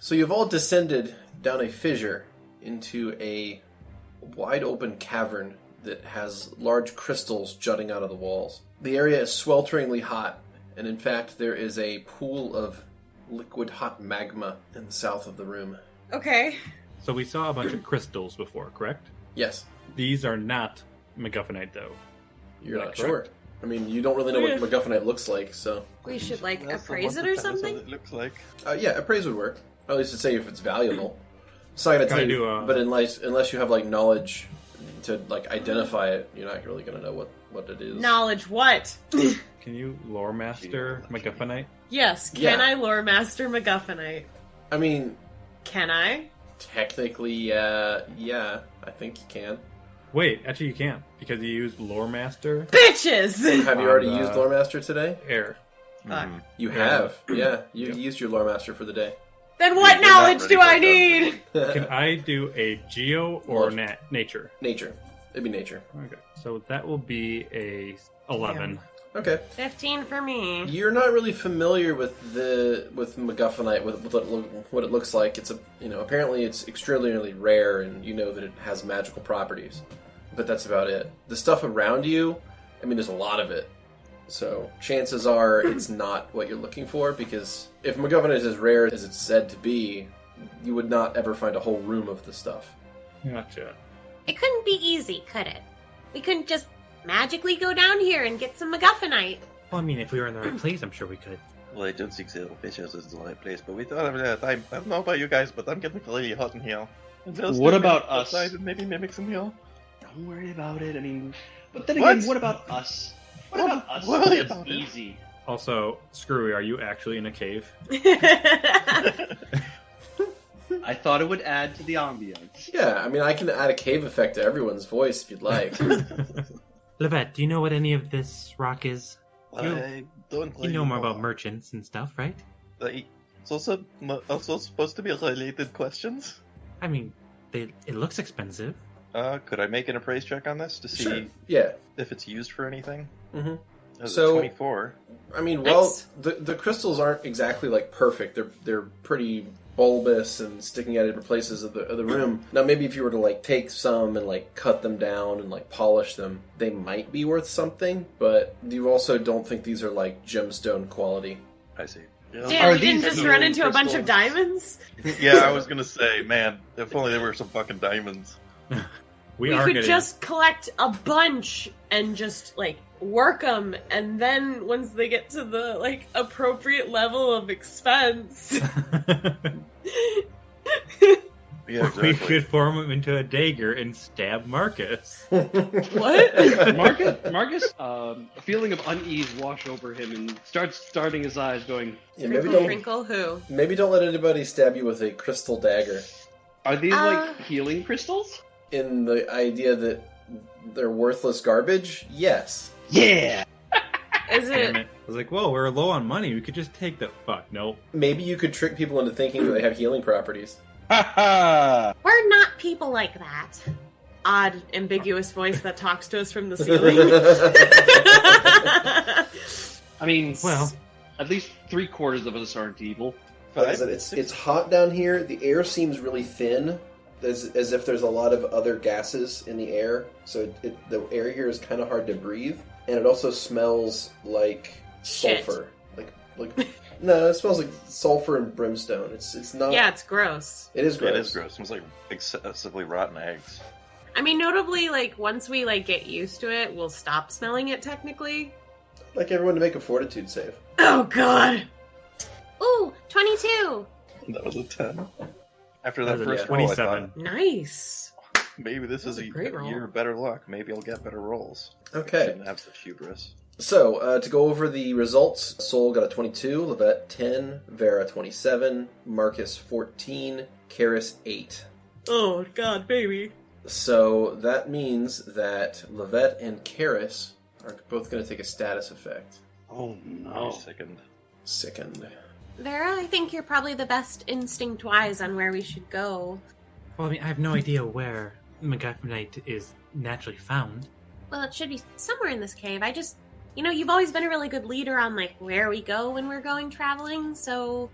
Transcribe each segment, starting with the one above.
So you've all descended down a fissure into a wide open cavern that has large crystals jutting out of the walls. The area is swelteringly hot, and in fact there is a pool of liquid hot magma in the south of the room. Okay. So we saw a bunch of crystals before, correct? Yes. These are not MacGuffinite, though. You're not sure. I mean, you don't really know what MacGuffinite looks like, so... We should, appraise it or something? What it looks like. Yeah, appraise would work. At least to say if it's valuable. It's not going to tell you, but unless you have, knowledge to, identify it, you're not really going to know what it is. Knowledge what? Can you lore master MacGuffinite? Yes, can I lore master MacGuffinite? I mean... Can I? Technically, yeah, I think you can. Wait, actually you can't, because you used lore master. Bitches! Have you already used lore master today? Air. You have, yeah. You used your lore master for the day. Then what knowledge do I need? Can I do a geo or nature? Nature. It'd be nature. Okay, so that will be a 11. Okay. 15 for me. You're not really familiar with MacGuffinite, with what it looks like. It's apparently it's extraordinarily rare, and you know that it has magical properties. But that's about it. The stuff around you, I mean, there's a lot of it. So chances are it's not what you're looking for, because if MacGuffinite is as rare as it's said to be, you would not ever find a whole room of the stuff. Gotcha. It couldn't be easy, could it? We couldn't just magically go down here and get some MacGuffinite. Well, I mean, if we were in the right place, I'm sure we could. Well, I don't think the Fishers is the right place, but we don't have that time. I don't know about you guys, but I'm getting really hot in here. What about us? And maybe mimics in here. Don't worry about it. I mean, but then again, what about us? What about us? Worry It's about it. easy. Also, Skrewy, are you actually in a cave? I thought it would add to the ambience. Yeah, I mean, I can add a cave effect to everyone's voice if you'd like. Lovette, do you know what any of this rock is? I don't really You know more about merchants and stuff, right? It's also supposed to be related questions. I mean, it looks expensive. Could I make an appraise check on this to see if it's used for anything? Mm-hmm. So 24. I mean, well, the crystals aren't exactly perfect. They're pretty bulbous and sticking out of different places of the room. Now, maybe if you were to take some and cut them down and polish them, they might be worth something. But you also don't think these are gemstone quality. I see. Yeah. Damn, we didn't just run into a bunch of diamonds? Yeah, I was gonna say, man, if only there were some fucking diamonds. We could just collect a bunch and just, work them, and then once they get to the, appropriate level of expense... Yeah, exactly. We could form him into a dagger and stab Markus. What? Markus, a feeling of unease wash over him and starts starting his eyes going... Yeah, Crinkle who? Maybe don't let anybody stab you with a crystal dagger. Are these, healing crystals? In the idea that they're worthless garbage? Yes. Yeah! Is it? I was like, whoa, we're low on money. We could just take the... Fuck, nope. Maybe you could trick people into thinking that they have healing properties. Ha ha! We're not people like that. Odd, ambiguous voice that talks to us from the ceiling. I mean, well, at least 3/4 of us aren't evil. Like I said, it's hot down here. The air seems really thin, as if there's a lot of other gases in the air. So the air here is kind of hard to breathe, and it also smells like sulfur. No, it smells like sulfur and brimstone. It's not. Yeah, it's gross. It is gross. It is gross. It smells like excessively rotten eggs. I mean, notably, once we, get used to it, we'll stop smelling it, technically. I'd like everyone to make a fortitude save. Oh, God! Ooh, 22! That was a 10. After that first 27. roll, I thought, nice! maybe this is a year of better luck. Maybe I'll get better rolls. Okay. Shouldn't have such hubris. So, to go over the results, Sol got a 22, Lovette 10, Vera 27, Markus 14, Karis 8. Oh, God, baby. So, that means that Lovette and Karis are both going to take a status effect. Oh, no. Sickened. Vera, I think you're probably the best instinct-wise on where we should go. Well, I mean, I have no idea where MacGuffinite is naturally found. Well, it should be somewhere in this cave. You've always been a really good leader on, where we go when we're going traveling, so,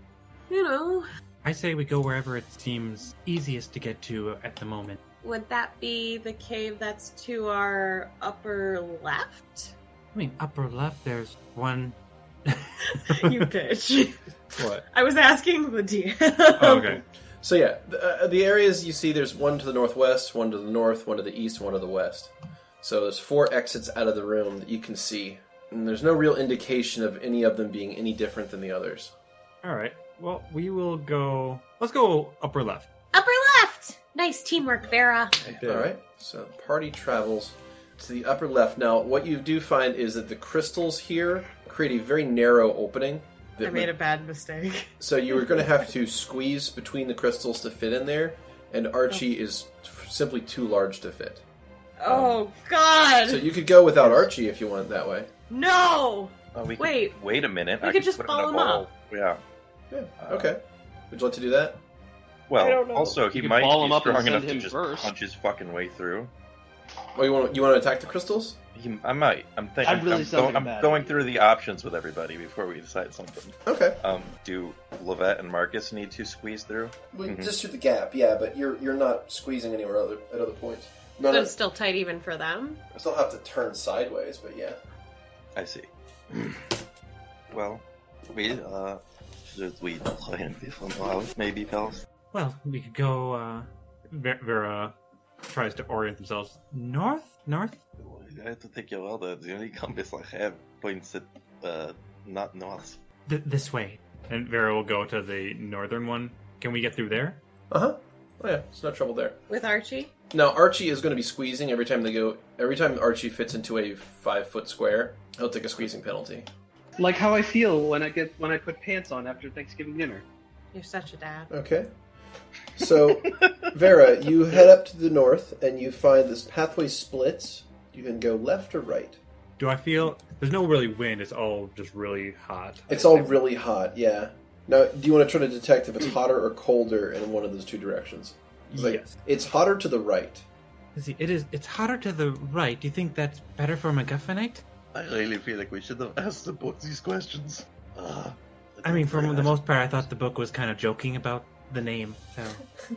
I say we go wherever it seems easiest to get to at the moment. Would that be the cave that's to our upper left? I mean, upper left, there's one... You bitch. What? I was asking the DM. Oh, okay. So yeah, the areas you see, there's one to the northwest, one to the north, one to the east, one to the west. So there's 4 exits out of the room that you can see. And there's no real indication of any of them being any different than the others. Alright. Well, we will go... Let's go upper left. Upper left! Nice teamwork, Vera. Alright, so the party travels to the upper left. Now, what you do find is that the crystals here create a very narrow opening. I made a bad mistake. So you were going to have to squeeze between the crystals to fit in there, and Archie is simply too large to fit. Oh, God! So you could go without Archie if you want it that way. No! Wait a minute. We could just put in follow a him ball. up. Yeah. Yeah, okay. Would you like to do that? I Well, don't know. also, he You could might ball him be up and strong send enough to him just first. punch his fucking way through. Oh, you want to attack the crystals? I might. I'm thinking. That really sounds like a I'm bad going idea. through the options with everybody before we decide something. Okay. Do Lovette and Markus need to squeeze through? Just through the gap, yeah, but you're not squeezing anywhere at other points. So it's still tight even for them? I still have to turn sideways, but yeah. I see. Well, should we try a different route, maybe, pals? Well, we could go, Vera tries to orient themselves north? I have to take your order. The only compass I have points at not north. This way. And Vera will go to the northern one. Can we get through there? Uh-huh. Oh yeah, it's no trouble there. With Archie? Now, Archie is going to be squeezing every time Archie fits into a 5-foot square, he'll take a squeezing penalty. Like how I feel when I put pants on after Thanksgiving dinner. You're such a dad. Okay. So, Vera, you head up to the north, and you find this pathway splits. You can go left or right. Do I feel... There's no really wind, it's all just really hot. It's all really hot, yeah. Now, do you want to try to detect if it's hotter or colder in one of those two directions? Yes. It's hotter to the right. See, it's hotter to the right. Do you think that's better for MacGuffinite? I really feel like we should have asked them both these questions. I mean, for the most part, I thought the book was kind of joking about the name, so...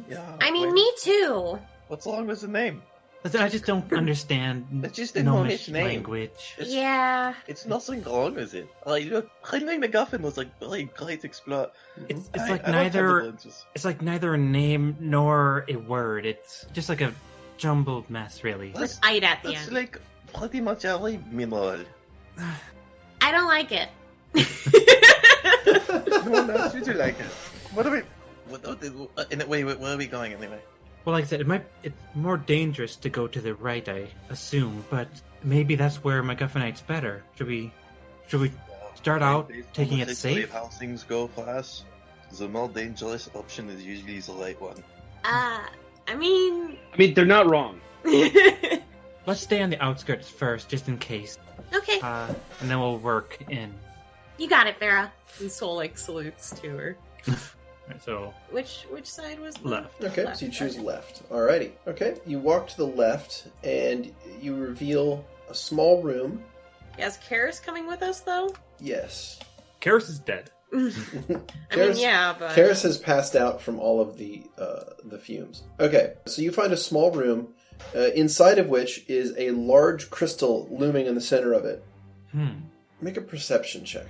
Yeah. I mean, me too. What's wrong with the name? Listen, I just don't understand It's just a Gnomish Gnomish name. language. Yeah. It's nothing wrong with it. Like, Heinlein MacGuffin was like really great explorer. It's I like don't have the neither... lenses. It's like neither a name nor a word. It's just like a jumbled mess, really. With Ida at the That's end. like pretty much every mineral. I don't like it. No one else you do like it. What are we? Wait, where are we going anyway? Well, like I said, it's more dangerous to go to the right, I assume, but maybe that's where MacGuffinite's better. Should we start out Based on taking the it history safe? of how things go for us, the more dangerous option is usually the right one. I mean... I mean, they're not wrong. Let's stay on the outskirts first, just in case. Okay, And then we'll work in. you got it, Vera. And Soul, salutes to her. Right, so, Which side was the... left. Okay, Left, so you choose okay. left. Alrighty. Okay, you walk to the left, and you reveal a small room. Is Karis coming with us, though? Yes. Karis is dead. I mean, Karis- yeah, but... Karis has passed out from all of the fumes. Okay, so you find a small room, inside of which is a large crystal looming in the center of it. Make a perception check.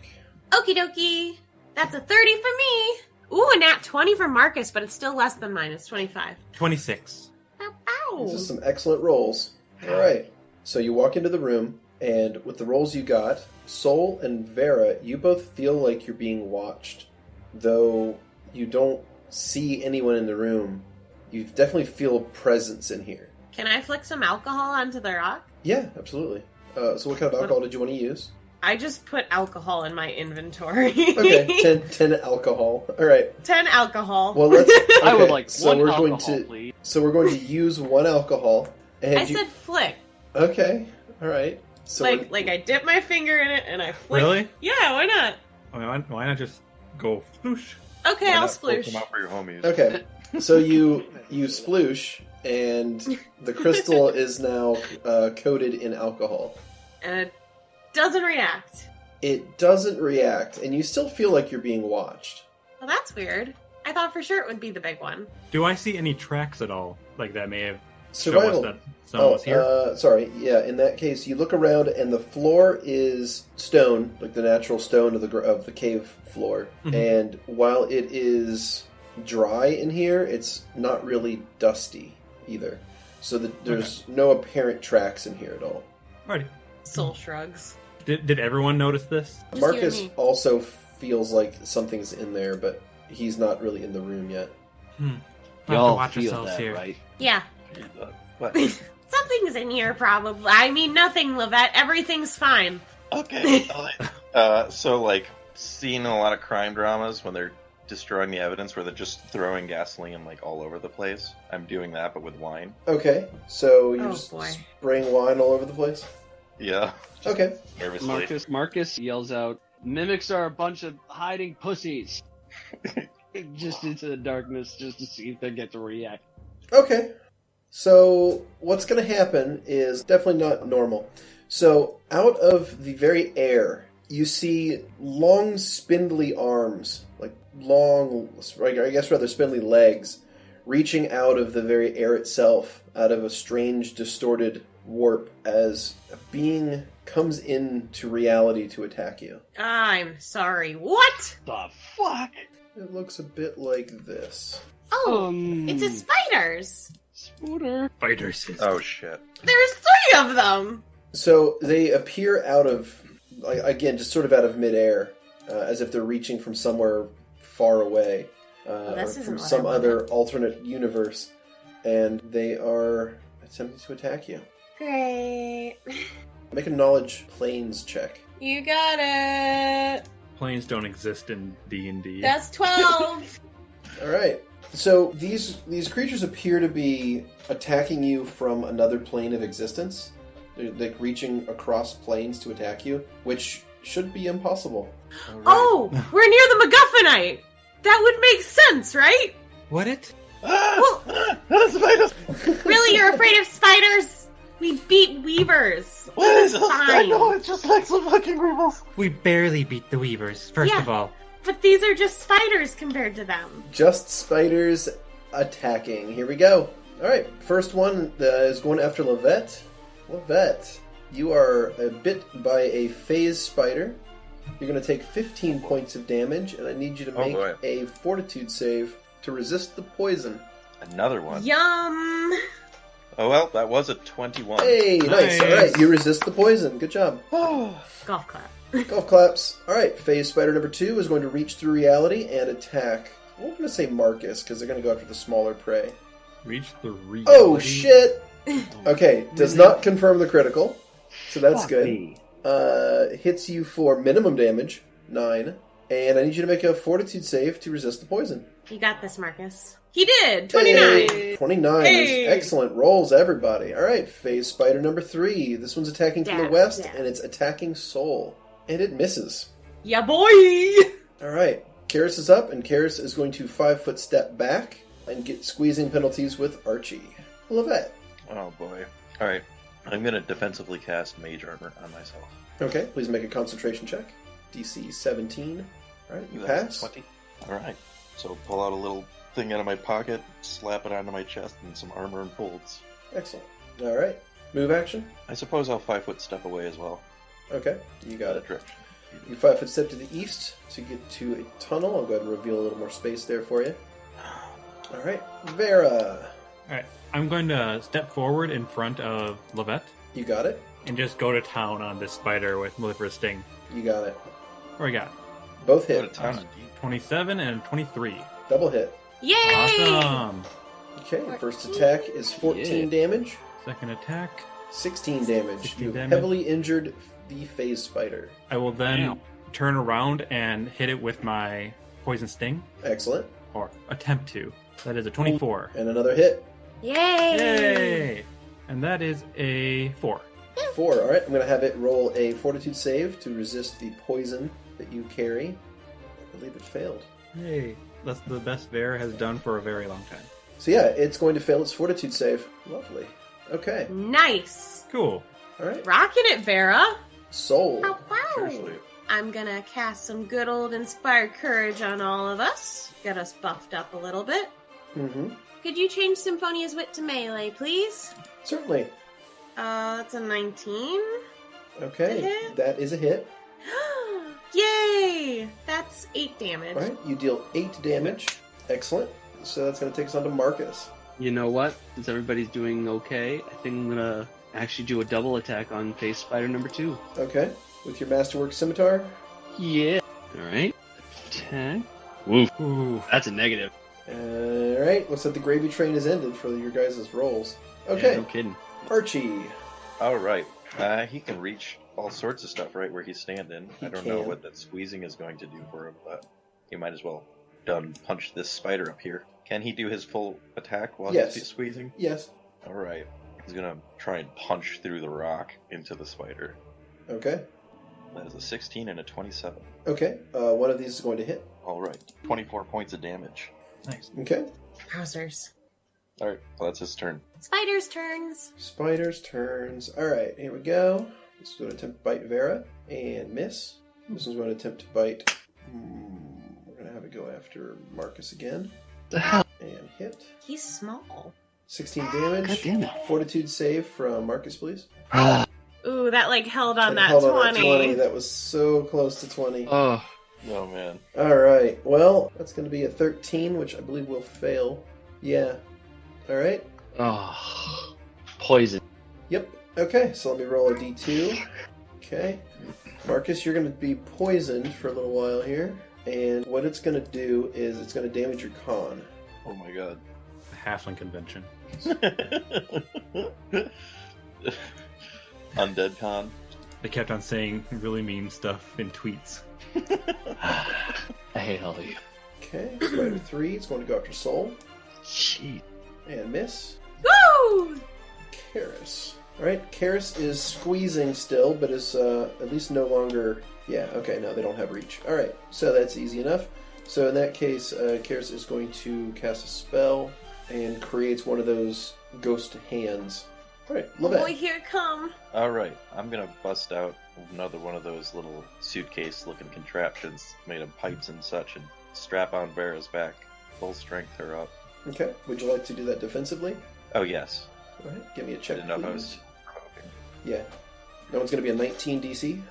Okie dokie. That's a 30 for me. Ooh, a nat 20 for Markus, but it's still less than mine. It's 25. 26. Ow, These are ow. some excellent rolls. Alright, so you walk into the room, and with the rolls you got, Sol and Vera, you both feel like you're being watched. Though you don't see anyone in the room, you definitely feel a presence in here. Can I flick some alcohol onto the rock? Yeah, absolutely. So what kind of alcohol did you want to use? I just put alcohol in my inventory. Okay, 10 alcohol. Alright. 10 alcohol. Well, let's... I would okay, like so one we're alcohol, going to, please. So we're going to use one alcohol. And I said flick. Okay, alright. So Like I dip my finger in it and I flick. Really? Yeah, why not? I mean, why not just go floosh? Okay, Why I'll not poke sploosh. them out for your homies? Okay, so you sploosh, and the crystal is now coated in alcohol. And it doesn't react. It doesn't react, and you still feel like you're being watched. Well, that's weird. I thought for sure it would be the big one. Do I see any tracks at all? Like that may have Survival. shown us that someone was here? Sorry. Yeah, in that case, you look around and the floor is stone, like the natural stone of the cave floor. Mhm. And while it is dry in here, it's not really dusty either. So there's no apparent tracks in here at all. Alrighty. Soul shrugs. Did everyone notice this? Just Markus you and me. also feels like something's in there, but he's not really in the room yet. We'll have to Y'all watch feel ourselves that, here. right? Yeah. What? Something's in here, probably. I mean, nothing, Lovette. Everything's fine. Okay. So, like, seeing a lot of crime dramas when they're destroying the evidence where they're just throwing gasoline, like, all over the place. I'm doing that, but with wine. Okay, so you're Oh, just boy. spraying wine all over the place? Yeah. Okay. Nervously. Marcus yells out, "Mimics are a bunch of hiding pussies." Just into the darkness, just to see if they get to react. Okay. So what's going to happen is definitely not normal. So out of the very air, you see long, spindly arms, like long, I guess rather spindly legs, reaching out of the very air itself, out of a strange, distorted warp, as a being comes into reality to attack you. I'm sorry. What? The fuck? It looks a bit like this. Oh, it's a spiders. Spooter. Fighter system. Oh, shit. There's 3 of them. So they appear out of, again, just sort of out of midair, as if they're reaching from somewhere far away, or this from isn't what some I other wanted. alternate universe, and they are attempting to attack you. Great. Make a knowledge planes check. You got it. Planes don't exist in D&D. That's 12. All right. So these creatures appear to be attacking you from another plane of existence. They're like reaching across planes to attack you, which should be impossible. Oh, we're near the MacGuffinite. That would make sense, right? Would it? Spiders! Really, you're afraid of spiders? We beat weavers. What is It's fine. it's just like some fucking weevils. We barely beat the Weavers, first Yeah. of all. But these are just spiders compared to them. Just spiders attacking. Here we go. All right. First one is going after Lovette. Lovette, you are bit by a phase spider. You're going to take 15 points of damage, and I need you to make boy. a fortitude save to resist the poison. Another one. Yum. Oh, well, that was a 21. Hey, nice. Nice. All right, you resist the poison. Good job. Golf clap. Golf claps. All right, phase spider number 2 is going to reach through reality and attack. We're going to say Markus, because they're going to go after the smaller prey. Reach the reality. Oh, shit! Okay, does not confirm the critical, so that's Fuck good. me. Hits you for minimum damage, 9, and I need you to make a fortitude save to resist the poison. You got this, Marcus. He did. 29. Hey, 29 Hey. is excellent rolls, everybody. All right, phase spider number 3. This one's attacking from the Damn, west, damn. and it's attacking Soul, and it misses. Yeah, boy. All right, Karis is up, and Karis is going to 5-foot step back and get squeezing penalties with Archie. Lovette. Oh, boy. Alright. I'm going to defensively cast Mage Armor on myself. Okay, please make a concentration check. DC 17. All right, you pass. 20. Alright. So pull out a little thing out of my pocket, slap it onto my chest, and some armor and folds. Excellent. All right, move action. I suppose I'll 5-foot step away as well. Okay, you got That it. direction. You 5-foot step to the east to get to a tunnel. I'll go ahead and reveal a little more space there for you. All right, Vera. Alright, I'm going to step forward in front of Lovette You got it. and just go to town on this spider with Mellifera's Sting. You got it. What do I got? Both Go to hit. town indeed. 27 and 23. Double hit. Yay! Awesome. Okay, first attack is 14 damage. Second attack. 16 damage. 16 You damage. heavily injured the phase spider. I will then Damn. turn around and hit it with my Poison Sting, Excellent. or attempt to. That is a 24. And another hit. Yay! Yay! And that is a 4. 4. All right, I'm going to have it roll a fortitude save to resist the poison that you carry. I believe it failed. Yay. That's the best Vera has done for a very long time. So yeah, it's going to fail its fortitude save. Lovely. Okay. Nice. Cool. All right. Rocking it, Vera. Soul. Wow, wow. Seriously. I'm gonna cast some good old Inspired Courage on all of us. Get us buffed up a little bit. Mm-hmm. Could you change Symphonia's Wit to melee, please? Certainly. That's a 19. Okay, that is a hit. Yay! That's 8 damage. All right, you deal 8 damage. Excellent. So that's going to take us on to Markus. You know what? Since everybody's doing okay, I think I'm gonna actually do a double attack on face spider number 2. Okay, with your Masterwork Scimitar. Yeah. Alright. Attack. Woof. Ooh. That's a negative. Alright, looks like the gravy train has ended for your guys' rolls. Okay, Yeah, no kidding. Archie. Alright. He can reach all sorts of stuff right where he's standing. I don't know can. what that squeezing is going to do for him, but he might as well punch this spider up here. Can he do his full attack while Yes. he's squeezing? Yes. Alright. He's gonna try and punch through the rock into the spider. Okay. That is a 16 and a 27. Okay, one of these is going to hit. Alright. 24 points of damage. Nice. Okay. Wowzers. Alright, well, that's his turn. Spider's turns. Spider's turns. Alright, here we go. This is going to attempt to bite Vera and miss. This one's going to attempt to bite. We're going to have it go after Markus again. The hell? And hit. He's small. 16 damage. God damn it. Fortitude save from Markus, please. Ooh, that held on that Held 20. on that 20. That was so close to 20. Oh. Oh, man. Alright, well, that's going to be a 13, which I believe will fail. Yeah. Alright. Oh. Poison. Yep. Okay, so let me roll a d2. Okay. Markus, you're going to be poisoned for a little while here. And what it's going to do is it's going to damage your con. Oh, my God. Halfling convention. Undead con. They kept on saying really mean stuff in tweets. I hate all of you. Okay, Spider 3. It's going to go after Soul. Jeez. And miss. Woo! Karis. Alright, Karis is squeezing still, but is at least no longer... Yeah, okay, no, they don't have reach. Alright, so that's easy enough. So in that case, Karis is going to cast a spell and creates one of those ghost hands. Alright, Oh Lovette. boy, here it come. Alright, I'm gonna bust out another one of those little suitcase-looking contraptions made of pipes and such and strap on Vera's back. Full strength her up. Okay, would you like to do that defensively? Oh, yes. Alright, give me a I check, didn't know if I please. was provoking. Yeah. That one's going to be a 19 DC.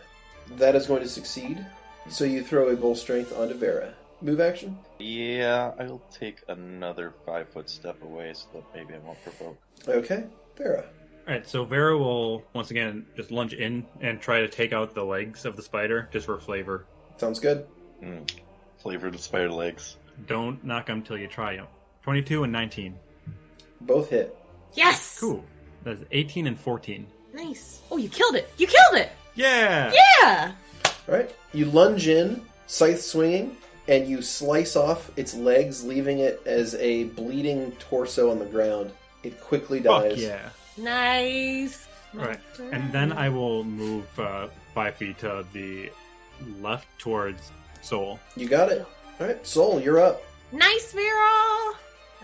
That is going to succeed. So you throw a bull strength onto Vera. Move action? Yeah, I'll take another 5-foot step away so that maybe I won't provoke. Okay, Vera. Alright, so Vera will, once again, just lunge in and try to take out the legs of the spider, just for flavor. Sounds good. Flavored spider legs. Don't knock them till you try them. 22 and 19. Both hit. Yes! Cool. That's 18 and 14. Nice. Oh, you killed it! You killed it! Yeah! Yeah! Alright, you lunge in, scythe swinging, and you slice off its legs, leaving it as a bleeding torso on the ground. It quickly dies. Fuck yeah. Nice. Right. And then I will move 5 feet to the left towards Soul. You got it. Alright, Soul, you're up. Nice, Vera!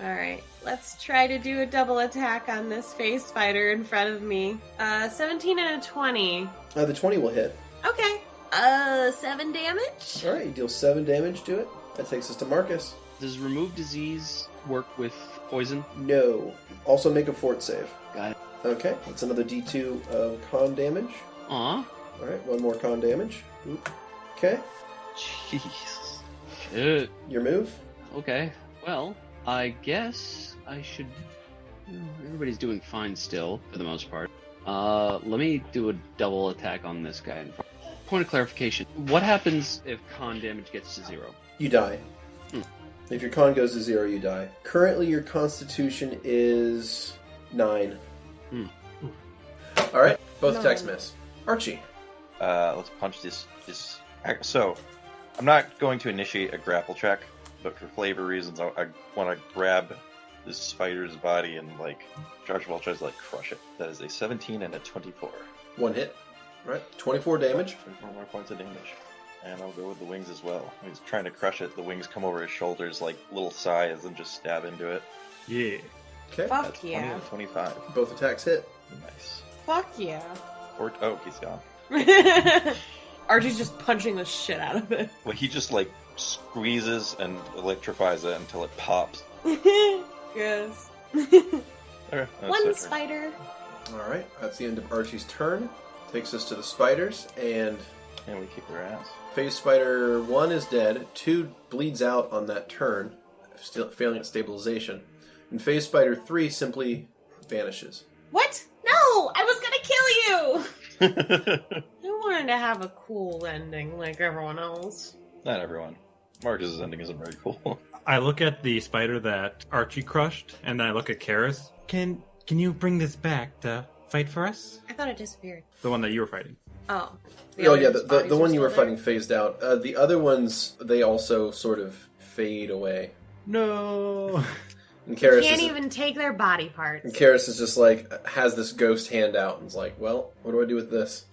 Alright, let's try to do a double attack on this face spider in front of me. 17 and a 20. The 20 will hit. Okay. 7 damage? Alright, you deal 7 damage to it. That takes us to Markus. Does remove disease work with poison? No. Also make a fort save. Got it. Okay, that's another d2 of con damage. Aw. Alright, one more con damage. Oop. Okay, Jeez. Shit. your move. Okay. Well, I guess I should... Everybody's doing fine still, for the most part. Let me do a double attack on this guy. Point of clarification. What happens if con damage gets to 0? You die. If your con goes to 0, you die. Currently, your constitution is 9. Alright, both attacks miss. Archie. Let's punch this. So, I'm not going to initiate a grapple check, but for flavor reasons, I want to grab this spider's body and, Charge Ball tries to, crush it. That is a 17 and a 24. One hit. Alright, 24 damage. 24 more points of damage. And I'll go with the wings as well. He's trying to crush it. The wings come over his shoulders like little scythes and just stab into it. Yeah. Okay, Fuck 20 yeah. and 25. both attacks hit. Nice. Fuck yeah. Oh, he's gone. Archie's just punching the shit out of it. Well, he just like squeezes and electrifies it until it pops. Yes. Okay, One spider. Alright, that's the end of Archie's turn. Takes us to the spiders, and we kick their ass. Phase Spider 1 is dead, 2 bleeds out on that turn, still failing at stabilization, and Phase Spider 3 simply vanishes. What? No! I was gonna kill you! I wanted to have a cool ending like everyone else. Not everyone. Markus's ending isn't very cool. I look at the spider that Archie crushed, and then I look at Karis. Can you bring this back to fight for us? I thought it disappeared. The one that you were fighting. Oh. Oh yeah, the one you were fighting phased out. The other ones, they also sort of fade away. No. And Karis can't even take their body parts. And Karis is just like, has this ghost hand out, and is like, well, what do I do with this?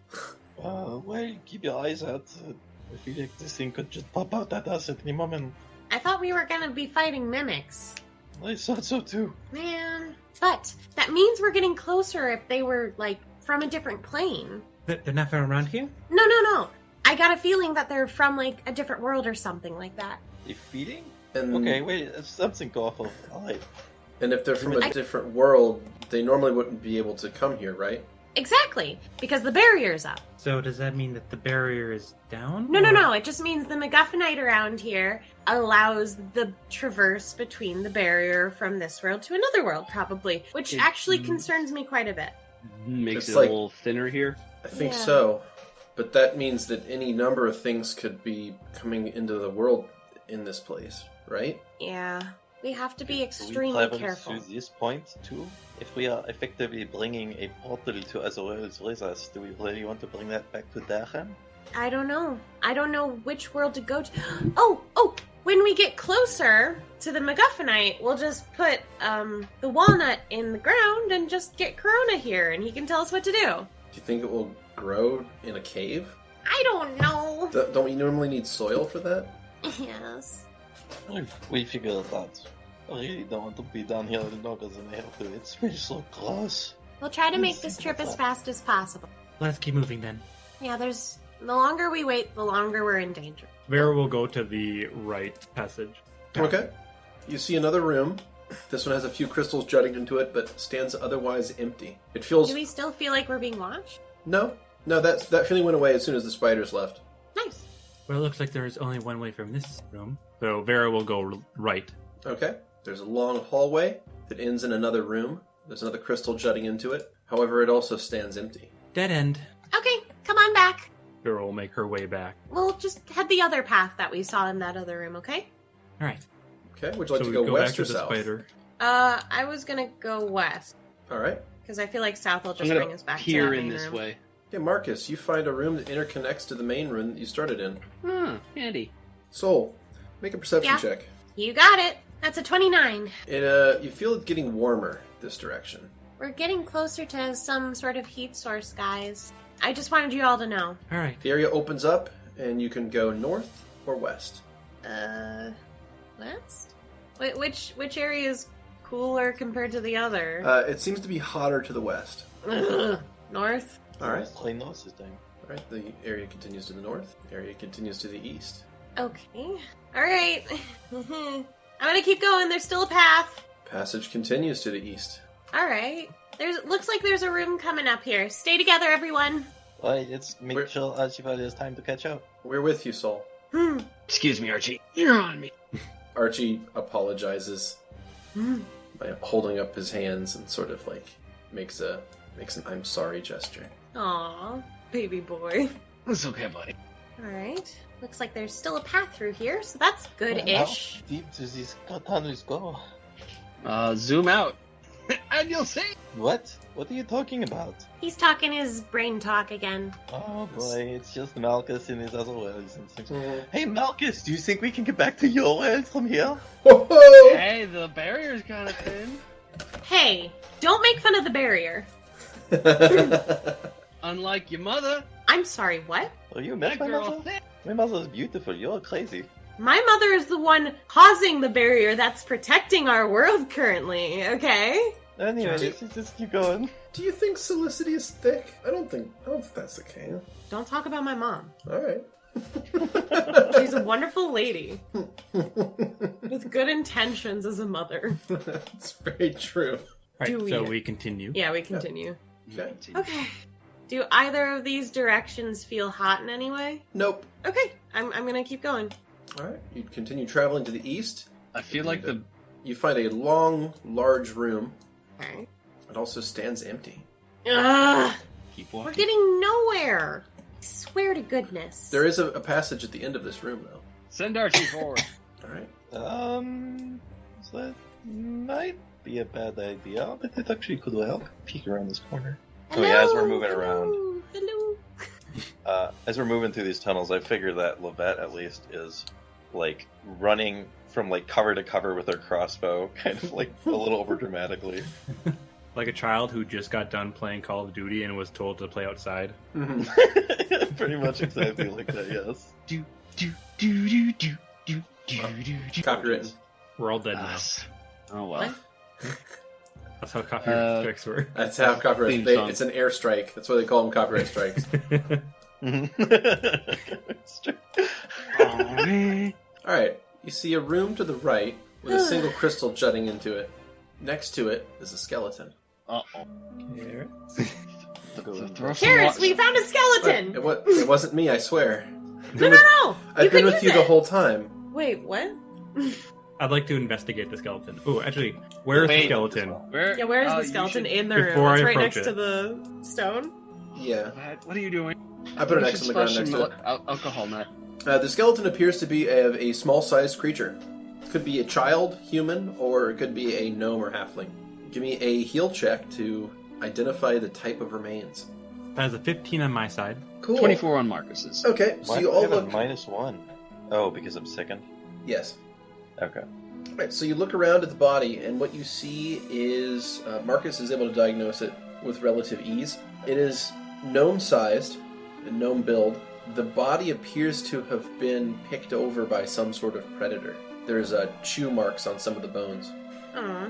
Well, keep your eyes out. I feel like this thing could just pop out at us at any moment. I thought we were gonna be fighting mimics. I thought so too. Man. But that means we're getting closer if they were, like, from a different plane. They're not from around here? No. I got a feeling that they're from, like, a different world or something like that. You feeding? And, Okay, wait, it's something awful. Alright. And if they're from a different world, they normally wouldn't be able to come here, right? Exactly, because the barrier's up. So does that mean that the barrier is down? No. It just means the MacGuffinite around here allows the traverse between the barrier from this world to another world, probably, which actually concerns me quite a bit. Makes It's it like- a little thinner here. I think Yeah. so. But that means that any number of things could be coming into the world in this place, right? Yeah, we have to be Do we extremely travel careful. through this point too? If we are effectively bringing a portal to other worlds with us, do we really want to bring that back to Dachan? I don't know. I don't know which world to go to. Oh! When we get closer to the MacGuffinite, we'll just put the walnut in the ground and just get Corona here, and he can tell us what to do. Do you think it will grow in a cave? I don't know. Don't we normally need soil for that? Yes. We figured it out. I really don't want to be down here any longer than I have to. It smells so gross. We'll try to make this trip as fast as possible. Let's keep moving then. Yeah, the longer we wait, the longer we're in danger. Vera will go to the right passage. Okay. You see another room. This one has a few crystals jutting into it, but stands otherwise empty. It feels... Do we still feel like we're being watched? No, that feeling went away as soon as the spiders left. Nice. Well, it looks like there is only one way from this room. So Vera will go right. Okay. There's a long hallway that ends in another room. There's another crystal jutting into it. However, it also stands empty. Dead end. Okay, come on back. Vera will make her way back. We'll just head the other path that we saw in that other room, okay? All right. Okay, would you like So to we go back west to or the south? spider. I was gonna go west, All right. because I feel like south will I'm just gonna bring us back to peer that in main this room. way. Yeah, Markus, you find a room that interconnects to the main room that you started in. Handy. Soul, make a perception Yeah. check. You got it. That's a 29. You feel it getting warmer this direction. We're getting closer to some sort of heat source, guys. I just wanted you all to know. All right. The area opens up, and you can go north or west. West? Wait, which area is cooler compared to the other? It seems to be hotter to the west. North? All right. Play nose this thing. All right. The area continues to the north. The area continues to the east. Okay. Alright. I'm gonna keep going. There's still a path. Passage continues to the east. Alright. Looks like there's a room coming up here. Stay together, everyone. Alright, let's make Where- sure Archibald has time to catch up. We're with you, Soul. Excuse me, Archie. You're on me. Archie apologizes by holding up his hands and sort of like makes an I'm sorry gesture. Aw, baby boy. It's okay, buddy. Alright. Looks like there's still a path through here, so that's good-ish. How deep does these tunnels go? Zoom out. And you'll see. What? What are you talking about? He's talking his brain talk again. Oh boy, it's just Markus in his other worlds. Hey Markus, do you think we can get back to your world from here? Hey, the barrier's kind of thin. Hey, don't make fun of the barrier. Unlike your mother. I'm sorry, what? Oh, you met That my girl mother? thick. My mother's beautiful. You're crazy. My mother is the one causing the barrier that's protecting our world currently, okay? Anyway, Do- let's just keep going. Do you think Solicity is thick? I don't think that's the case. Don't talk about my mom. All right. She's a wonderful lady with good intentions as a mother. It's very true. Right, Do so we- we continue. Yeah, we continue. Okay. Okay. Do either of these directions feel hot in any way? Nope. Okay, I'm gonna keep going. All right. You continue traveling to the east. I feel like the You find a long, large room. Okay. It also stands empty. Ugh, keep we're walking. getting nowhere. I swear to goodness. There is a passage at the end of this room, though. Send Archie forward. All right. So that might be a bad idea, but it actually could help. Peek around this corner. Hello, Oh yeah, as we're moving around. Hello. As we're moving through these tunnels, I figure that Lovette at least is like running from like cover to cover with her crossbow, kind of like a little over dramatically. Like a child who just got done playing Call of Duty and was told to play outside. Mm-hmm. Pretty much exactly like that, yes. do do do do do do do do. Copywritten. We're all dead now. Us. Oh well. That's how copyright strikes were. That's how copyright. Theme song. It's an airstrike. That's why they call them copyright strikes. It's true. Oh, man. All right. You see a room to the right with a single crystal jutting into it. Next to it is a skeleton. Uh-oh. Go in. Throw some Karis, wa- we found a skeleton. It wasn't me, I swear. No. I've been could with use you the it. whole time. Wait, what? I'd like to investigate the skeleton. Oh, actually, where's the Wait. skeleton? Where? Yeah, where is Oh, the you skeleton should- in the room? Before It's I right approach next it. to the stone. Yeah. What are you doing? I put an You X on should the ground splash next some to it. alcohol nut. The skeleton appears to be a small-sized creature. Could be a child, human, or it could be a gnome or halfling. Give me a heal check to identify the type of remains. That is a 15 on my side. Cool. 24 on Markus's. Okay, so Why you do I all have a look... -1? Oh, because I'm sickened? Yes. Okay. Right, so you look around at the body, and what you see is Markus is able to diagnose it with relative ease. It is gnome-sized, a gnome build. The body appears to have been picked over by some sort of predator. There's chew marks on some of the bones. Aw.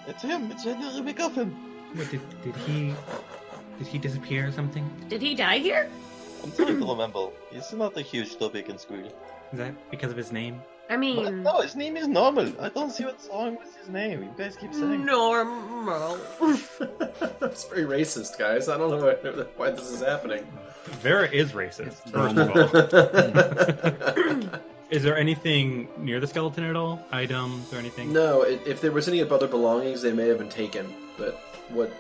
It's him! It's Xeno McGuffin! Wait, did he disappear or something? Did he die here? I'm trying to remember. He's not a huge topic in school. Is that because of his name? I What? mean, No, his name is normal. I don't see what's wrong with his name. You guys keep saying. normal. That's very racist, guys. I don't know why this is happening. Vera is racist, first of all. Is there anything near the skeleton at all? Items or anything? No, if there was any other belongings, they may have been taken. But what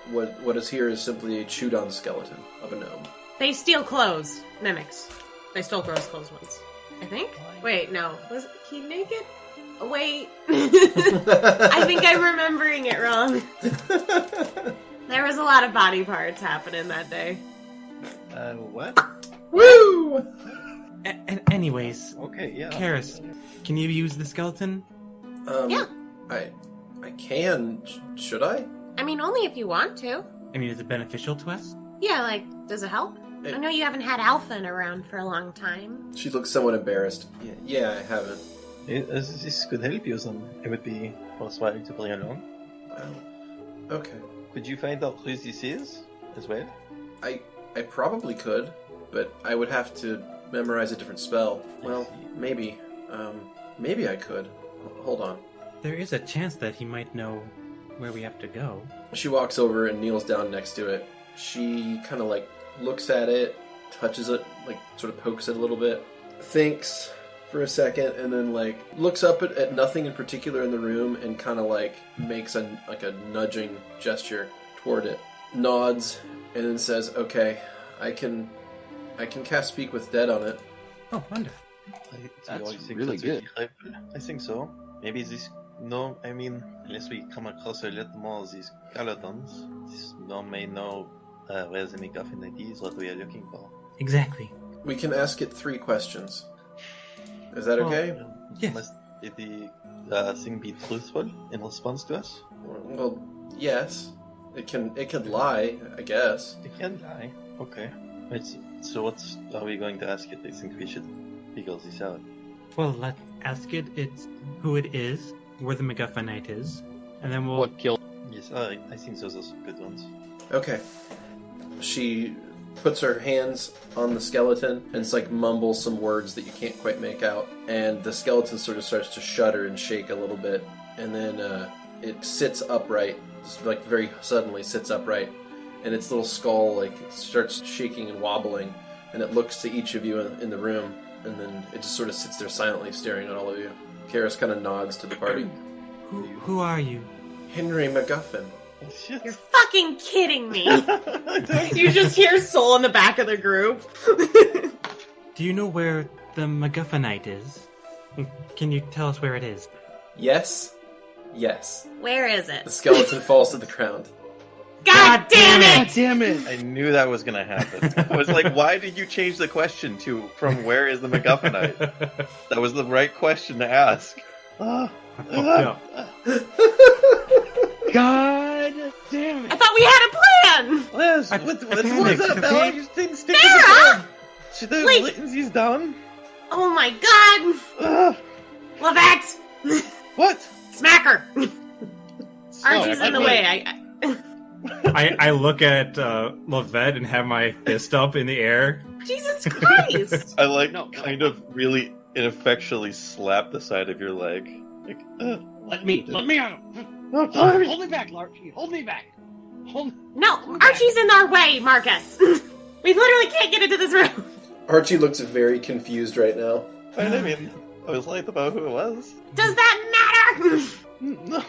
is here is simply a chewed-on skeleton of a gnome. They steal clothes. Mimics. They stole girls' clothes once. I think? Wait, no. Was he naked? Oh, wait. I think I'm remembering it wrong. There was a lot of body parts happening that day. What? Woo! Anyways, Okay, yeah. Karis, can you use the skeleton? Yeah. I can. Should I? I mean, only if you want to. I mean, is it beneficial to us? Yeah, like, does it help? I know you haven't had Alphen around for a long time. She looks somewhat embarrassed. Yeah, I haven't. This could help you some. It would be worthwhile to play along. Okay. Could you find out who this is as well? I probably could, but I would have to memorize a different spell. Well, maybe. Maybe I could. Hold on. There is a chance that he might know where we have to go. She walks over and kneels down next to it. She kind of like looks at it, touches it, like sort of pokes it a little bit, thinks for a second, and then like looks up at nothing in particular in the room and kind of like makes a nudging gesture toward it, nods, and then says, "Okay, I can cast Speak with Dead on it." Oh, wonderful. That's really good. I think so. Maybe this. No, I mean, unless we come across a little more of these skeletons, this gnome may know where the MacGuffin is, what we are looking for. Exactly. We can ask it 3 questions. Is that okay? Yes. Must the thing be truthful in response to us? Well, yes. It can lie, I guess. It can lie. Okay. Right, so what are we going to ask it? I think we should figure this out. Well, let's ask it who it is, where the MacGuffinite is, and then we'll What killed? Yes, I think those are some good ones. Okay. She puts her hands on the skeleton and it's like mumbles some words that you can't quite make out. And the skeleton sort of starts to shudder and shake a little bit. And then it sits upright, just like very suddenly sits upright. And its little skull like starts shaking and wobbling. And it looks to each of you in the room. And then it just sort of sits there silently staring at all of you. Karis kind of nods to the party. Who are you? Henry MacGuffin. Oh, shit. You're fucking kidding me. You just hear Soul in the back of the group. Do you know where the MacGuffinite is? Can you tell us where it is? Yes. Yes. Where is it? The skeleton falls to the ground. God damn God it! damn it! I knew that was gonna happen. I was like, why did you change the question from where is the MacGuffinite? That was the right question to ask. I fucked up. God damn I it! thought we had a plan! Liz, I what was panicked, that, Bella? okay? You didn't stick to the Vera! plan. Should the Like- latency's down? Oh my god! Ugh. Lovette! What? Smack her! So, Archie's in the way. I look at Lovette and have my fist up in the air. Jesus Christ! I like No, kind of really ineffectually slap the side of your leg. Like, Let me out! oh, sorry. Hold me back, Larky! Hold me back! No, Archie's in our way, Markus! We literally can't get into this room! Archie looks very confused right now. I mean, I was right about who it was. Does that matter? No,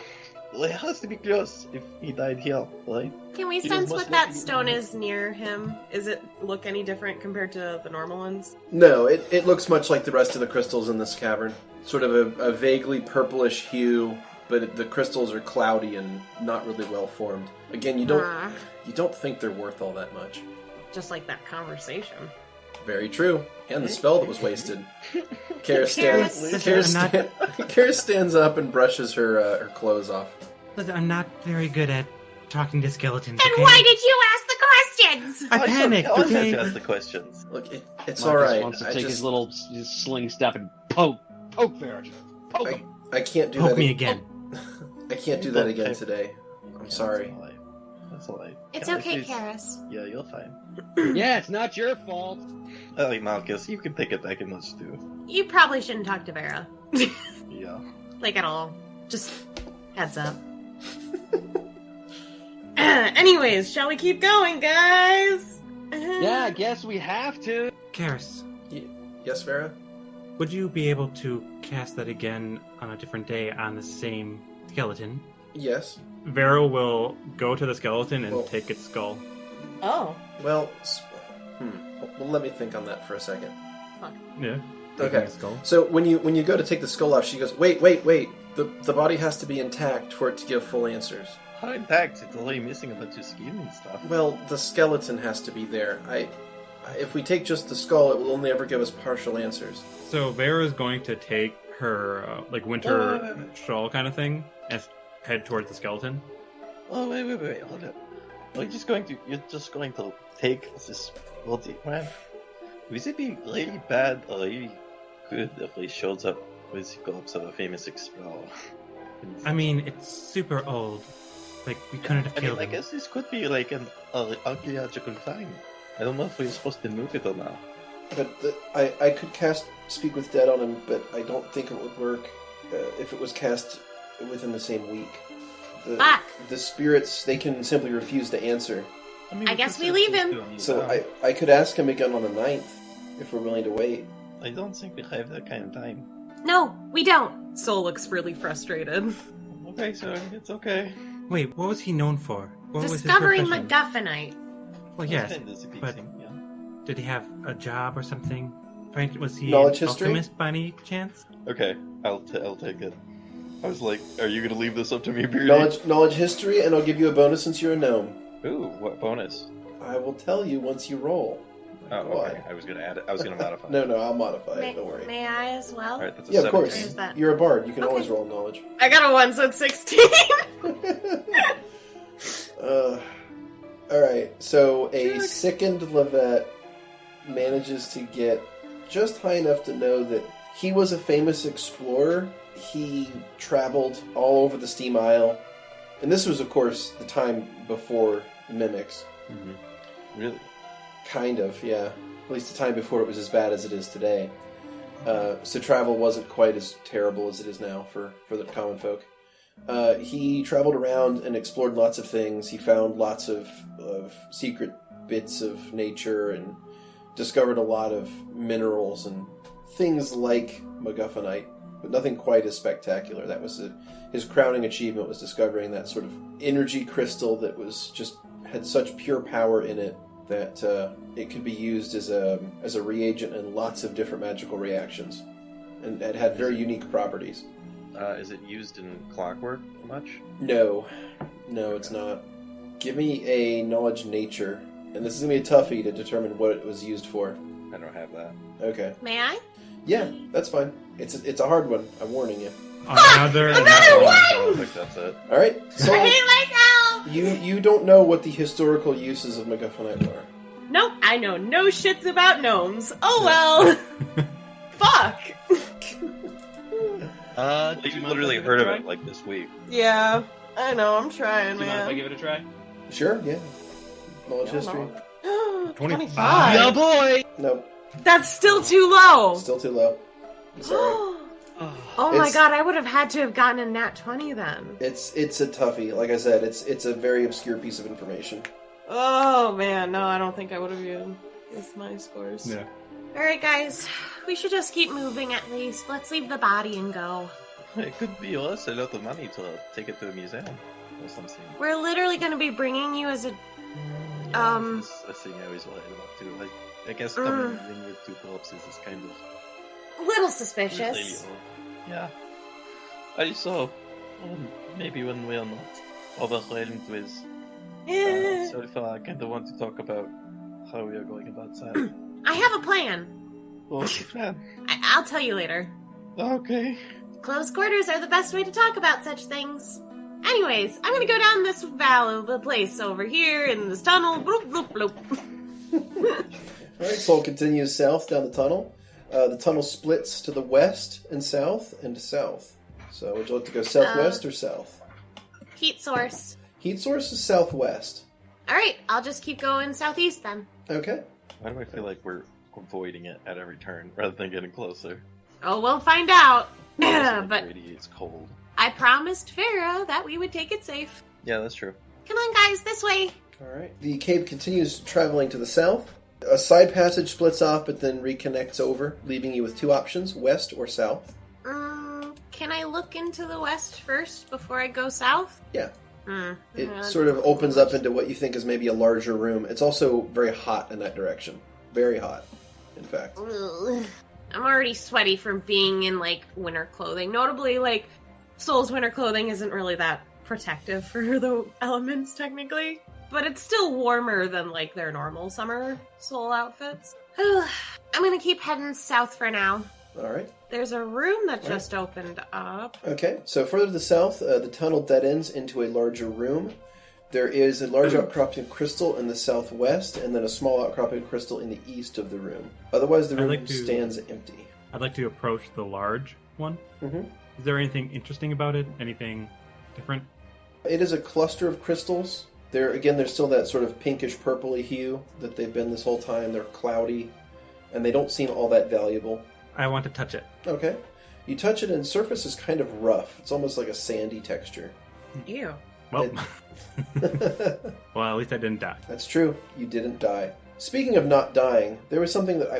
it has to be close if he died here, right? Can we He sense was what most that likely- stone is near him? Is it look any different compared to the normal ones? No, it looks much like the rest of the crystals in this cavern. Sort of a vaguely purplish hue, but the crystals are cloudy and not really well formed. Again, you don't think they're worth all that much. Just like that conversation. Very true. And the spell that was wasted. Karis stands up and brushes her clothes off. Listen, I'm not very good at talking to skeletons. And okay? why did you ask the questions? I panicked, I always have okay? to ask the questions. Look, it's Markus all right. wants to I take just his little sling step and poke Vera. Poke him. I can't do Poke that me again. I can't do that again today. I'm sorry. That's alright. It's Yeah, okay, it's- Karis. Yeah, you're fine. Yeah, it's not your fault. Like Markus, you can take it back and let's do. You probably shouldn't talk to Vera. Yeah. Like, at all. Just heads up. Anyways, shall we keep going, guys? Yeah, I guess we have to. Karis, Yes, Vera? would you be able to cast that again on a different day on the same skeleton? Yes. Vera will go to the skeleton and Well- take its skull. Oh. Well, well, let me think on that for a second. Yeah. Okay. taking the skull. So when you go to take the skull off, she goes, wait. The body has to be intact for it to give full answers. How intact? It's already missing a bunch of skin and stuff. Well, the skeleton has to be there. If we take just the skull, it will only ever give us partial answers. So Vera's going to take her winter wait. shawl kind of thing and head towards the skeleton. Oh wait, hold up. You're just going to take this body, man. Would it be really bad or really good if he shows up with the corpse of a famous explorer? I mean, it's super old. Like, we couldn't have I killed mean, I him. guess this could be like an archaeological find. I don't know if we're supposed to move it or not. But I could cast Speak with Dead on him, but I don't think it would work if it was cast within the same week. Fuck. The spirits, they can simply refuse to answer. mean, I guess we could leave still him. do it So now. I could ask him again on the 9th, if we're willing to wait. I don't think we have that kind of time. No, we don't. Soul looks really frustrated. Okay, so it's okay. Wait, what was he known for? What was his Discovering profession? MacGuffinite. Well, yes, Kind of a big but thing, yeah. did he have a job or something? Was he Knowledge an history? alchemist by any chance? Okay, I'll take it. I was like, are you gonna leave this up to me, Beardy? Knowledge history, and I'll give you a bonus since you're a gnome. Ooh, what bonus? I will tell you once you roll. Oh, Why? okay. I was gonna add it. I was gonna modify. No, I'll modify it. Don't worry. May I as well? All right, that's a Yeah, of 17. course. Is that- You're a bard. You can Okay. always roll knowledge. I got a 1, so it's 16. Alright, so a sickened Lovette manages to get just high enough to know that he was a famous explorer. He traveled all over the Steam Isle, And this was, of course, the time before the mimics. Mm-hmm. Really? Kind of, yeah. At least the time before it was as bad as it is today. So travel wasn't quite as terrible as it is now for the common folk. He traveled around and explored lots of things. He found lots of secret bits of nature and discovered a lot of minerals and things like MacGuffinite, but nothing quite as spectacular. That was his crowning achievement, was discovering that sort of energy crystal that was just had such pure power in it that it could be used as a reagent in lots of different magical reactions, and it had very unique properties. Is it used in clockwork much? No, it's not. Give me a knowledge nature, and this is going to be a toughie to determine what it was used for. I don't have that. Okay. May I? Yeah, that's fine. It's a hard one. I'm warning you. Another I don't think that's it. All right. So I hate myself! you don't know what the historical uses of MacGuffinite are. Nope, I know no shits about gnomes. Oh well. Fuck. You literally heard of it like this week. Yeah, I know. I'm trying, Do you mind if I man. give it a try? Sure. Yeah. Knowledge I don't history. know. 25. Yeah, boy! Nope. That's still too low. Still too low. I'm sorry. Oh my It's- god, I would have had to have gotten a nat 20 then. It's a toughie. Like I said, it's a very obscure piece of information. Oh man, no, I don't think I would have used my scores. Yeah. Alright, guys, we should just keep moving at least. Let's leave the body and go. It could be us a lot of money to take it to a museum or something. We're literally going to be bringing you as a. That's a thing I always worried about too. I guess coming in with two corpses is kind of Little really suspicious. odd. Yeah. I saw. Maybe when we're not overwhelmed with so far, I kind of want to talk about how we are going about that. I have a plan. What's the plan? I'll tell you later. Okay. Close quarters are the best way to talk about such things. Anyways, I'm gonna go down this the place over here in this tunnel. Bloop, bloop, bloop. All right, Soul continues south down the tunnel. The tunnel splits to the west and south and to south. So would you like to go southwest or south? Heat source. Heat source is southwest. Alright, I'll just keep going southeast then. Okay. Why do I feel like we're avoiding it at every turn rather than getting closer? Oh, we'll find out. Also, But radiates cold. I promised Vera that we would take it safe. Yeah, that's true. Come on, guys, this way. All right. The cave continues traveling to the south. A side passage splits off, but then reconnects over, leaving you with two options, west or south. Can I look into the west first before I go south? Yeah. It Yeah, sort of opens up into what you think is maybe a larger room. It's also very hot in that direction. Very hot, in fact. Ugh. I'm already sweaty from being in, like, winter clothing. Notably, like, Soul's winter clothing isn't really that protective for the elements, technically. But it's still warmer than, like, their normal summer Soul outfits. I'm gonna keep heading south for now. All right. There's a room that just opened up. Okay, so further to the south, the tunnel dead ends into a larger room. There is a large outcropping crystal in the southwest, and then a small outcropping crystal in the east of the room. Otherwise, the room stands empty. I'd like to approach the large one. Mm-hmm. Is there anything interesting about it? Anything different? It is a cluster of crystals. They're still that sort of pinkish purpley hue that they've been this whole time. They're cloudy, and they don't seem all that valuable. I want to touch it. Okay. You touch it, and the surface is kind of rough. It's almost like a sandy texture. Ew. Well, well, at least I didn't die. That's true. You didn't die. Speaking of not dying, there was something that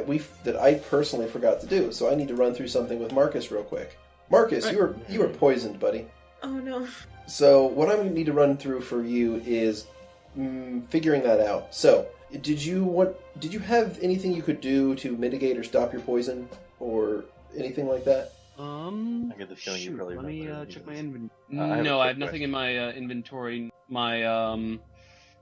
I personally forgot to do, so I need to run through something with Markus real quick. Markus, Right. you were poisoned, buddy. Oh no. So what I'm going to need to run through for you is figuring that out. So, did you have anything you could do to mitigate or stop your poison, or anything like that? I get the feeling you shoot, probably let me remember check my this. inventory. I have No, a I have quick nothing in my inventory. My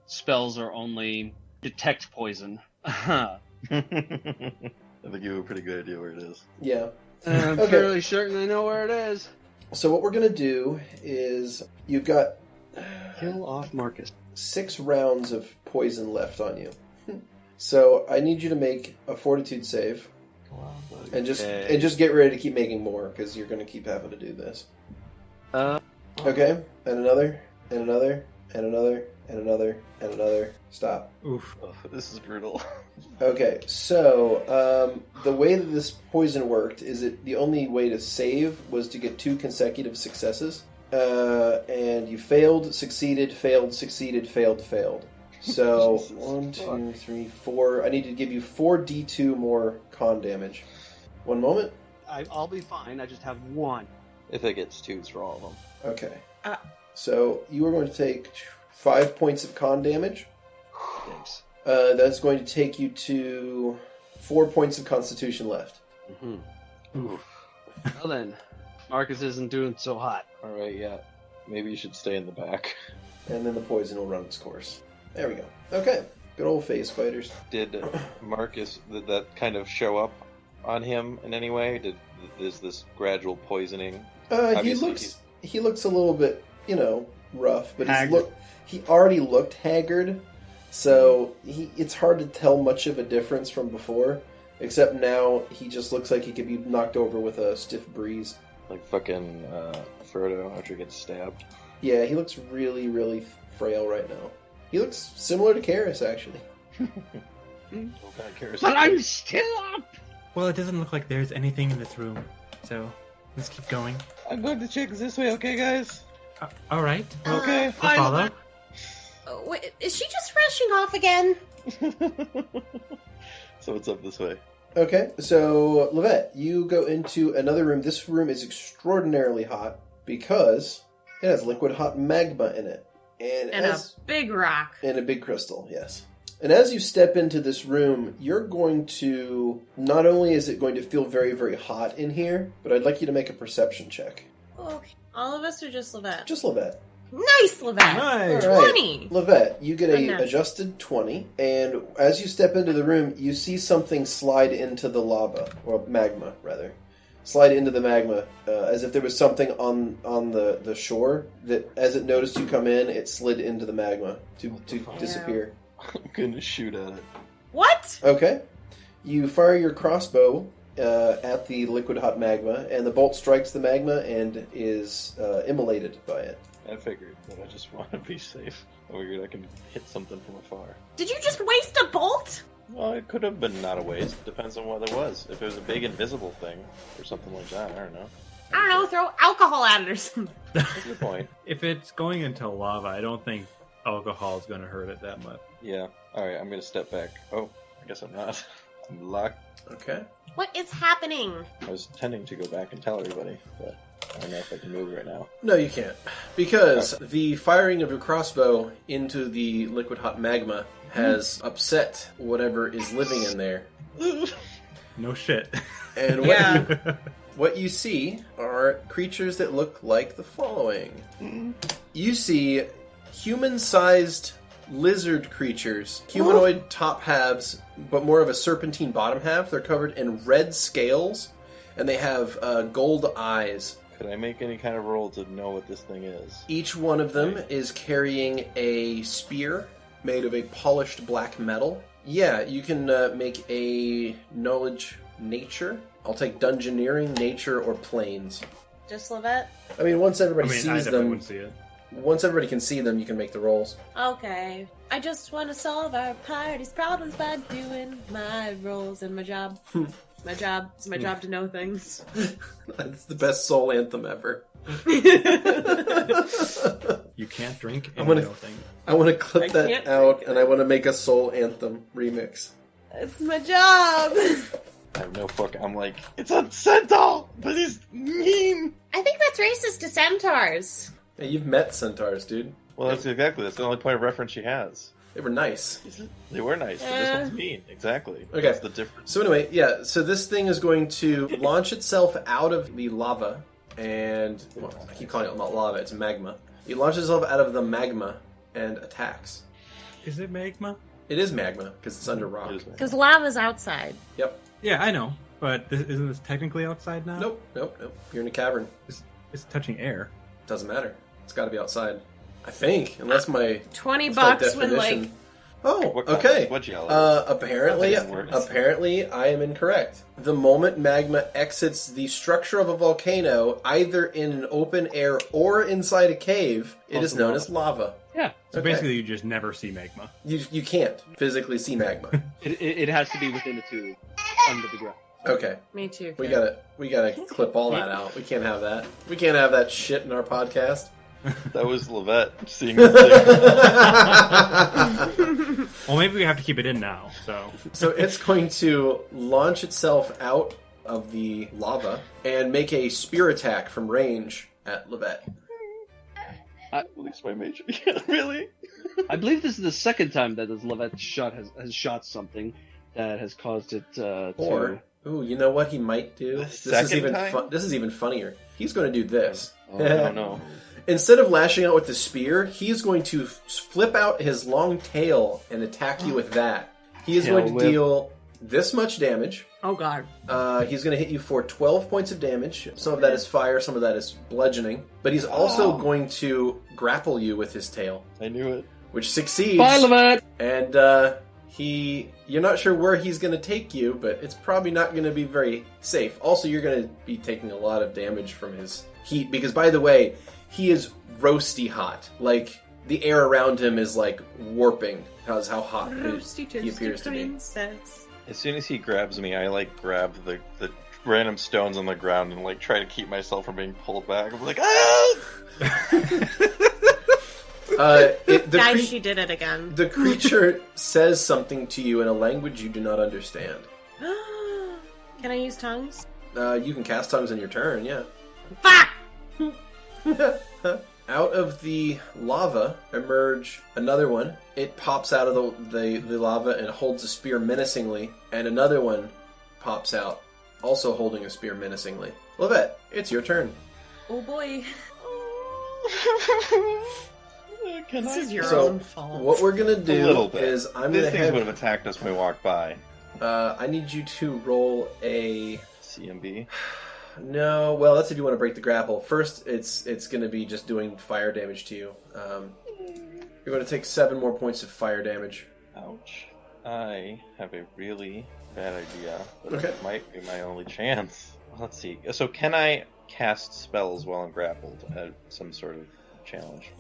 spells are only detect poison. I think you have a pretty good idea where it is. Yeah. I'm Okay. fairly certain I know where it is. So what we're going to do is you've got Kill off Markus. 6 rounds of poison left on you. So I need you to make a fortitude save. And just get ready to keep making more, because you're going to keep having to do this. Uh, Okay, and another. and another, and another, and another, and another. Stop. Oof. Oh, this is brutal. Okay, so the way that this poison worked is that the only way to save was to get 2 consecutive successes. And you failed, succeeded, failed, succeeded, failed, failed. So, Jesus 1, 2, fuck. 3, 4. I need to give you 4d2 more con damage. One moment. I'll be fine. I just have 1. If it gets 2s for all of them. Okay. So, you are going to take 5 points of con damage. Thanks. That's going to take you to 4 points of constitution left. Mm-hmm. Well then, Markus isn't doing so hot. Alright, yeah. Maybe you should stay in the back. And then the poison will run its course. There we go. Okay. Good old phase spiders. Did Markus, did that kind of show up on him in any way? Is this gradual poisoning? He Obviously, looks a little bit, rough, but Haggard. he already looked haggard, so it's hard to tell much of a difference from before, except now he just looks like he could be knocked over with a stiff breeze. Like fucking Frodo after he gets stabbed. Yeah, he looks really, really frail right now. He looks similar to Karis, actually. What kind of cares? But I'm still up! Well, it doesn't look like there's anything in this room, so let's keep going. I'm going to check this way, okay, guys? All right. Okay. We'll follow. Wait, is she just rushing off again? So it's up this way. Okay, so Lovette, you go into another room. This room is extraordinarily hot because it has liquid hot magma in it. And a big rock. And a big crystal, yes. And as you step into this room, you're going to... Not only is it going to feel very, very hot in here, but I'd like you to make a perception check. Okay. All of us are just Lovette. Just Lovette. Nice, Lovette. Nice. All right. 20. Lovette, you get a Unnatural. adjusted 20, and as you step into the room, you see something slide into the lava, or magma, rather. Slide into the magma, as if there was something on the shore, that as it noticed you come in, it slid into the magma to disappear. I'm gonna shoot at it. What? Okay. You fire your crossbow at the liquid hot magma, and the bolt strikes the magma and is immolated by it. I figured, but I just want to be safe. I figured I can hit something from afar. Did you just waste a bolt? Well, it could have been not a waste. Depends on what it was. If it was a big invisible thing or something like that, I don't know. I don't know, throw alcohol at it or something. That's a good point. If it's going into lava, I don't think alcohol is going to hurt it that much. Yeah. Alright, I'm gonna step back. Oh, I guess I'm not. I'm locked. Okay. What is happening? I was intending to go back and tell everybody, but I don't know if I can move right now. No, you can't. Because the firing of your crossbow into the liquid hot magma has upset whatever is living in there. No shit. And Yeah. what you see are creatures that look like the following. You see human-sized lizard creatures, humanoid top halves, but more of a serpentine bottom half. They're covered in red scales, and they have gold eyes. Could I make any kind of roll to know what this thing is? Each one of them is carrying a spear made of a polished black metal. Yeah, you can make a knowledge nature. I'll take dungeoneering, nature, or planes. Just Lovette? I mean, once everybody I sees definitely them, wouldn't see it. once everybody can see them, you can make the rolls. Okay. I just want to solve our party's problems by doing my roles and my job. My job. It's my job to know things. That's the best soul anthem ever. You can't drink I'm and gonna- know things. I want to clip I that can't out, drink and I want to make a soul anthem remix. It's my job. I have no fuck. I'm like, it's a centaur, but he's mean. I think that's racist to centaurs. Hey, you've met centaurs, dude. Well, that's the only point of reference she has. They were nice. They were nice, but this one's mean. Exactly. Okay. That's the difference. So anyway, yeah, so this thing is going to launch itself out of the lava, and, well, I keep calling it not lava, it's magma. It launches itself out of the magma and attacks. Is it magma? It is magma, because it's under rock. Because lava's outside. Yep. Yeah, I know. But isn't this technically outside now? Nope. You're in a cavern. It's touching air. Doesn't matter. It's got to be outside. I think, unless my $20 slight when, like, definition- Oh, What okay. What geology? Apparently, That works. I am incorrect. The moment magma exits the structure of a volcano, either in an open air or inside a cave, it is known as lava. Yeah. So Okay. basically, you just never see magma. You can't physically see magma. It has to be within a tube under the ground. Okay, Me too. we Kid. gotta clip all that out. We can't have that. We can't have that shit in our podcast. That was Lovette seeing the thing. Well, maybe we have to keep it in now. So So it's going to launch itself out of the lava and make a spear attack from range at Lovette. At least my major. Yeah, really? I believe this is the second time that this Lovette shot has shot something that has caused it Or, ooh, you know what he might do? The This is second even time? This is even funnier. He's going to do this. Oh, no, no. Instead of lashing out with the spear, he's going to flip out his long tail and attack you with that. He is Tail going to whip. deal this much damage. Oh god. He's going to hit you for 12 points of damage. Some of that is fire, some of that is bludgeoning. But he's also going to grapple you with his tail, I knew it. which succeeds. Bye, Lovette! And you're not sure where he's going to take you, but it's probably not going to be very safe. Also, you're going to be taking a lot of damage from his heat, because, by the way, he is roasty hot. Like, the air around him is, like, warping. That's how hot Roasty he appears to be. princess. As soon as he grabs me, I like grab the random stones on the ground and like try to keep myself from being pulled back. I'm like, ah! Guys, she did it again. The creature says something to you in a language you do not understand. Can I use tongues? You can cast tongues in your turn, yeah. Fuck! Out of the lava emerge another one. It pops out of the lava and holds a spear menacingly, and another one pops out, also holding a spear menacingly. Lovette, it's your turn. Oh boy. Can This I? is your So, own fault. what we're gonna A little do bit. is I'm These gonna things would have have attacked us when we walked by. I need you to roll a CMB. no. Well, that's if you want to break the grapple. First, it's gonna be just doing fire damage to you. You're going to take 7 more points of fire damage. Ouch. I have a really bad idea, but Okay. it might be my only chance. Let's see. So can I cast spells while I'm grappled at some sort of challenge?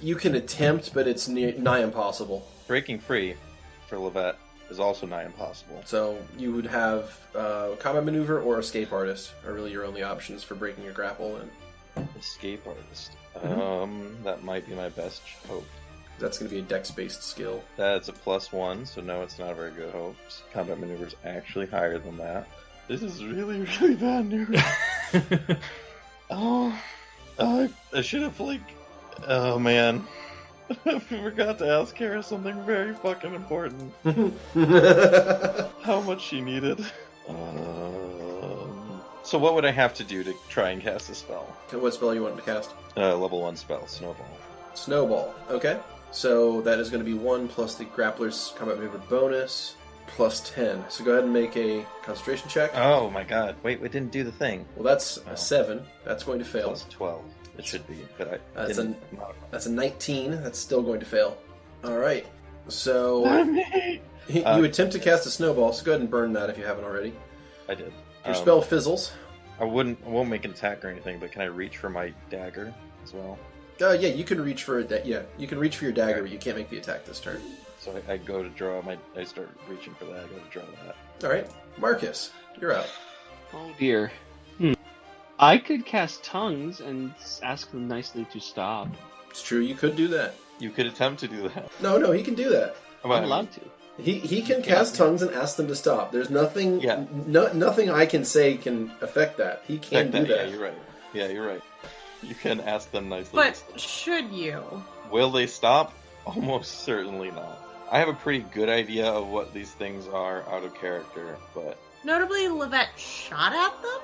You can attempt, but it's nigh impossible. Breaking free for Lovette is also nigh impossible. So you would have combat maneuver or escape artist are really your only options for breaking your grapple, and Escape artist. Mm-hmm. That might be my best hope. that's going to be a dex-based skill. That's a +1, so no, it's not a very good hope. Combat maneuver's actually higher than that. This is really, really bad news. I should have, oh man. I forgot to ask Kara something very fucking important. How much she needed. So what would I have to do to try and cast a spell? What spell you want to cast? Level 1 spell, Snowball. Snowball. Okay. So that is going to be 1 plus the grappler's combat maneuver bonus plus 10. So go ahead and make a concentration check. Oh my god. Wait, it didn't do the thing. Well, that's a 7. That's going to fail. Plus 12. It should be, but I That's didn't. That's a 19. That's still going to fail. All right. So Me! you attempt to cast a snowball. So go ahead and burn that if you haven't already. I did. Your spell fizzles. I won't make an attack or anything, but can I reach for my dagger as well? Yeah, you can reach for you can reach for your dagger, but you can't make the attack this turn. So I go to draw I start reaching for that. I go to draw that. All right, Markus, you're out. Oh dear. I could cast tongues and ask them nicely to stop. It's true, you could do that. You could attempt to do that. No, he can do that. I'm allowed to. He can cast tongues and ask them to stop. There's nothing. Yeah. Nothing I can say can affect that. He can do that. Yeah, you're right. Yeah, you're right. You can ask them nicely. But should you? Will they stop? Almost certainly not. I have a pretty good idea of what these things are out of character, but Notably, Lovette shot at them?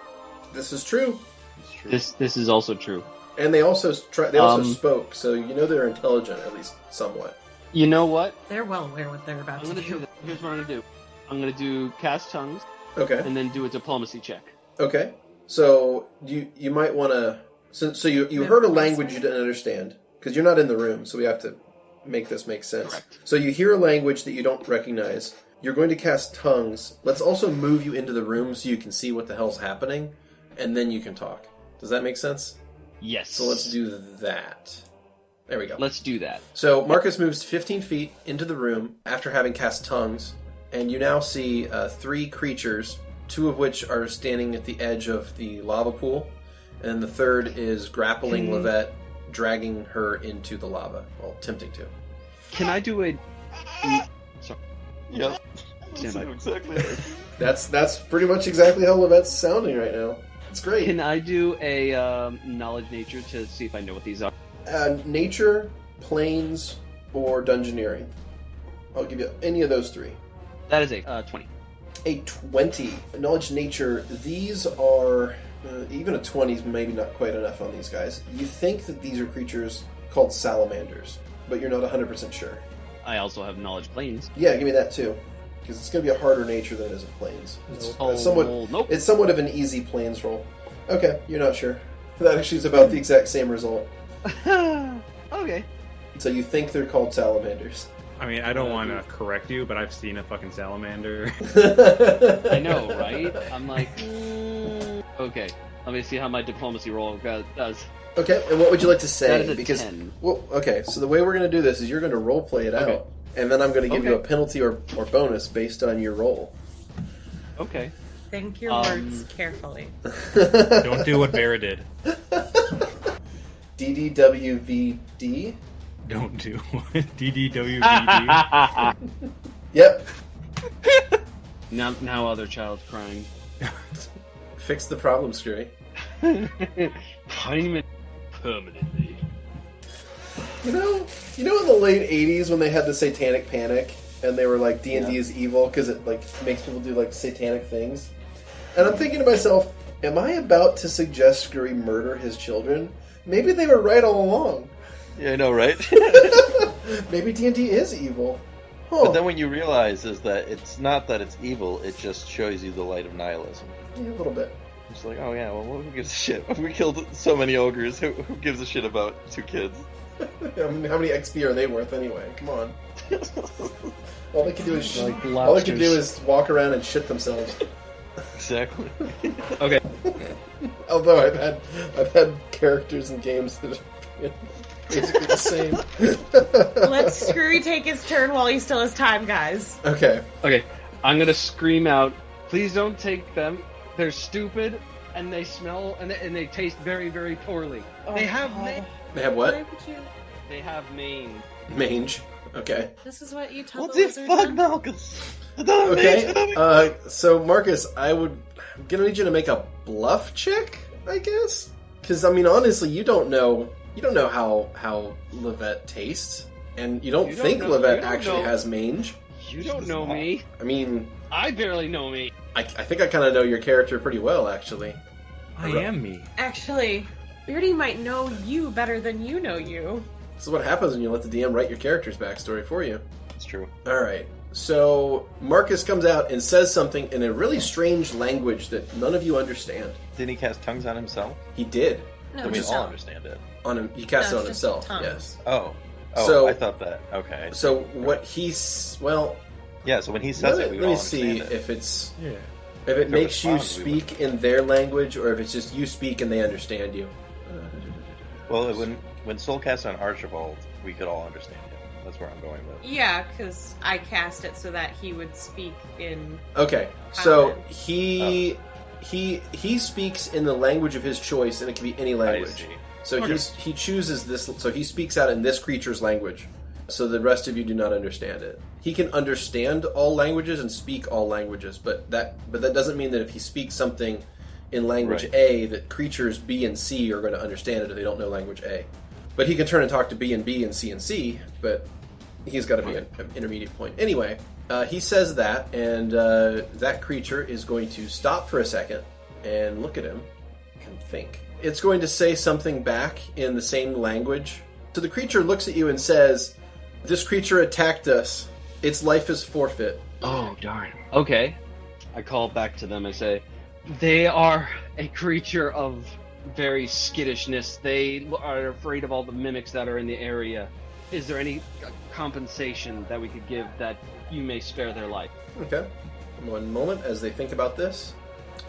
This is true. it's true. This is also true. And they also Um, spoke, so you know they're intelligent at least somewhat. You know what? They're well aware what they're about I'm to gonna do do. that. Here's what I'm gonna do. I'm gonna do cast tongues Okay. and then do a diplomacy check. Okay. So you might want to. So you Yeah, heard a I'm language sorry. you didn't understand because you're not in the room, so we have to make this make sense. Correct. So you hear a language that you don't recognize. You're going to cast tongues. Let's also move you into the room so you can see what the hell's happening, and then you can talk. Does that make sense? Yes. So let's do that. There we go. Let's do that. So Markus moves 15 feet into the room after having cast tongues, and you now see 3 creatures, 2 of which are standing at the edge of the lava pool, and the third is grappling Lovette, dragging her into the lava, well, attempting to. Can I do a... Sorry. Yep. Stand by. Exactly. That's pretty much exactly how Lovette's sounding right now. It's great. Can I do a knowledge nature to see if I know what these are? Nature, planes, or dungeoneering. I'll give you any of those 3. That is a 20. A 20. Knowledge nature, these are... even a 20 is maybe not quite enough on these guys. You think that these are creatures called salamanders, but you're not 100% sure. I also have knowledge planes. Yeah, give me that too. Because it's going to be a harder nature than it is in planes. It's Nope. It's somewhat of an easy planes roll. Okay, you're not sure. That actually is about the exact same result. Okay. So you think they're called salamanders. I mean, I don't want to correct you, but I've seen a fucking salamander. I know, right? I'm like, okay. Let me see how my diplomacy roll does. Okay, and what would you like to say? That is a because 10. Well, okay, so the way we're going to do this is you're going to role play it Okay. out, and then I'm going to give you a Okay. penalty or bonus based on your roll. Okay. Think your words carefully. Don't do what Vera did. DDWVD? Don't do DDWVD. Yep. Now other child's crying. Fix the problem, Skrewy. Punishment permanently. You know in the late 80s when they had the Satanic Panic, and they were like, D&D is evil because it like makes people do like satanic things? And I'm thinking to myself, am I about to suggest Skrewy murder his children? Maybe they were right all along. Yeah, I know, right? Maybe D&D is evil. But then what you realize is that it's not that it's evil, it just shows you the light of nihilism. Yeah, a little bit. It's like, oh yeah, well, who gives a shit? We killed so many ogres, who gives a shit about 2 kids? How many XP are they worth anyway? Come on. All they can do is Like all they can do lobsters. is walk around and shit themselves. Exactly. Okay. Although I've had characters in games that are basically the same. Let Skrewy take his turn while he still has time, guys. Okay. Okay. I'm gonna scream out, please don't take them. They're stupid, and they smell, and they taste very, very poorly. They have They have what? Why would you... They have mange. Mange. Okay. This is what you tell What the the wizard fuck, then? Malchus? Okay. So Markus, I'm gonna need you to make a bluff check, I guess. Because I mean, honestly, you don't know how Lovette tastes, and you don't think Lovette actually has mange. You don't know me. I mean, I barely know me. I think I kind of know your character pretty well, actually. I am me. Actually, Beardy might know you better than you know you. This is what happens when you let the DM write your character's backstory for you. It's true. All right. So Markus comes out and says something in a really strange language that none of you understand. Didn't he cast tongues on himself? He did. No, So we just all don't. understand it. On him, he cast No, it on it's just himself. tongues. Yes. Oh, So- I thought that. Okay. So what he's Yeah, so when he says let it, we me all see understand it. if it's Yeah. if it it makes you responds, we speak in their language or if it's just you speak and they understand you. Well, when Soul cast on Archibald, we could all understand it. That's where I'm going with. Yeah, because I cast it so that he would speak in... Okay, so Common. he speaks in the language of his choice, and it can be any I language. see. So Okay. he chooses this. So he speaks out in this creature's language. So the rest of you do not understand it. He can understand all languages and speak all languages, but that doesn't mean that if he speaks something in language Right. A, that creatures B and C are going to understand it if they don't know language A. But he can turn and talk to B and C and C, but he's got to be an intermediate point. Anyway, he says that, and that creature is going to stop for a second and look at him and think. It's going to say something back in the same language. So the creature looks at you and says, "This creature attacked us. Its life is forfeit." Oh, darn. Okay. I call back to them. I say, they are a creature of very skittishness. They are afraid of all the mimics that are in the area. is there any compensation that we could give that you may spare their life? Okay. One moment as they think about this.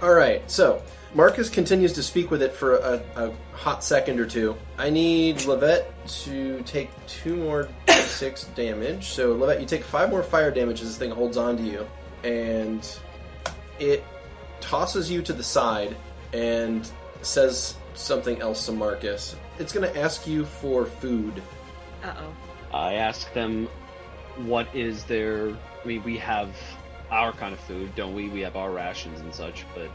Alright, so Markus continues to speak with it for a hot second or two. I need Lovette to take 2 more 6 damage. So Lovette, you take 5 more fire damage as this thing holds on to you. And it tosses you to the side and says something else to Markus. It's going to ask you for food. Uh-oh. I ask them, what is their... I mean, we have our kind of food, don't we? We have our rations and such, but...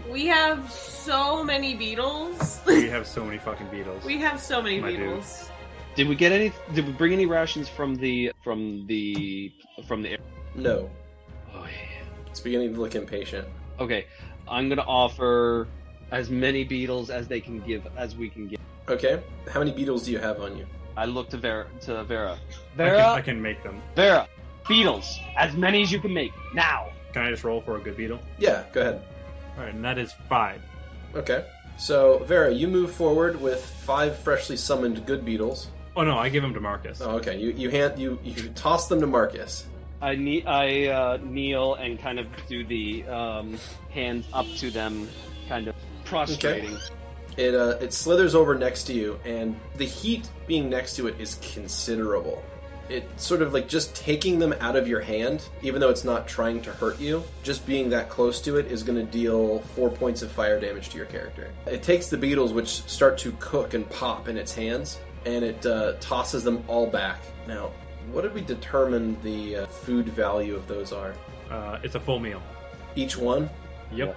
We have so many beetles. We have so many fucking beetles. We have so many My beetles. Did we bring any rations from the air? No. Oh, yeah. It's beginning to look impatient. Okay, I'm gonna offer as many beetles as we can give. Okay. How many beetles do you have on you? I look to Vera. I can make them. Vera, beetles, as many as you can make now. Can I just roll for a good beetle? Yeah, go ahead. Alright, and that is 5. Okay. So, Vera, you move forward with 5 freshly summoned good beetles. Oh no, I give them to Markus. Oh, okay. You toss them to Markus. I kneel and kind of do the hands up to them, kind of prostrating. Okay. It slithers over next to you, and the heat being next to it is considerable. It sort of like just taking them out of your hand, even though it's not trying to hurt you, just being that close to it is going to deal 4 points of fire damage to your character. It takes the beetles, which start to cook and pop in its hands, and it tosses them all back. Now, what did we determine the food value of those are? It's a full meal. Each one? Yep.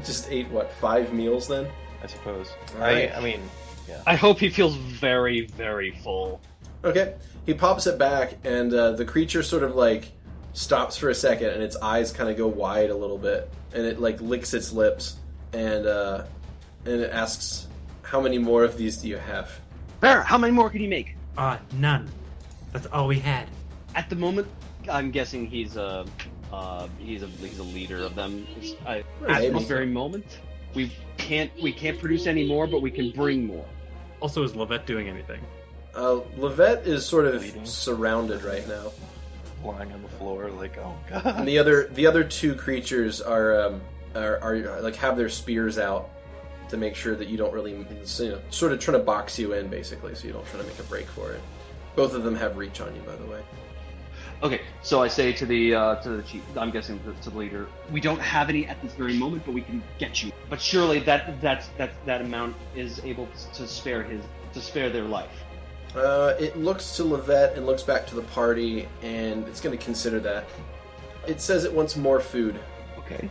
Just ate, 5 meals then? I suppose. Right. I mean, yeah. I hope he feels very, very full. Okay. He pops it back, and the creature sort of like stops for a second, and its eyes kind of go wide a little bit, and it like licks its lips, and it asks, "How many more of these do you have?" Vera, how many more can you make? None. That's all we had. At the moment, I'm guessing he's a leader of them. At this very moment, we can't produce any more, but we can bring more. Also, is Lovette doing anything? Lovette is sort of surrounded right now. Lying on the floor, like, oh god. And the other 2 creatures are like have their spears out to make sure that you don't really, sort of trying to box you in, basically, so you don't try to make a break for it. Both of them have reach on you, by the way. Okay, so I say to the chief, I'm guessing to the leader, we don't have any at this very moment, but we can get you. But surely that amount is able to spare their life. It looks to Lovette and looks back to the party, and it's going to consider that. It says it wants more food. Okay.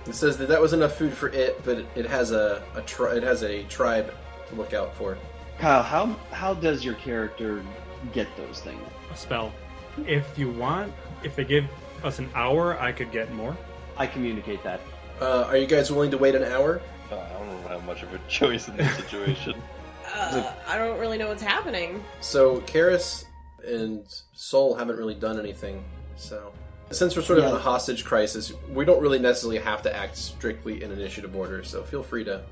It says that was enough food for it, but it has a tribe to look out for. Kyle, how does your character get those things? A spell. If you want, if they give us an hour, I could get more. I communicate that. Are you guys willing to wait an hour? I don't have much of a choice in this situation. I don't really know what's happening. So, Karis and Soul haven't really done anything, so... Since we're sort of in a hostage crisis, we don't really necessarily have to act strictly in initiative order, so feel free to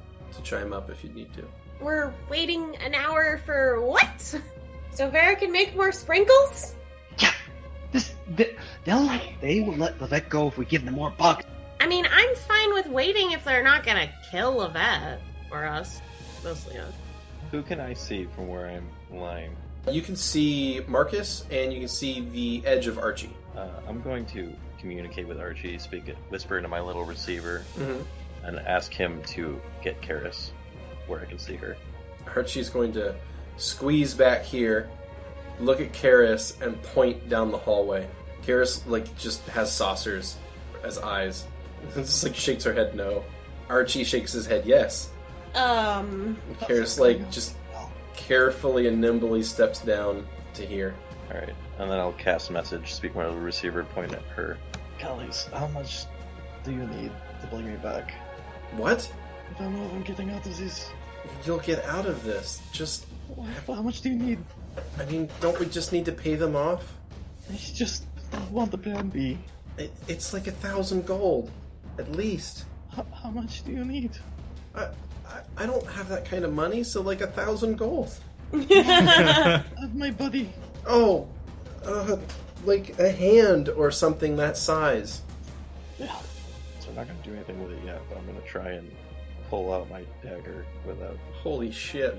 chime up if you need to. We're waiting an hour for what? So Vera can make more sprinkles? Yeah! They will let Lovette go if we give them more bucks. I mean, I'm fine with waiting if they're not gonna kill Lovette. Or us. Mostly us. Who can I see from where I'm lying? You can see Markus, and you can see the edge of Archie. I'm going to communicate with Archie, whisper into my little receiver, and ask him to get Karis where I can see her. Archie's going to squeeze back here, look at Karis, and point down the hallway. Karis, just has saucers as eyes. Just, shakes her head no. Archie shakes his head yes. Karis, just carefully and nimbly steps down to here. Alright, and then I'll cast message, speak my little receiver, point at her. Callies, how much do you need to bring me back? What? I don't know if I'm getting out of this. You'll get out of this. Just... How much do you need? I mean, don't we just need to pay them off? I just want the plan B. It's 1,000 gold. At least. How much do you need? I don't have that kind of money, so 1,000 gold. My buddy. Oh, like a hand or something that size. Yeah. So I'm not gonna do anything with it yet, but I'm gonna try and pull out my dagger without. Holy shit.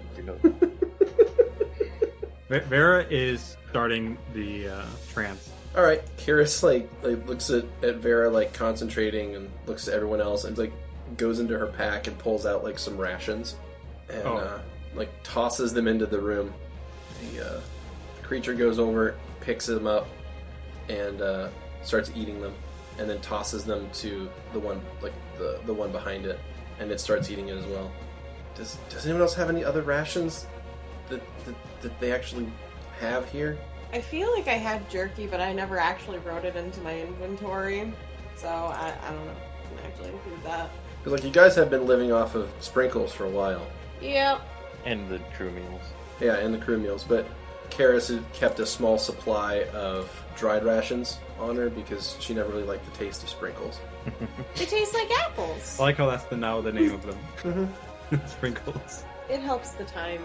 Vera is starting the trance. All right, Karis like looks at Vera like concentrating and looks at everyone else and like goes into her pack and pulls out like some rations and like tosses them into the room. The creature goes over, picks them up, and starts eating them, and then tosses them to the one like the one behind it, and it starts eating it as well. Does anyone else have any other rations that they actually have here? I feel like I had jerky, but I never actually wrote it into my inventory, so I don't know if I can actually include that. Because like you guys have been living off of sprinkles for a while. Yep. And the crew meals. Yeah, and the crew meals, but Karis had kept a small supply of dried rations on her because she never really liked the taste of sprinkles. They taste like apples. I like how that's the name of them. Mm-hmm. Sprinkles. It helps the time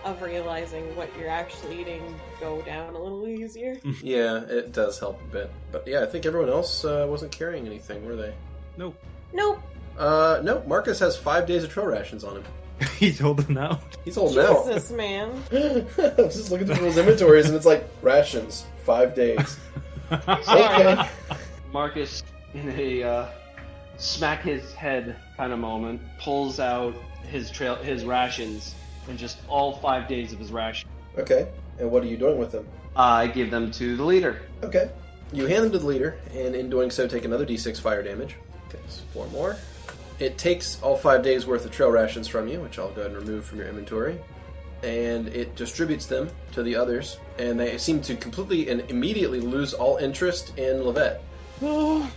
of realizing what you're actually eating go down a little easier. Yeah, it does help a bit. But yeah, I think everyone else wasn't carrying anything, were they? Nope. Nope. No, Markus has 5 days of trail rations on him. He's holding out. He's holding out. Jesus, man. I'm just looking through people's inventories and it's like, rations, 5 days. Okay. Markus, in a smack his head kind of moment, pulls out his rations and just all 5 days of his ration. Okay, and what are you doing with them? I give them to the leader. Okay. You hand them to the leader, and in doing so, take another d6 fire damage. Okay, so 4 more. It takes all 5 days worth of trail rations from you, which I'll go ahead and remove from your inventory, and it distributes them to the others, and they seem to completely and immediately lose all interest in Lovette. Oh,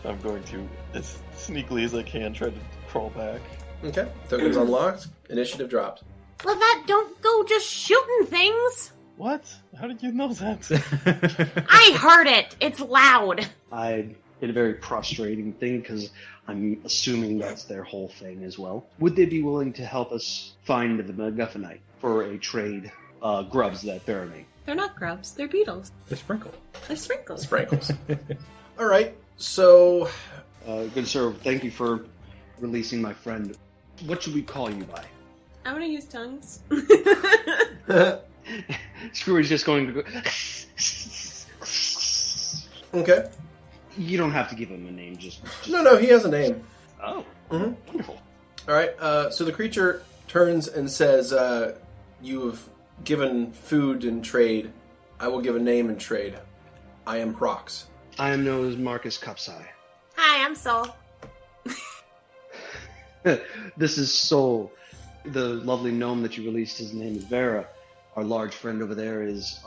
I'm going to, as sneakily as I can, try to crawl back. Okay, tokens unlocked, initiative dropped. Lovette, don't go just shooting things. What? How did you know that? I heard it. It's loud. I did a very prostrating thing because I'm assuming that's their whole thing as well. Would they be willing to help us find the MacGuffinite for a trade grubs that Vera made? They're not grubs, they're beetles. The sprinkle. They're sprinkles. Sprinkles. All right, so... Good sir, thank you for releasing my friend. What should we call you by? I'm gonna use tongues. Skrewy's just going to go... Okay. You don't have to give him a name, just... No, he has a name. Oh, Mm-hmm. wonderful. All right, so the creature turns and says, you have given food in trade. I will give a name in trade. I am Prox. I am known as Markus Cupsai. Hi, I'm Sol. This is Sol. The lovely gnome that you released, his name is Vera. Our large friend over there is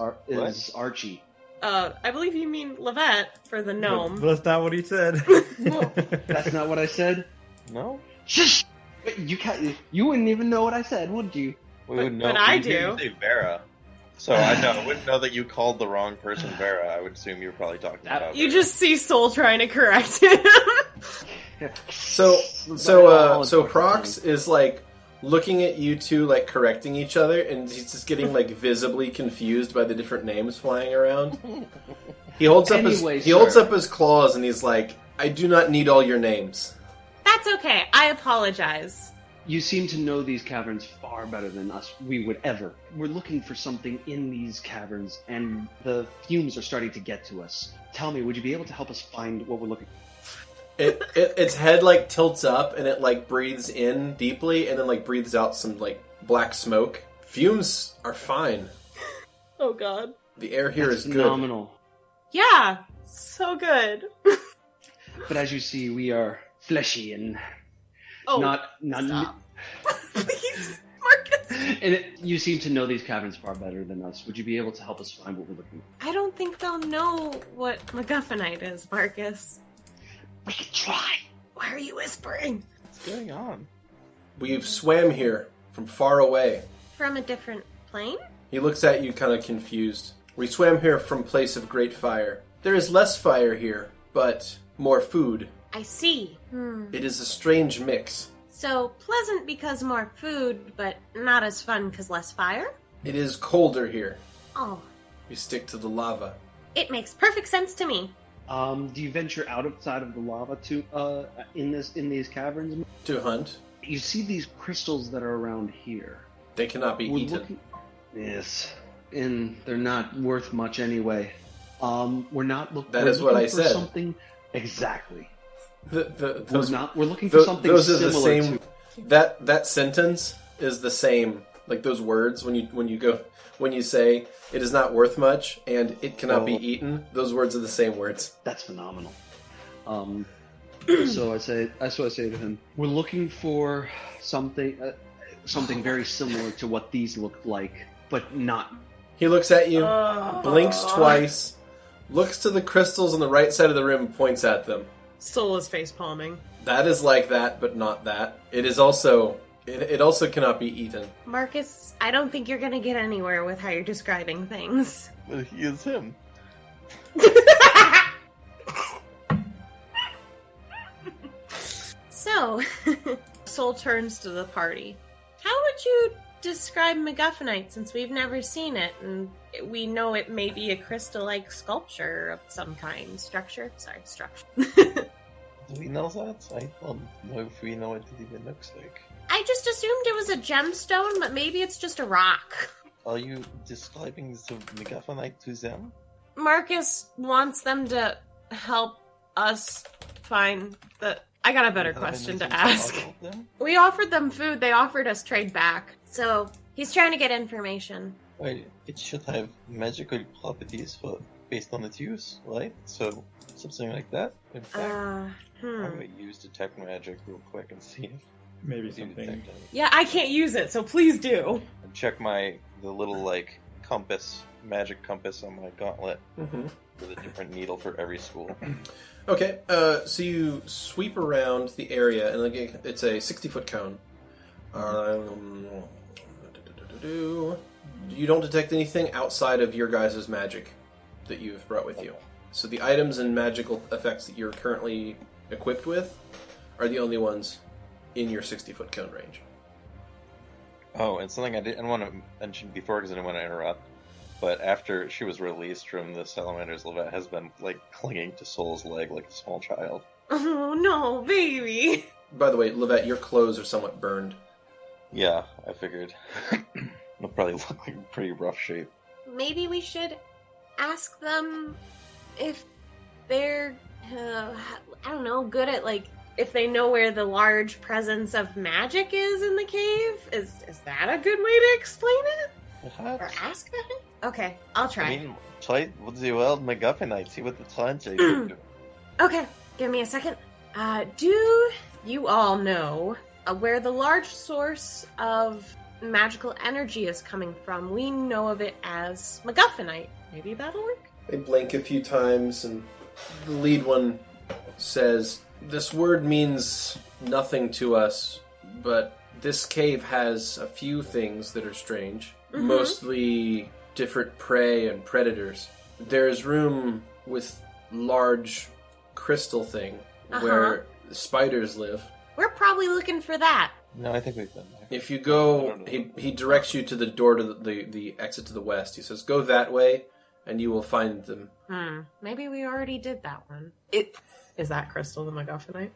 Archie. I believe you mean Lovette for the gnome. But that's not what he said. No, that's not what I said. No? Shush! Wait, you wouldn't even know what I said, would you? We would know. But I you didn't do. say Vera. So I wouldn't know that you called the wrong person Vera. I would assume you were probably talking about You Vera. just see Soul trying to correct him. So Prox is like looking at you two, like correcting each other, and he's just getting like visibly confused by the different names flying around. He holds up his claws, and he's like, "I do not need all your names." That's okay. I apologize. You seem to know these caverns far better than us. We would ever. We're looking for something in these caverns, and the fumes are starting to get to us. Tell me, would you be able to help us find what we're looking for? Its head like tilts up, and it like breathes in deeply, and then like breathes out some like black smoke. Fumes are fine. Oh god. The air here is good. Phenomenal. Yeah, so good. But as you see, we are fleshy and Oh, not stop. Please, Markus. And you seem to know these caverns far better than us. Would you be able to help us find what we're looking for? I don't think they'll know what MacGuffinite is, Markus. We can try. Why are you whispering? What's going on? We've swam here from far away. From a different plane? He looks at you kind of confused. We swam here from place of great fire. There is less fire here, but more food. I see. It is a strange mix. So pleasant because more food, but not as fun because less fire? It is colder here. Oh, We stick to the lava. it makes perfect sense to me. Do you venture outside of the lava to in these caverns? To hunt. You see these crystals that are around here. They cannot be eaten. Yes, and they're not worth much anyway. We're not looking. That is what I said. Something exactly. Those, We're looking for something those are the similar same. to. That sentence is the same. Like those words when you say it is not worth much and it cannot be eaten. Those words are the same words. That's phenomenal. So I say to him, we're looking for something very similar to what these look like, but not. He looks at you, blinks twice, looks to the crystals on the right side of the room, and points at them. Soul is face palming. That is like that, but not that. It is also. It also cannot be eaten. Marcus, I don't think you're gonna get anywhere with how you're describing things. But he is him. So, Soul turns to the party. how would you describe MacGuffinite since we've never seen it and we know it may be a crystal-like sculpture of some kind? Structure? Do we know that? I don't know if we know what it even looks like. I just assumed it was a gemstone, but maybe it's just a rock. Are you describing the MacGuffinite to them? Marcus wants them to help us find the... I got a better question to ask. We offered them food, they offered us trade back. So, he's trying to get information. Well, it should have magical properties based on its use, right? So, something like that. In fact, I'm gonna use detect magic real quick and see if Maybe I do something. detect any. Yeah, I can't use it, so please do. And check the little compass, magic compass on my gauntlet with a different needle for every school. Okay, so you sweep around the area, and it's a 60-foot cone. You don't detect anything outside of your guys' magic that you've brought with you. So the items and magical effects that you're currently equipped with are the only ones in your 60-foot cone range. Oh, and something I didn't want to mention before because I didn't want to interrupt, but after she was released from the salamanders, Lovette has been, clinging to Soul's leg like a small child. Oh, no, baby. By the way, Lovette, your clothes are somewhat burned. Yeah, I figured. It'll probably look like in pretty rough shape. Maybe we should ask them if they're, I don't know, good at, if they know where the large presence of magic is in the cave. Is that a good way to explain it? What? Or ask about it? Okay, I'll try. I mean, try with the world MacGuffinite, see what the Tranche can do. Okay, give me a second. Do you all know where the large source of magical energy is coming from? We know of it as MacGuffinite. Maybe that'll work? They blink a few times, and the lead one says, "This word means nothing to us, but this cave has a few things that are strange. Mostly different prey and predators. There's room with large crystal thing where spiders live. We're probably looking for that. No, I think we've been there. If you go, he directs you to the door to the exit to the west. He says, go that way, and you will find them. Maybe we already did that one. Is that crystal the MacGuffinite?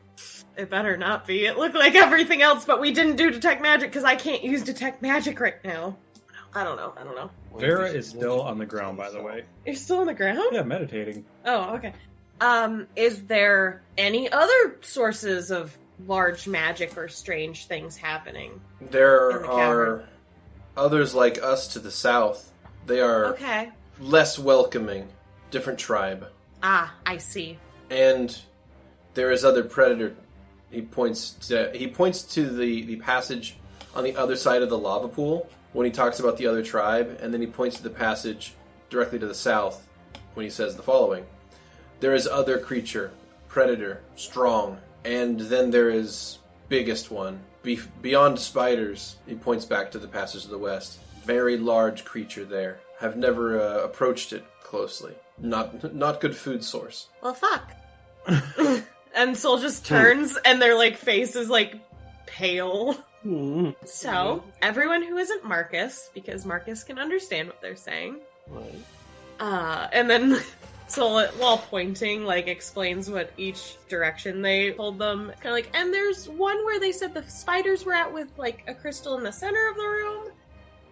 It better not be. It looked like everything else, but we didn't do detect magic because I can't use detect magic right now. I don't know. Vera is still on the ground, by the way. You're still on the ground? Yeah, meditating. Oh, okay. Is there any other sources of large magic or strange things happening? There are others like us to the south. They are less welcoming. Different tribe. Ah, I see. And there is other predator. He points to the passage on the other side of the lava pool when he talks about the other tribe, and then he points to the passage directly to the south when he says the following. There is other creature, predator, strong, and then there is biggest one. Beyond spiders, he points back to the passage to the west. Very large creature there. Have never approached it closely. Not good food source. Well, fuck. And Soul just turns, and their face is pale. So, everyone who isn't Markus, because Markus can understand what they're saying, and then Soul, while pointing, like, explains what each direction they told them. Kind of like, and there's one where they said the spiders were at with, like, a crystal in the center of the room.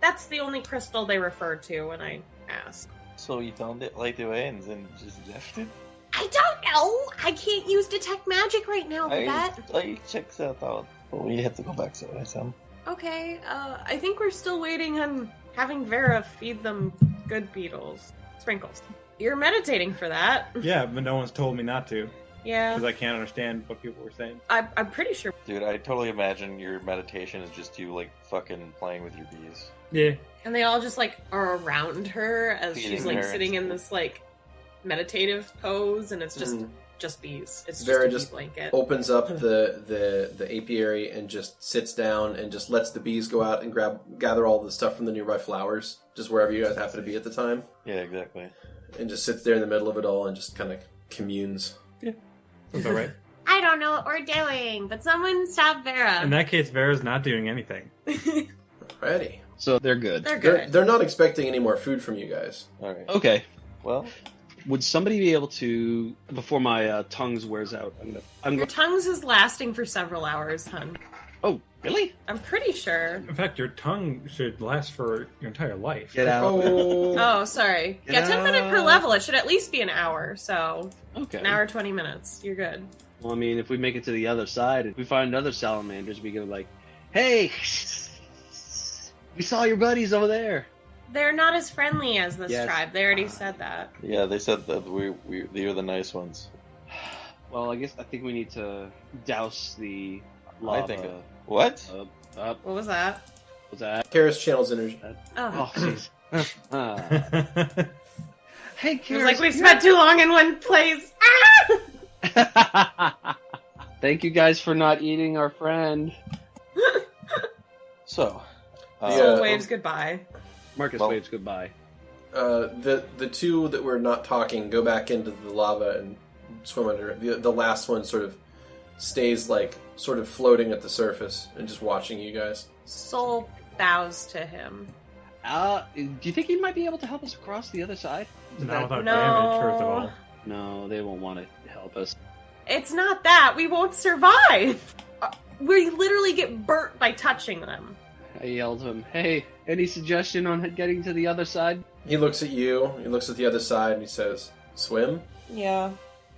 That's the only crystal they referred to when I asked. So you found it right away and then just left it? I don't know. I can't use detect magic right now, Lovette. I checked that out. But we have to go back to it, Sam. Okay, I think we're still waiting on having Vera feed them good beetles. Sprinkles. You're meditating for that. Yeah, but no one's told me not to. Yeah. Because I can't understand what people were saying. I'm pretty sure. Dude, I totally imagine your meditation is just you, like, fucking playing with your bees. Yeah. And they all just, like, are around her as Feeding she's, like, her. sitting in this, like, meditative pose, and it's just bees. It's Vera just a just bee blanket. opens up the apiary and just sits down and just lets the bees go out and gather all the stuff from the nearby flowers, just wherever you guys happen to be at the time. Yeah, exactly. And just sits there in the middle of it all and just kind of communes. That's alright. I don't know what we're doing, but someone stop Vera. In that case, Vera's not doing anything. Alrighty. So they're good. They're good. They're not expecting any more food from you guys. Alright. Okay. Well, Would somebody be able to, before my tongues wears out, I'm Your going. tongues is lasting for several hours, hun. Oh, really? I'm pretty sure. In fact, your tongue should last for your entire life. Get out. Oh, sorry. Yeah, 10 minutes per level. It should at least be an hour, so Okay. an hour, 20 minutes. You're good. Well, I mean, if we make it to the other side, if we find other salamanders, we go like, "Hey, we saw your buddies over there." They're not as friendly as this Yes. tribe. They already said that. yeah, they said that they were the nice ones. Well, I think we need to douse the lava. I think. What? Up. What was that? What's that? Karis channels energy. Oh. Oh, jeez. Hey, It was like we've spent too long in one place. Thank you guys for not eating our friend. So. Soul waves goodbye. Markus Well- waves goodbye. The two that were not talking go back into the lava and swim under it. The last one sort of stays like sort of floating at the surface and just watching you guys. Soul bows to him. Do you think he might be able to help us across the other side? Not without No. damage, first of all. No, they won't want to help us. It's not that. We won't survive. We literally get burnt by touching them. I yelled to him, "Hey, any suggestion on getting to the other side?" He looks at you, he looks at the other side, and he says, "Swim?" Yeah.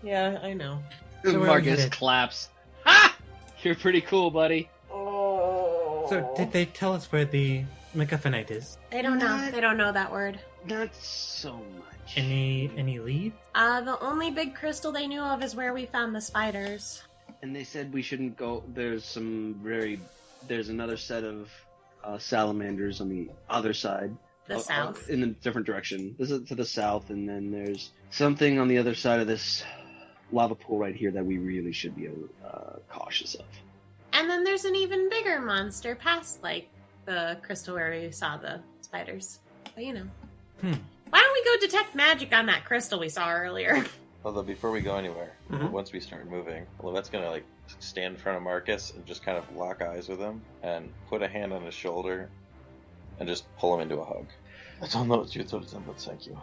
Yeah, I know. So where are we Markus headed? claps. Ha! You're pretty cool, buddy. Oh. So did they tell us where the MacGuffinite is? They don't know. Not- They don't know that word. Not so much. Any lead? The only big crystal they knew of is where we found the spiders. And they said we shouldn't go. There's another set of salamanders on the other side. The south. In a different direction. This is to the south, and then there's something on the other side of this lava pool right here that we really should be cautious of. And then there's an even bigger monster past, like, the crystal where we saw the spiders. But, you know. Why don't we go detect magic on that crystal we saw earlier? Although before we go anywhere, Mhm. once we start moving, Lovette's gonna like stand in front of Markus and just kind of lock eyes with him and put a hand on his shoulder and just pull him into a hug. I don't know what you told them, but thank you.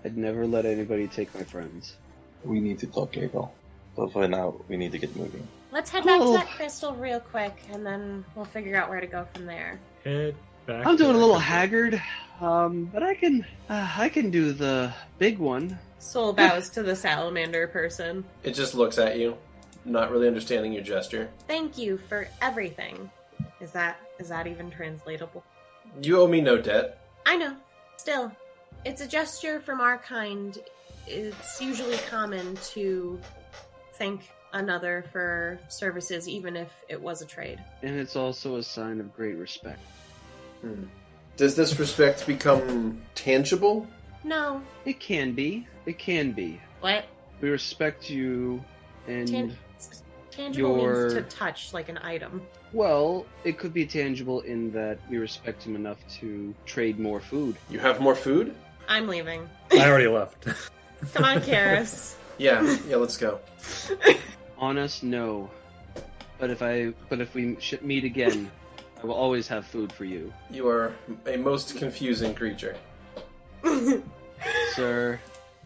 I'd never let anybody take my friends. We need to talk, Gabriel. But for now, we need to get moving. Let's head back to Oh. that crystal real quick, and then we'll figure out where to go from there. Head back. I'm to doing a the little crystal. haggard, but I can do the big one. Soul bows to the salamander person. It just looks at you, not really understanding your gesture. Thank you for everything. Is that even translatable? You owe me no debt. I know. Still, it's a gesture from our kind. It's usually common to thank another for services, even if it was a trade. And it's also a sign of great respect. Does this respect become tangible? No. It can be. It can be. What? We respect you, and Tangible means Your- to touch, like an item. well, it could be tangible in that we respect him enough to trade more food. You have more food? I'm leaving. I already left. Come on, Karis. Yeah, let's go. Honest, no. But if we meet again, I will always have food for you. You are a most confusing creature. Sir,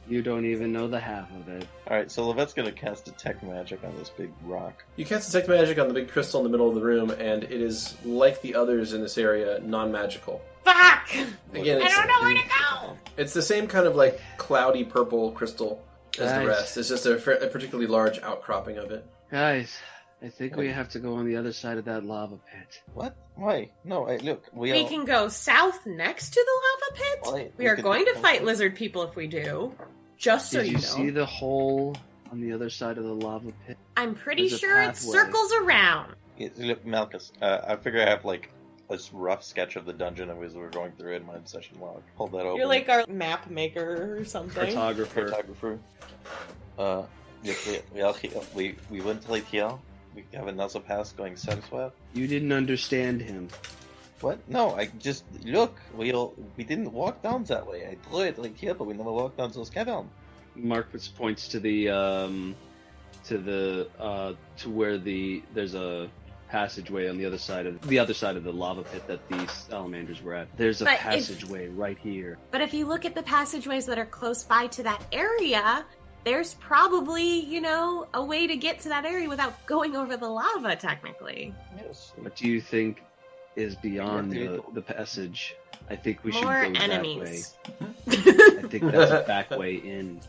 you don't even know the half of it. Alright, so Lovette's gonna cast Detect Magic on this big rock. You cast Detect Magic on the big crystal in the middle of the room, and it is, like the others in this area, non-magical. Fuck! Again, I don't know where to go! It's the same kind of like cloudy purple crystal as the Guys. rest. It's just a particularly large outcropping of it. Guys, I think we have to go on the other side of that lava pit. What? Why? No, look, We can go south next to the lava pit? Why? We are could- going to fight lizard people if we do. Just so Did you you know. see the hole on the other side of the lava pit? I'm pretty There's a sure it pathway. circles around. Look, Malchus, I figure I have like a rough sketch of the dungeon as we're going through it in my session log. Hold that open. You're like our map maker or something. Photographer. Photographer. We went right here. We have another path going southward. You didn't understand him. What? No, I just look. We didn't walk down that way. I drew it right here, but we never walked down those caverns. Markus points to the to where there's a passageway on the other side of the lava pit that these salamanders were at. There's a But if- passageway right here. But if you look at the passageways that are close by to that area, there's probably, a way to get to that area without going over the lava, technically. Yes. What do you think is beyond What do you the passage? I think we should More go enemies. that way. I think that's a back way in.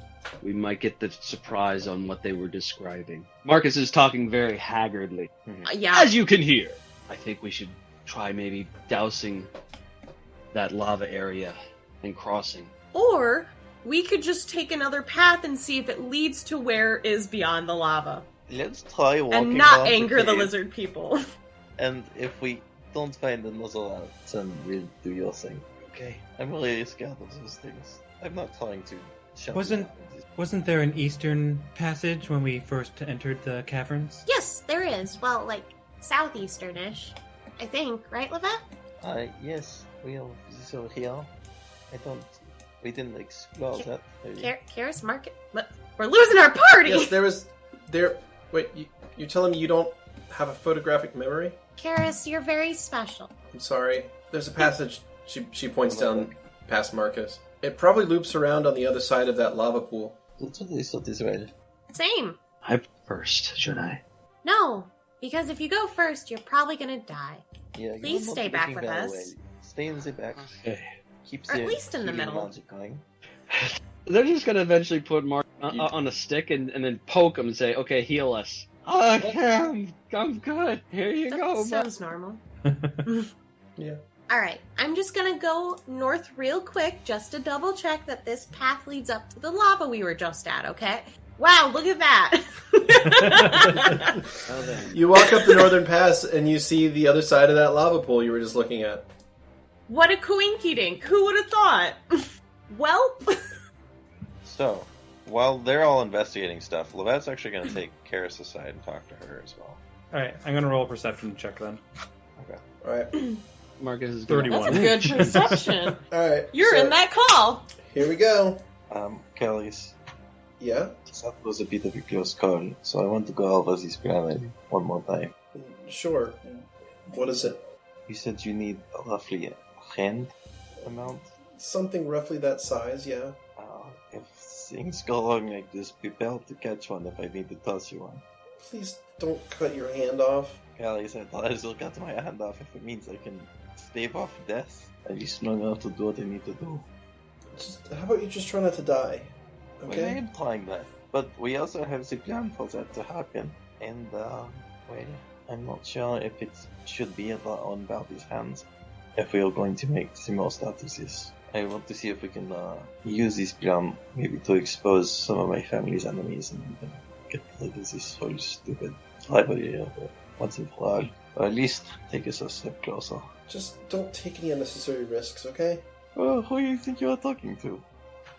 We might get the surprise on what they were describing. Markus is talking very haggardly. Yeah. As you can hear, I think we should try maybe dousing that lava area and crossing. Or we could just take another path and see if it leads to where is beyond the lava. Let's try walking And not down anger the cave, lizard people. And if we don't find another route, then we'll do your thing. Okay. I'm really scared of those things. I'm not trying to shout. Wasn't there an eastern passage when we first entered the caverns? Yes, there is. Well, like, southeastern-ish. I think, right, Lovette? Yes, we are so here. We didn't explore that. Karis Market. But we're losing our party! Yes, wait, you're telling me you don't have a photographic memory? Karis, you're very special. I'm sorry. There's a passage, she points down past Markus. It probably loops around on the other side of that lava pool. That's what I thought is right. Same. I first, should I? No, because if you go first, you're probably gonna die. Yeah, Please you're not stay back looking with that us. way. Stay in the back. Okay. Keep Or at the least in the healing middle. magic going. They're just gonna eventually put Mark on a stick and then poke him and say, "Okay, heal us." I can't. I'm good. Here you That go. bud. sounds normal. Yeah. Alright, I'm just gonna go north real quick just to double check that this path leads up to the lava we were just at, okay? Wow, look at that! Well then. You walk up the northern pass and you see the other side of that lava pool you were just looking at. What a coinky dink! Who would have thought? Welp! So, while they're all investigating stuff, Lovette's actually going to take Karis aside and talk to her as well. Alright, I'm gonna roll a perception check then. Alright. Markus is gonna 31. That's a good perception. Alright. You're so in that call! Here we go. Karis, Yeah? that was a bit of a close call, so I want to go over this plan one more time. Sure. What is it? You said you need roughly a hand amount. Something roughly that size, yeah. If things go wrong like this, prepare to catch one if I need to toss you one. Please don't cut your hand off. Karis, I thought I will cut my hand off if it means I can stave off death. I just know enough to do what I need to do. How about you just try not to die? Well, I Okay? am trying that. But we also have the plan for that to happen. And, well, I'm not sure if it should be on Beardy's hands. If we are going to make the most out of this. I want to see if we can use this plan maybe to expose some of my family's enemies and get rid of this whole stupid rivalry once and for all. Or at least take us a step closer. Just don't take any unnecessary risks, okay? Oh, who do you think you are talking to?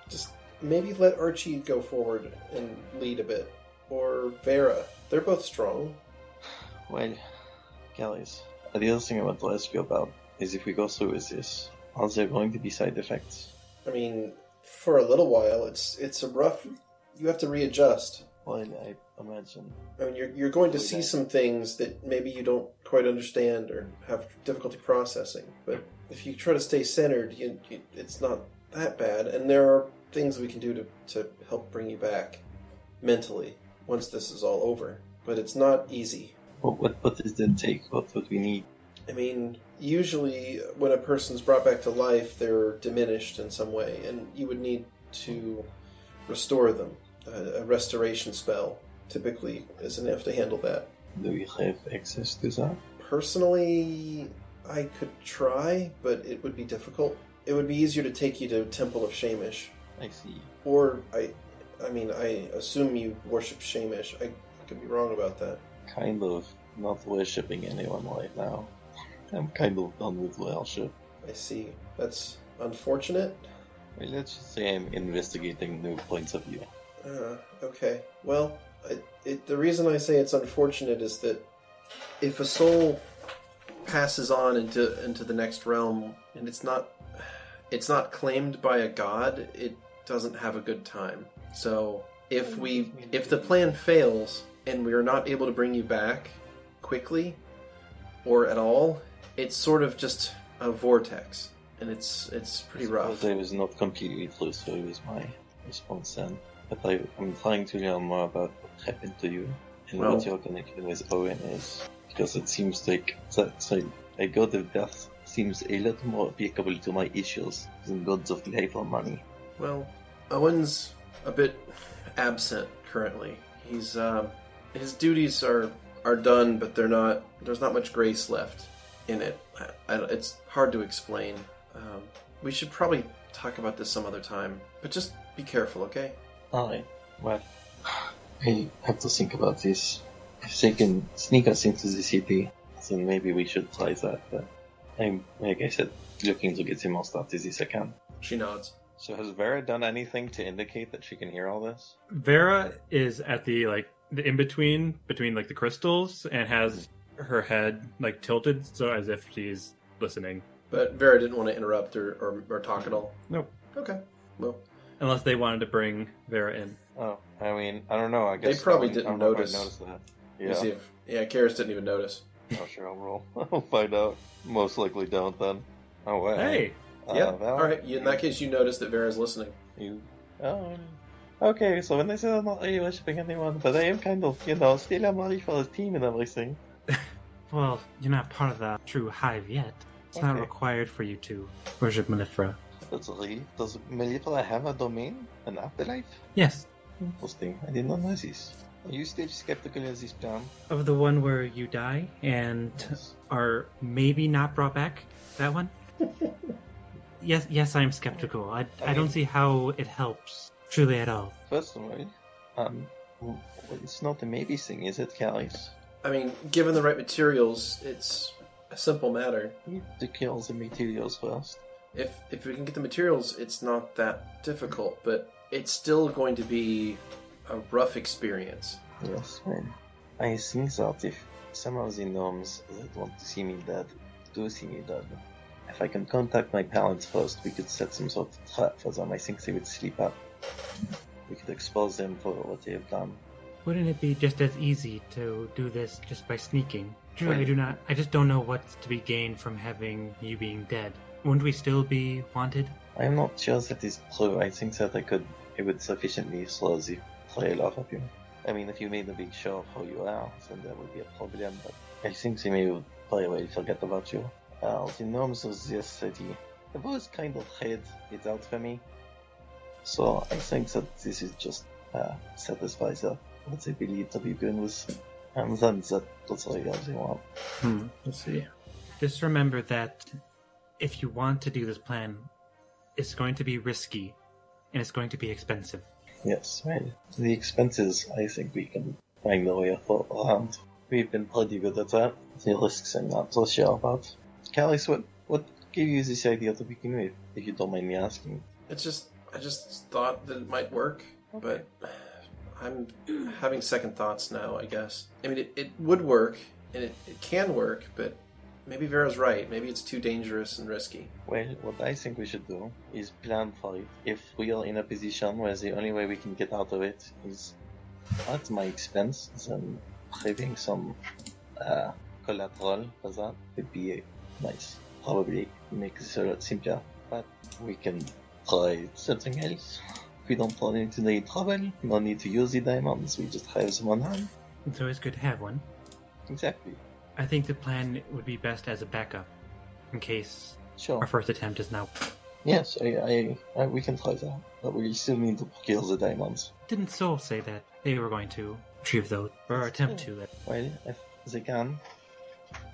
Just maybe let Archie go forward and lead a bit. Or Vera. They're both strong. Well, guys, the other thing I want to ask you about is if we go through with this, are there going to be side effects? I mean, for a little while, it's a rough... You have to readjust. Well, I imagine. I mean, you're going to see some things that maybe you don't quite understand or have difficulty processing. But if you try to stay centered, it's not that bad. And there are things we can do to help bring you back mentally once this is all over. But it's not easy. What does that take? What would we need? I mean, usually when a person's brought back to life, they're diminished in some way, and you would need to restore them. A restoration spell typically is enough to handle that. Do we have access to that? Personally, I could try, but it would be difficult. It would be easier to take you to Temple of Shamish. I see. Or, I assume you worship Shamish. I could be wrong about that. Kind of not worshipping anyone right now. I'm kind of done with worship. I see. That's unfortunate. Well, let's just say I'm investigating new points of view. Okay. Well, the reason I say it's unfortunate is that if a soul passes on into the next realm and it's not claimed by a god, it doesn't have a good time. So if the plan fails and we are not able to bring you back quickly or at all, it's sort of just a vortex, and it's pretty rough. I was not completely truthful with my response then, but I'm trying to learn more about what happened to you and what your connection with Owen is, because it seems like a god of death seems a lot more applicable to my issues than gods of life or money. Well, Owen's a bit absent currently. He's his duties are done, but there's not much grace left in it. It's hard to explain. We should probably talk about this some other time, but just be careful, okay? Alright, well, I have to think about this. If they can sneak us into the city, then maybe we should try that, but I'm, like I said, looking to get the most out of this I can. She nods. So has Vera done anything to indicate that she can hear all this? Vera is at the in-between the crystals and has her head tilted, so as if she's listening. But Vera didn't want to interrupt or talk at all? Nope. Okay. Well, unless they wanted to bring Vera in. Oh, I mean, I don't know. I guess they probably didn't notice. That. Yeah. Karis didn't even notice. Oh, sure, I'll roll. I'll find out. Most likely don't then. Oh, wait. Hey! Yeah, alright. In that case, you notice that Vera's listening. Okay, so when I said I'm not really worshipping anyone, but I am kind of, still I'm ready for the team and everything. Well, you're not part of the true hive yet. It's not required for you to worship Mellifera. Does Mellifera have a domain? An afterlife? Yes. Interesting. I did not know this. Are you still skeptical of this plan? Of the one where you die and are maybe not brought back? That one? Yes, I'm skeptical. I don't see how it helps truly at all. First of all, it's not a maybe thing, is it, Caris? I mean, given the right materials, it's a simple matter. We need to kill the materials first. If we can get the materials, it's not that difficult, but it's still going to be a rough experience. Yes, well, I think that if some of the gnomes that want to see me dead do see me dead, if I can contact my parents first, we could set some sort of trap for them. I think they would sleep up. We could expose them for what they have done. Wouldn't it be just as easy to do this just by sneaking? Truly, I just don't know what's to be gained from having you being dead. Wouldn't we still be wanted? I am not sure that is true. I think that it would sufficiently slow the trail off of you. I mean, if you made a big show of who you are, then there would be a problem, but I think they may very well forget about you. The gnomes of this city have always kind of hid it out for me. So I think that this is just satisfies what they believe to be good with, and then that's all they want. Let's see. Just remember that if you want to do this plan, it's going to be risky, and it's going to be expensive. Yes, well, the expenses, I think we can find a way around. We've been pretty good at that. The risks I'm not so sure about. Caris, what gave you this idea to begin with, if you don't mind me asking? I just thought that it might work, but I'm having second thoughts now, I guess. I mean, it would work, and it can work, but maybe Vera's right. Maybe it's too dangerous and risky. Well, what I think we should do is plan for it. If we are in a position where the only way we can get out of it is at my expense, then having some collateral for that would be nice. Probably make this a lot simpler, but we can try something else. If we don't run into any trouble, no need to use the diamonds, we just have them on hand. It's always good to have one. Exactly. I think the plan would be best as a backup, in case Sure. our first attempt is now. Yes, I we can try that, but we still need to procure the diamonds. Didn't Soul say that they were going to retrieve those, or attempt to? Well, if they can,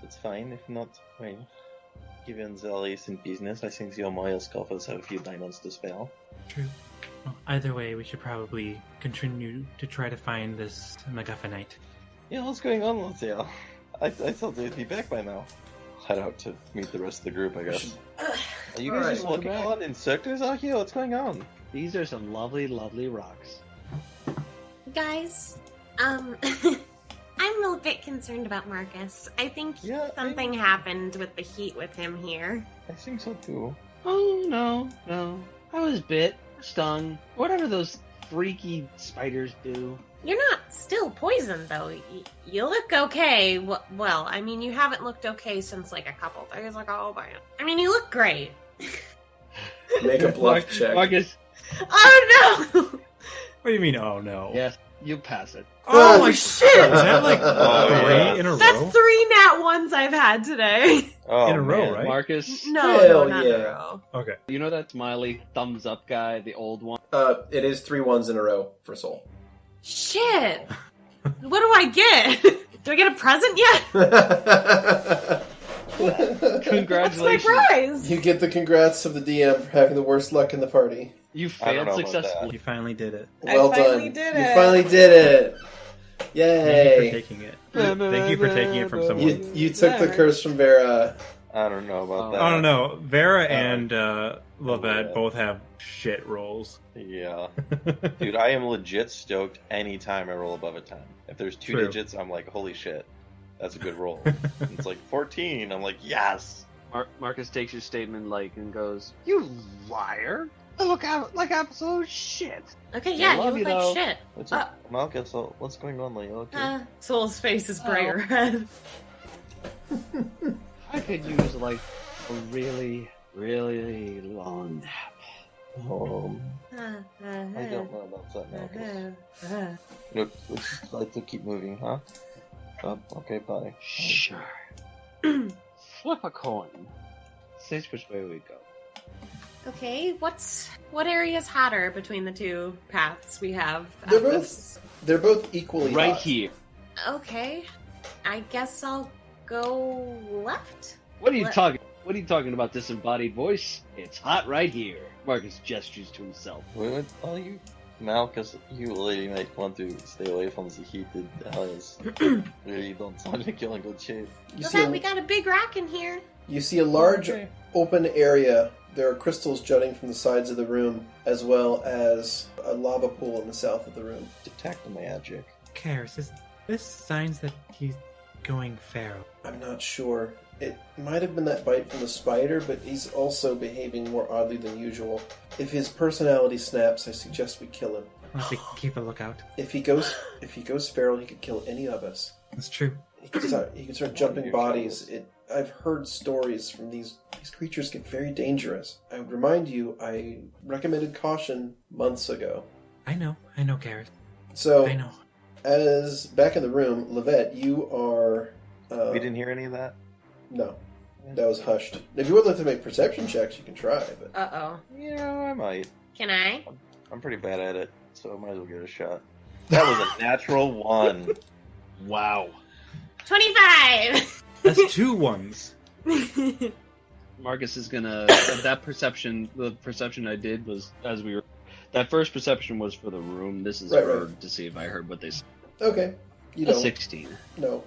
it's fine. If not, well, given the recent business, I think the Omoyas coffers have a few diamonds to spare. True. Well, either way, we should probably continue to try to find this MacGuffinite. Yeah, what's going on out there? I thought they'd be back by now. Head out to meet the rest of the group, I guess. Are you guys just walking around in circles out here? What's going on? These are some lovely, lovely rocks. Guys, I'm a bit concerned about Markus. I think something happened with the heat with him here. I think so too. Oh, no. I was bit, stung, whatever those freaky spiders do. You're not still poisoned, though. You look okay. Well, I mean, you haven't looked okay since, like, a couple days ago, but... I mean, you look great. Make a bluff check. Marcus. Oh, no! What do you mean, oh no? Yes, you pass it. Oh my shit! Is that like 3 in a row? That's 3 nat 1s I've had today. Oh, In a row, man. right? Marcus, No, Hell not yeah. in a row. Okay. you know that smiley thumbs up guy, the old one? It is 3 1s in a row for Soul. Shit! What do I get? Do I get a present yet? What's my Congratulations. prize? You get the congrats of the DM for having the worst luck in the party. You I don't failed know about successfully. You finally did it. Well I finally done. did You it. finally did it. Thank Yay! you for taking it. Thank you for taking it from someone. You took the curse from Vera. I don't know about that. I don't know. Vera and Lovette both have shit rolls. Yeah. Dude, I am legit stoked anytime I roll above a 10. If there's 2 True. digits, I'm like, holy shit, that's a good roll. It's like 14, I'm like, yes! Marcus takes your statement and goes, "You liar! I look out like absolute shit." Okay, yeah, you love look you, like though. shit. What's up, Marcus? What's going on, Leo? Okay. Soul's face is bright red. I could use a really, really long nap. I don't know about that, Marcus. Look, let's just try to keep moving, huh? Oh, okay, bye. Sure. Flip a coin. Says which way we go. Okay, what area's hotter between the 2 paths we have? They're both equally Right hot. here. Okay, I guess I'll go left. What are you talking about, disembodied voice? It's hot right here. Marcus gestures to himself. Wait, are you... Malcus, you really might want to stay away from the heated areas. Really don't sound like you're in good shape. We got a big rock in here. You see a large open area. There are crystals jutting from the sides of the room, as well as a lava pool in the south of the room. Detect magic. Karis, is this signs that he's going feral? I'm not sure. It might have been that bite from the spider, but he's also behaving more oddly than usual. If his personality snaps, I suggest we kill him. Let's keep a lookout. If he goes feral, he could kill any of us. That's true. He could start jumping bodies. I've heard stories from these creatures get very dangerous. I would remind you, I recommended caution months ago. I know, Karis. So, I know. as back in the room, Lovette, you are... We didn't hear any of that? No. That was hushed. If you would like to make perception checks, you can try, but... Uh-oh. Yeah, I might. Can I? I'm pretty bad at it, so I might as well give it a shot. That was a natural 1. Wow. 25! That's 2 1s. Marcus is gonna. The perception I did was that first perception was for the room. This is Right. to see if I heard what they said. Okay. You A don't. 16. No.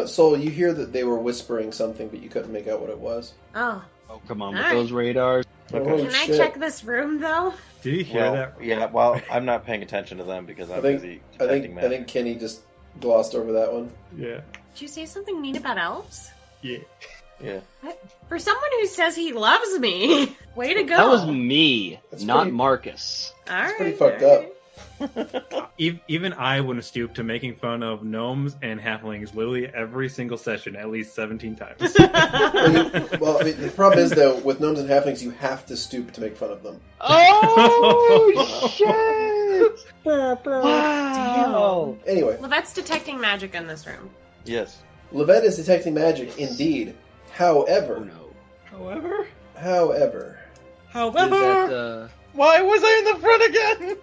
Soul, you hear that they were whispering something, but you couldn't make out what it was. Oh. Oh, come on, All with those radars. Okay. Can I check this room, though? Did you hear that? Yeah, well, I'm not paying attention to them because I'm busy detecting I magic. think Keni just glossed over that one. Yeah. Did you say something mean about elves? Yeah. Yeah. For someone who says he loves me, way to go. That was me, That's not pretty- Marcus. All right. pretty fucked up. Even I wouldn't stoop to making fun of gnomes and halflings literally every single session, at least 17 times. Well, I mean, the problem is, though, with gnomes and halflings, you have to stoop to make fun of them. Oh, shit! Wow! Anyway, Lovette's detecting magic in this room. Yes. Lovette is detecting magic, indeed. However, Oh no. however, Is that, Why was I in the front again?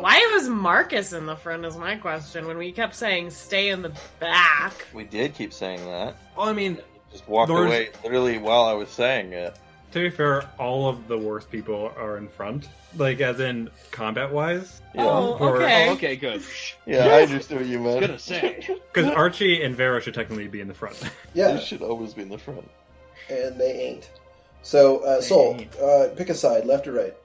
Why was Markus in the front is my question when we kept saying stay in the back. We did keep saying that. Well, I mean, Just walked There's- away literally while I was saying it. to be fair, all of the worst people are in front. Like, as in combat-wise. Yeah. Oh, Or- okay. Oh, okay, good. Yeah, I understood what you I was meant. gonna say. Because Archie and Vera should technically be in the front. yeah, They should always be in the front. and they ain't. So, Soul, pick a side, left or right.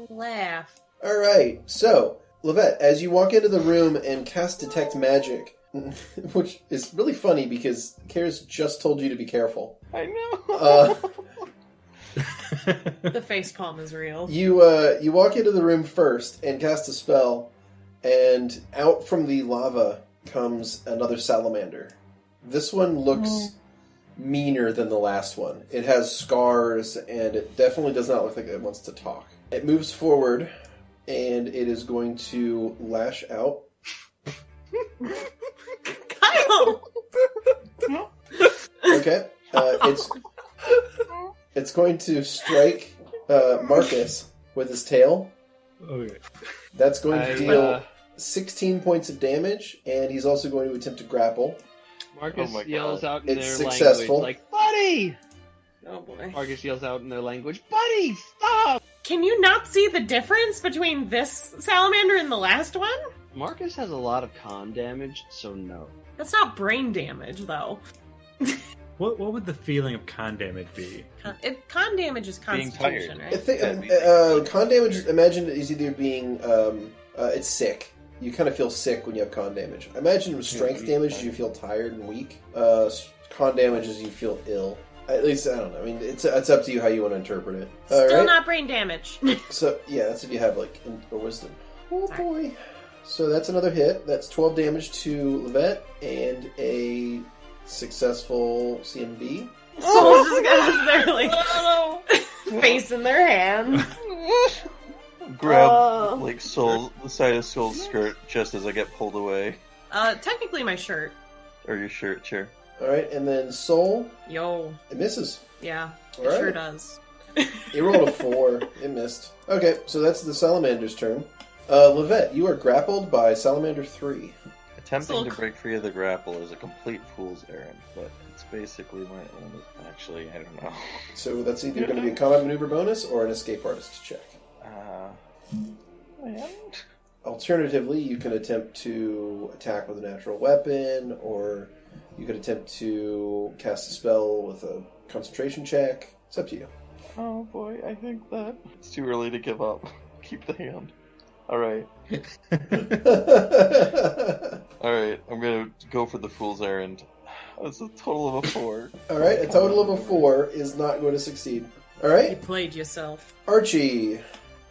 Left. All right. So, Lovette, as you walk into the room and cast Detect Magic, which is really funny because Karis just told you to be careful. I know. The facepalm is real. You walk into the room first and cast a spell, and out from the lava comes another salamander. This one looks meaner than the last one. It has scars, and it definitely does not look like it wants to talk. It moves forward, and it is going to lash out. Kyle! Okay, it's going to strike Markus with his tail. Okay. That's going to I, deal 16 points of damage, and he's also going to attempt to grapple. Marcus Oh my yells God. out in It's their successful. language, like, buddy! Oh boy. Marcus yells out in their language, buddy, stop! Can you not see the difference between this salamander and the last one? Marcus has a lot of con damage, so no. That's not brain damage, though. What would the feeling of con damage be? Con damage is Being constitution, tired. I right? think con damage, imagine, is either being it's sick. You kind of feel sick when you have con damage. I imagine strength damage is you feel tired and weak. Con damage is you feel ill. At least, I don't know. I mean, it's up to you how you want to interpret it. All Still right? not brain damage. So, yeah, that's if you have, like, a wisdom. Oh, Sorry. boy. So that's another hit. That's 12 damage to Lovette and a successful CMB. Soul's just got their, like, face in their hands. Grab like Soul, the side of Soul's skirt just as I get pulled away, Technically my shirt. or your shirt, chair. All right, and then Soul, Yo. it misses. Yeah, All it right. sure does. You rolled a 4. It missed. Okay, so that's the Salamander's turn. Lovette, you are grappled by Salamander 3. Attempting Soul- to break free of the grapple is a complete fool's errand, but it's basically my own. Actually, I don't know. So that's either going to be a combat maneuver bonus or an escape artist check. And Alternatively, you can attempt to attack with a natural weapon, or you could attempt to cast a spell with a concentration check. It's up to you. oh boy, I think that it's too early to give up. Keep the hand. All right, all right. I'm gonna go for the fool's errand. That's a total of a 4. All right, a total of a 4 is not going to succeed. All You right, played yourself. Archie.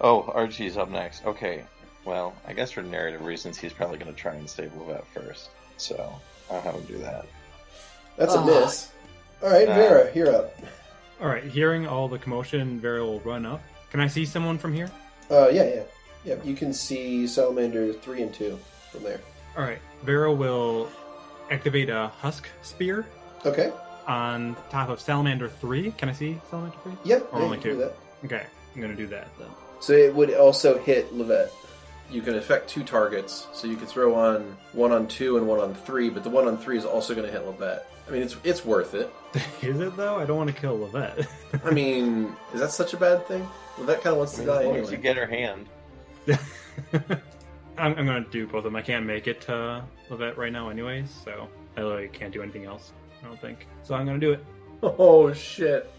Oh, Archie's up next. Okay. Well, I guess for narrative reasons, he's probably going to try and save Lovette first. So, I'll have him do that. That's a miss. All right, Vera, you're up. All right, hearing all the commotion, Vera will run up. Can I see someone from here? Yeah. You can see Salamander 3 and 2 from there. All right, Vera will activate a husk spear Okay. on top of Salamander 3. Can I see Salamander 3? Yep. Or yeah, only you can do 2? that. Okay, I'm going to do that then. So it would also hit Lovette. You can affect 2 targets, so you could throw on 1 on 2 and 1 on 3, but the 1 on 3 is also going to hit Lovette. I mean, it's worth it. Is it though? I don't want to kill Lovette. I mean, is that such a bad thing? Lovette kind of wants to die As long as anyway. you get her hand. I'm going to do both of them. I can't make it to Lovette right now anyways, so I literally can't do anything else, I don't think. So I'm going to do it. Oh, shit.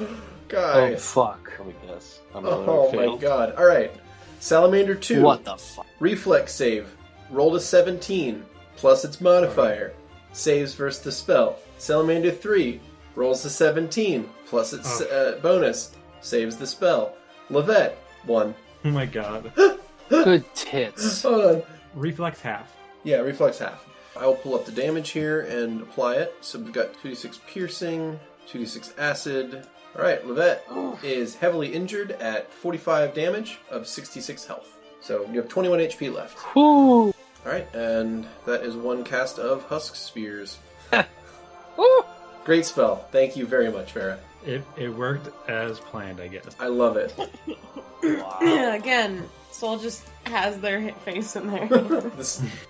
Oh, Guys. fuck. Let me guess. Oh, my god. Alright. Salamander 2. What the fuck? Reflex save. Rolled a 17, plus its modifier. Saves versus the spell. Salamander 3. Rolls a 17, plus its bonus. Saves the spell. Lovette, 1. Oh my god. Good tits. Hold on. Reflex half. Yeah, reflex half. I will pull up the damage here and apply it. So we've got 2d6 piercing, 2d6 acid. Alright, Lovette is heavily injured at 45 damage of 66 health. So you have 21 HP left. Woo. Alright, and that is 1 cast of Husk Spears. Woo. Great spell. Thank you very much, Vera. It worked as planned, I guess. I love it. Again, Soul just has their hit face in there.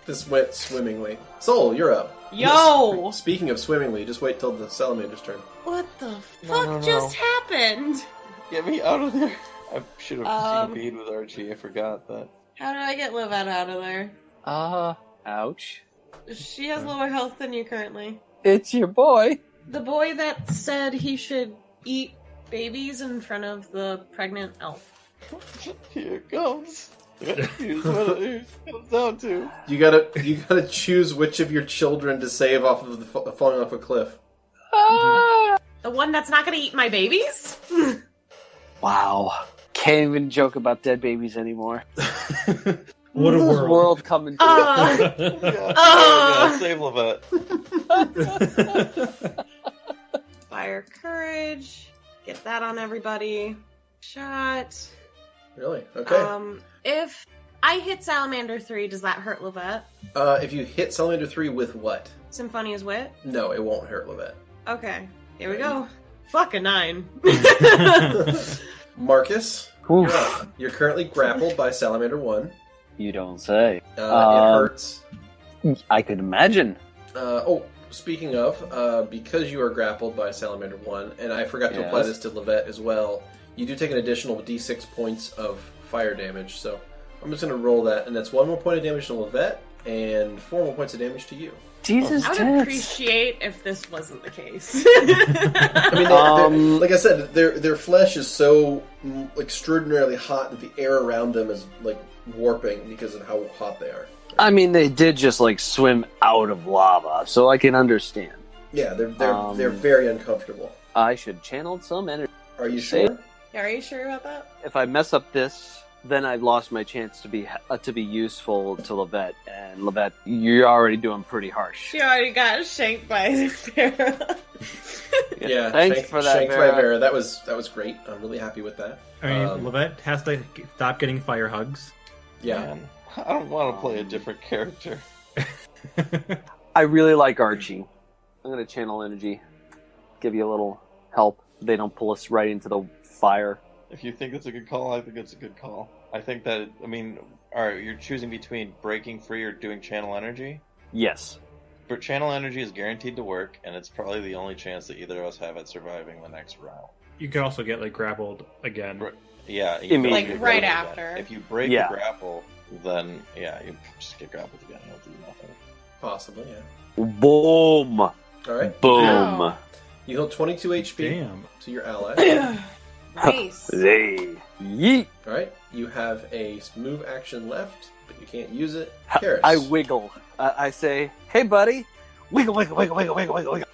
This went swimmingly. Soul, you're up. Yo! Speaking of swimmingly, just wait till the salamander's turn. What the fuck just happened? Get me out of there. I should have CP'd with Archie. I forgot that. How do I get Lovette out of there? Ouch. She has lower health than you currently. It's your boy. The boy that said he should eat babies in front of the pregnant elf. Here it comes. Here's what it comes down to. You gotta choose which of your children to save off of falling off a cliff. The one that's not gonna eat my babies? Wow. Can't even joke about dead babies anymore. What a This world coming to Yeah, save Lovette. Fire courage. Get that on everybody. Shot. Really? Okay. If I hit Salamander 3, does that hurt Lovette? If you hit Salamander 3 with what? Symphonia's Wit? No, it won't hurt Lovette. Okay. Here we go. Fuck a 9. Markus, Oof. you're up. You're currently grappled by Salamander 1. You don't say. It hurts. I could imagine. Speaking of, because you are grappled by Salamander 1, and I forgot to apply this to Lovette as well, you do take an additional d6 points of fire damage, so I'm just going to roll that, and that's 1 more point of damage to Lovette, and 4 more points of damage to you. Jesus, I would tits. appreciate if this wasn't the case. I mean, they're, like I said, their flesh is so extraordinarily hot that the air around them is, like, warping because of how hot they are. I mean, they did just like swim out of lava, so I can understand. Yeah, they're very uncomfortable. I should channel some energy. Are you sure? Yeah, are you sure about that? If I mess up this, then I've lost my chance to be useful to Lovette. And Lovette, you're already doing pretty harsh. She already got shanked by Vera. Yeah, thanks for that, shanked Vera. by Vera. That was great. I'm really happy with that. I mean, Lovette has to stop getting fire hugs. Yeah. Man, I don't want to play a different character. I really like Archie. I'm going to channel energy. Give you a little help. They don't pull us right into the fire. If you think it's a good call, I think it's a good call. I think that, alright, you're choosing between breaking free or doing channel energy? Yes. But channel energy is guaranteed to work, and it's probably the only chance that either of us have at surviving the next round. You could also get like grappled again. Yeah, Immediately. don't get Like, right grappled after. again. If you break Yeah. the grapple, then you just get grappled again. You'll do nothing. Possibly, yeah. Boom. All right. Boom. Wow. You heal 22 HP Damn. to your ally. Nice. Zay. Yeet. All right. You have a move action left, but you can't use it. Ha- Karis. I wiggle. I say, "Hey, buddy, wiggle, wiggle, wiggle, wiggle, wiggle, wiggle, wiggle."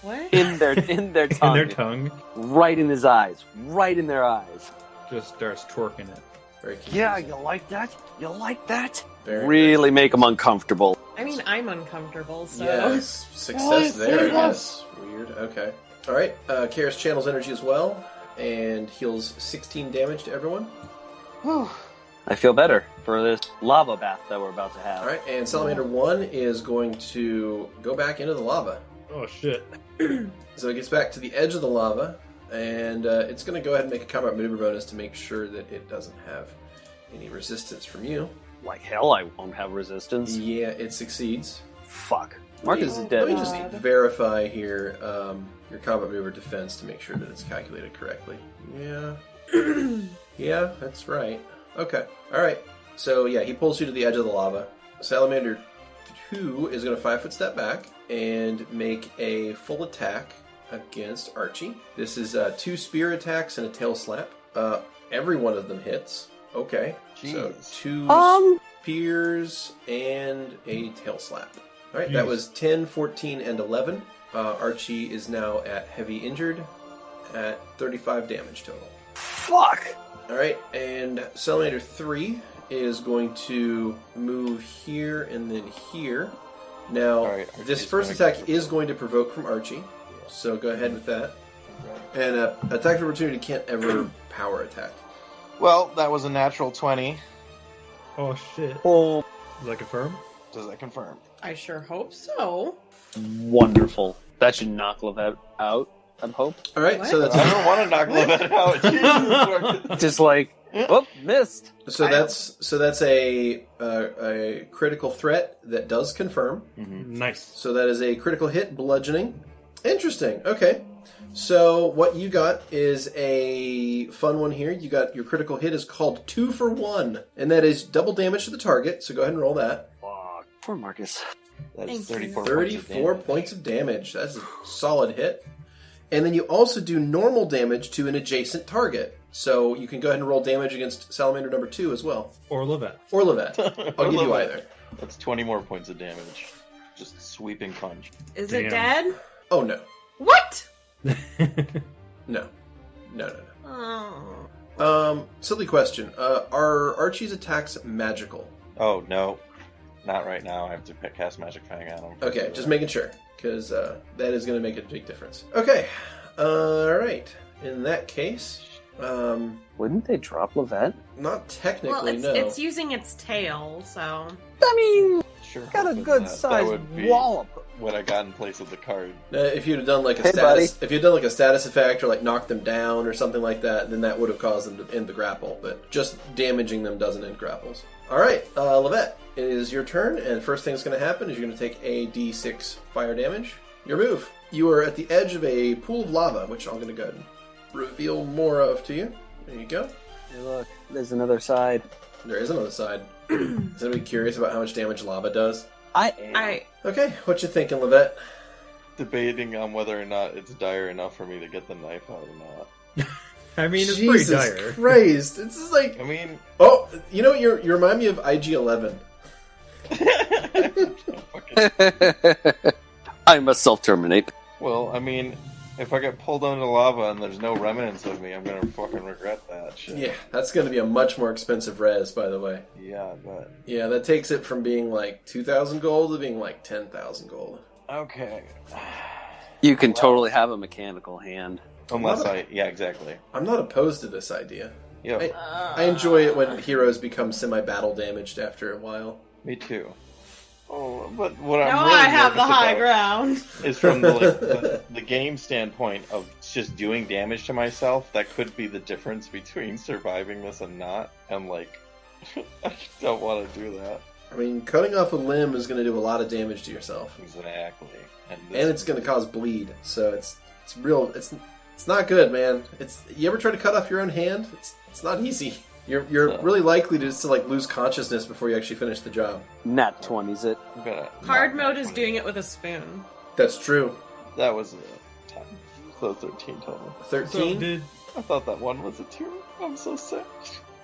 What? In their tongue, In their tongue, right in his eyes, right in their eyes. just starts twerking it. Very confusing. Yeah, you like that? You like that? Very Really make them uncomfortable. I mean, I'm uncomfortable, so. Yes, success there, I guess. Weird. Okay. All right. Karis channels energy as well and heals 16 damage to everyone. I feel better for this lava bath that we're about to have. All right. And Salamander 1 is going to go back into the lava. Oh shit! So it gets back to the edge of the lava, and it's going to go ahead and make a combat maneuver bonus to make sure that it doesn't have any resistance from you. Like hell, I won't have resistance. Yeah, it succeeds. Fuck. Markus is Let dead. me just verify here your combat maneuver defense to make sure that it's calculated correctly. Yeah. Yeah, that's right. Okay. All right. So, yeah, he pulls you to the edge of the lava. Salamander 2 is going to 5-foot step back and make a full attack against Archie. This is 2 spear attacks and a tail slap. Every one of them hits. Okay. So Jeez. 2 spears and a tail slap. All right, that Jeez. was 10, 14, and 11. Archie is now at heavy injured at 35 damage total. Fuck! Alright, and Salamander 3 is going to move here and then here. Now, Alright, this Archie's first gonna attack is going to provoke from Archie, so go ahead with that. And attack of opportunity can't ever power attack. Well, that was a natural 20. Oh shit. Oh, Does that confirm? Does that confirm? I sure hope so. wonderful. That should knock Lovette out, I hope. Alright, so that's I don't want to knock Lovette out. Jesus. Just like, oh, missed. So that's a critical threat that does confirm. Nice. So that is a critical hit, bludgeoning. Interesting. Okay. So what you got is a fun one here. You got your critical hit is called 2 for 1, and that is double damage to the target. So go ahead and roll that. Fuck. Poor Marcus. That's Thank 34 points of damage. That's a solid hit. And then you also do normal damage to an adjacent target. So you can go ahead and roll damage against Salamander number 2 as well. Or Lovette. Or Lovette. I'll give you Lovette. either. That's 20 more points of damage. Just sweeping punch. Is Damn. it dead? Oh, no. What? No. No. Oh. Silly question. Are Archie's attacks magical? Oh, no. Not right now. I have to cast Magic Fang on him. Okay, just making sure, because that is going to make a big difference. Okay, alright. In that case, Wouldn't they drop Lovette? not Well, technically, it's, no. it's using its tail, so. I mean, Sure. got a hope good that sized would be wallop. what I got in place of the card. If you'd have done like a Hey, status, if you'd done like a status effect or like knocked them down or something like that, then that would have caused them to end the grapple. But just damaging them doesn't end grapples. All right, Lovette, it is your turn, and first thing that's going to happen is you're going to take a d6 fire damage. Your move. You are at the edge of a pool of lava, which I'm going to go ahead and reveal more of to you. There you go. Hey, look, there's another side. There is another side. Is anybody curious about how much damage lava does? I am. Okay, what you thinking, Lovette? Debating on whether or not it's dire enough for me to get the knife out or not. I mean, it's Jesus pretty dire. Christ! It's just like, I mean, oh, you know what? You remind me of IG-11. I must self-terminate. well, I mean, if I get pulled under lava and there's no remnants of me, I'm gonna fucking regret that shit. Yeah, that's going to be a much more expensive res, by the way. Yeah, but Yeah, that takes it from being like 2,000 gold to being like 10,000 gold. okay. You can totally have a mechanical hand. Unless yeah, exactly. I'm not opposed to this idea. Yeah, I enjoy it when heroes become semi-battle damaged after a while. me too. Oh, but what I'm Now really I have the nervous high about ground. is from the game standpoint of just doing damage to myself. That could be the difference between surviving this and not. And like, I don't want to do that. I mean, cutting off a limb is going to do a lot of damage to yourself. Exactly. And it's going to cause bleed, so it's real. It's not good, man. You ever try to cut off your own hand? It's not easy. You're really likely to just like lose consciousness before you actually finish the job. Nat 20's it. I'm gonna Hard mode is doing it with a spoon. That's true. That was a 10. So 13 total. 13. I thought that one was a 2. I'm so sick.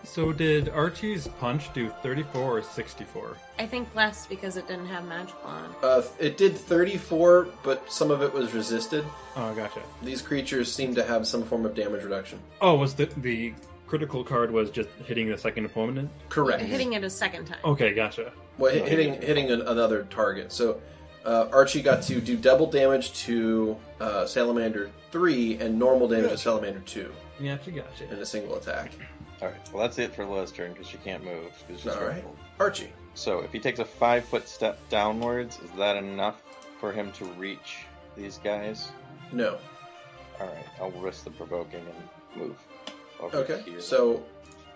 So did Archie's punch do 34 or 64? I think less because it didn't have magical on. It did 34, but some of it was resisted. Oh, gotcha. These creatures seem to have some form of damage reduction. Oh, was the critical card was just hitting the second opponent? Correct. Hitting it a second time. Okay, gotcha. Well, hitting another target. So Archie got to do double damage to Salamander 3 and normal damage to Salamander 2 Gotcha. in a single attack. Alright, well that's it for Love's turn because she can't move. She's just All right. grappled. Archie. So if he takes a 5-foot step downwards, is that enough for him to reach these guys? No. Alright, I'll risk the provoking and move over Okay. here. So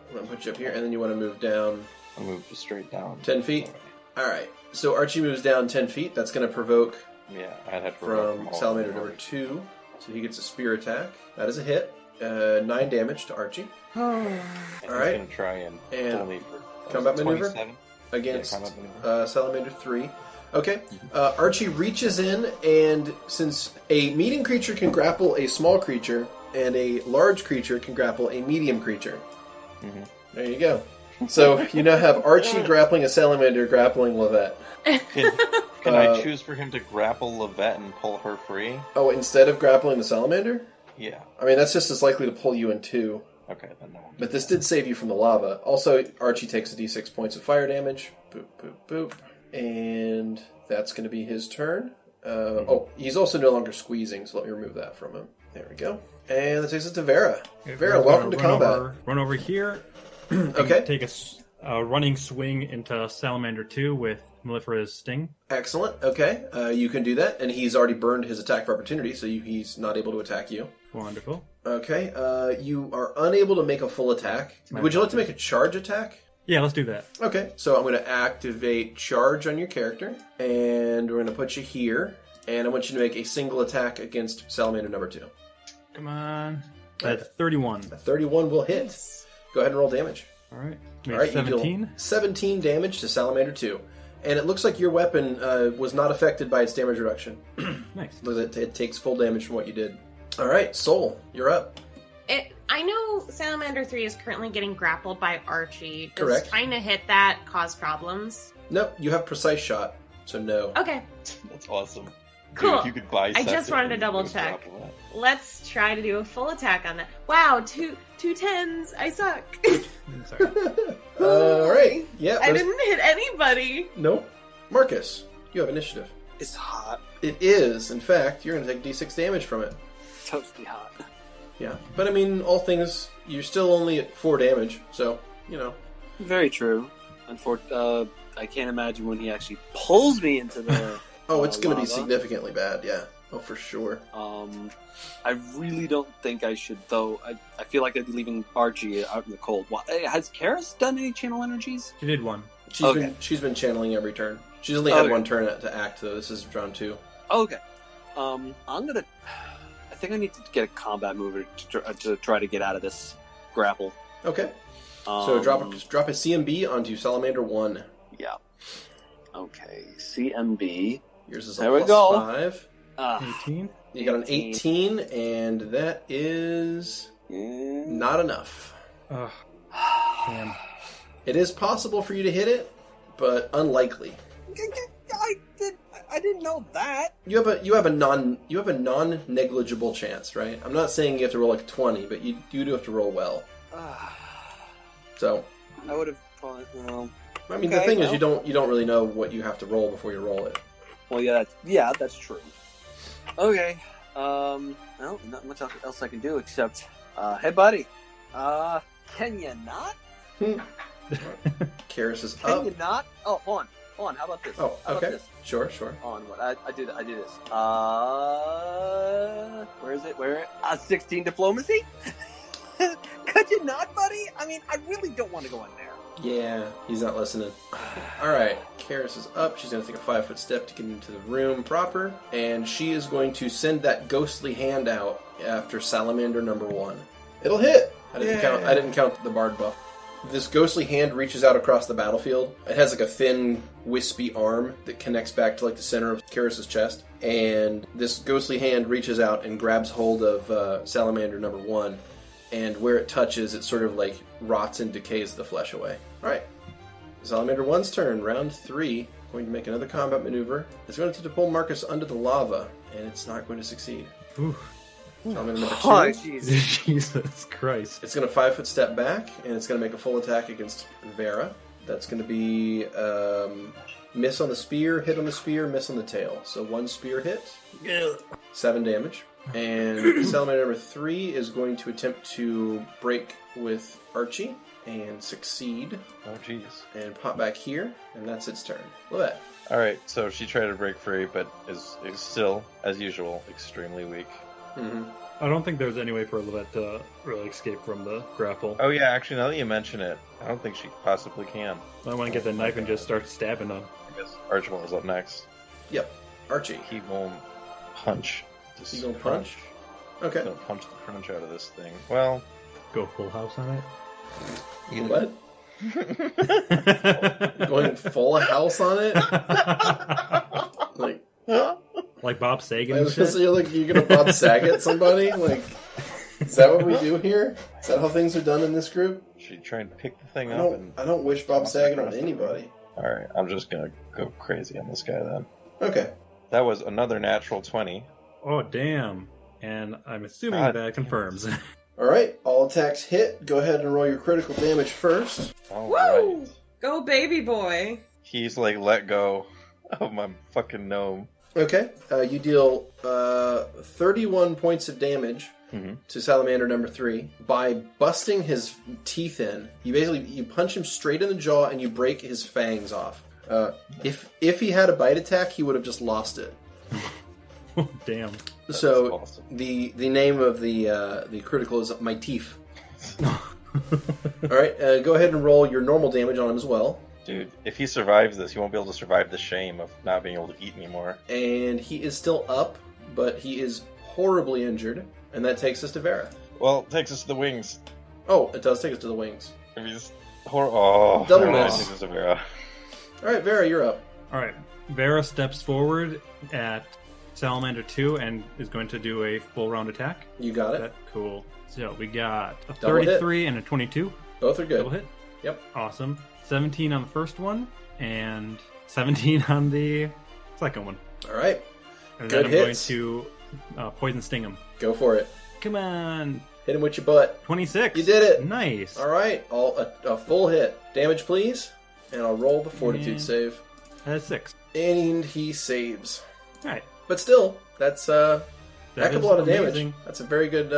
I'm going to put you up here, and then you want to move down I'll move just straight down. 10 feet? All right. So Archie moves down 10 feet. That's going to provoke Yeah, I'd have to provoke from all Salamander of number them. 2. So he gets a spear attack. That is a hit. 9 damage to Archie. And All right. He's going to try and pull me for combat maneuver? 27? Against Yeah, combat maneuver. Salamander 3. Okay. Archie reaches in, and since a medium creature can grapple a small creature, and a large creature can grapple a medium creature. Mhm. There you go. So you now have Archie grappling a Salamander, grappling Lovette. Can I choose for him to grapple Lovette and pull her free? Oh, instead of grappling the Salamander? Yeah. I mean, that's just as likely to pull you in two. Okay, then no. But this did save you from the lava. Also, Archie takes a d6 points of fire damage. Boop, boop, boop. And that's going to be his turn. Oh, he's also no longer squeezing, so let me remove that from him. There we go. And that takes us to Vera. Vera, welcome to combat. Run over here. Okay. Take a running swing into Salamander 2 with Mellifera's Sting. Excellent. Okay. You can do that. And he's already burned his attack of opportunity, so he's not able to attack you. Wonderful. Okay. You are unable to make a full attack. Would you like to make a charge attack? Yeah, let's do that. Okay. So I'm going to activate charge on your character. And we're going to put you here. And I want you to make a single attack against Salamander number 2. Come on. That's 31. A 31 will hit. Go ahead and roll damage. All right. All right, 17. 17 damage to Salamander 2. And it looks like your weapon was not affected by its damage reduction. Nice. It takes full damage from what you did. All right, Soul, you're up. I know Salamander 3 is currently getting grappled by Archie. Does Correct. trying to hit that cause problems? No, you have precise shot, so no. Okay. That's awesome. Cool. Dude, if you could bisect I just it, wanted to you double could check. grapple that. Let's try to do a full attack on that. Wow, two 10s. I suck. I'm sorry. All right. Yeah. I didn't hit anybody. Nope. Marcus, you have initiative. It's hot. It is. In fact, you're going to take d6 damage from it. Toasty hot. Yeah. But I mean, all things, you're still only at 4 damage, so, Very true. I can't imagine when he actually pulls me into the. Oh, it's going to be lava. significantly bad, yeah. Oh, for sure. I really don't think I should, though. I feel like I'd be leaving Archie out in the cold. Has Karis done any channel energies? She did one. She's been channeling every turn. She's only had one turn to act, though. This is round 2. Okay. I think I need to get a combat mover to try to get out of this grapple. Okay. So drop a CMB onto Salamander 1. Yeah. Okay. CMB. Yours is There a we go. 5. 18. You got an 18, and that is not enough. Oh, damn. It is possible for you to hit it, but unlikely. I didn't know that. You have a non-negligible chance, right? I'm not saying you have to roll like 20, but you do have to roll well. So I would have probably. I mean, the thing is, you don't really know what you have to roll before you roll it. Well, yeah, that's true. Okay. Well, not much else I can do except, hey, buddy. Can you not? Karis is Can up. you not? Oh, hold on. How about this? Oh, How about okay. this? Sure. On what? I do this. Where is it? 16 diplomacy? Could you not, buddy? I mean, I really don't want to go in there. Yeah, he's not listening. Alright, Karis is up. She's going to take a 5-foot step to get into the room proper. And she is going to send that ghostly hand out after Salamander number 1. It'll hit! I didn't count the bard buff. This ghostly hand reaches out across the battlefield. It has like a thin, wispy arm that connects back to like the center of Karis' chest. And this ghostly hand reaches out and grabs hold of Salamander number 1. And where it touches, it sort of like rots and decays the flesh away. Alright. Salamander 1's turn, round 3. Going to make another combat maneuver. It's going to pull Markus under the lava, and it's not going to succeed. Ooh. Salamander number 2. Oh, jeez. Jesus Christ. It's going to 5-foot step back, and it's going to make a full attack against Vera. That's going to be miss on the spear, hit on the spear, miss on the tail. So 1 spear hit, 7 damage. And Salamander number 3 is going to attempt to break with Archie and succeed. Oh, jeez. And pop back here, and that's its turn. Lovette. Alright, so she tried to break free, but is still, as usual, extremely weak. Mm-hmm. I don't think there's any way for Lovette to really escape from the grapple. Oh yeah, actually, now that you mention it, I don't think she possibly can. I want to get the knife and just start stabbing them. I guess Archibald is up next. Yep. Archie. He won't punch. You gonna punch? Okay. He's gonna punch the crunch out of this thing. Well, Go full house on it. You what? Going full house on it? Like Bob Saget I and was gonna shit? say, you're gonna Bob Saget somebody? Like, is that what we do here? Is that how things are done in this group? she tried to pick the thing I up and... don't wish Bob Saget on anybody. Alright, I'm just gonna go crazy on this guy then. Okay. That was another natural 20. Oh, damn. And I'm assuming God that confirms. Alright, all attacks hit. Go ahead and roll your critical damage first. All Woo! right. Go, baby boy. He's like, let go of my fucking gnome. Okay, you deal 31 points of damage to Salamander number 3 by busting his teeth in. You punch him straight in the jaw and you break his fangs off. If he had a bite attack, he would have just lost it. Oh, damn. So awesome. the name of the critical is my teeth. All right, go ahead and roll your normal damage on him as well. Dude, if he survives this, he won't be able to survive the shame of not being able to eat anymore. And he is still up, but he is horribly injured, and that takes us to Vera. Well, it takes us to the wings. Oh, it does take us to the wings. If he's double Double miss. miss. Takes us to Vera. All right, Vera, you're up. Alright, Vera steps forward at Salamander 2 and is going to do a full round attack. You got it. That cool. So we got a Double hit. 33 and a 22. Both are good. Double hit. Yep. Awesome. 17 on the first one and 17 on the second one. All right, And Good then I'm hits. going to poison sting him. go for it. Come on. Hit him with your butt. 26. You did it. Nice. All right, a full hit. Damage, please. And I'll roll the fortitude Yeah. save. That's 6. And he saves. Alright. But still, that's a That heck of a is lot of amazing. damage. That's a very good.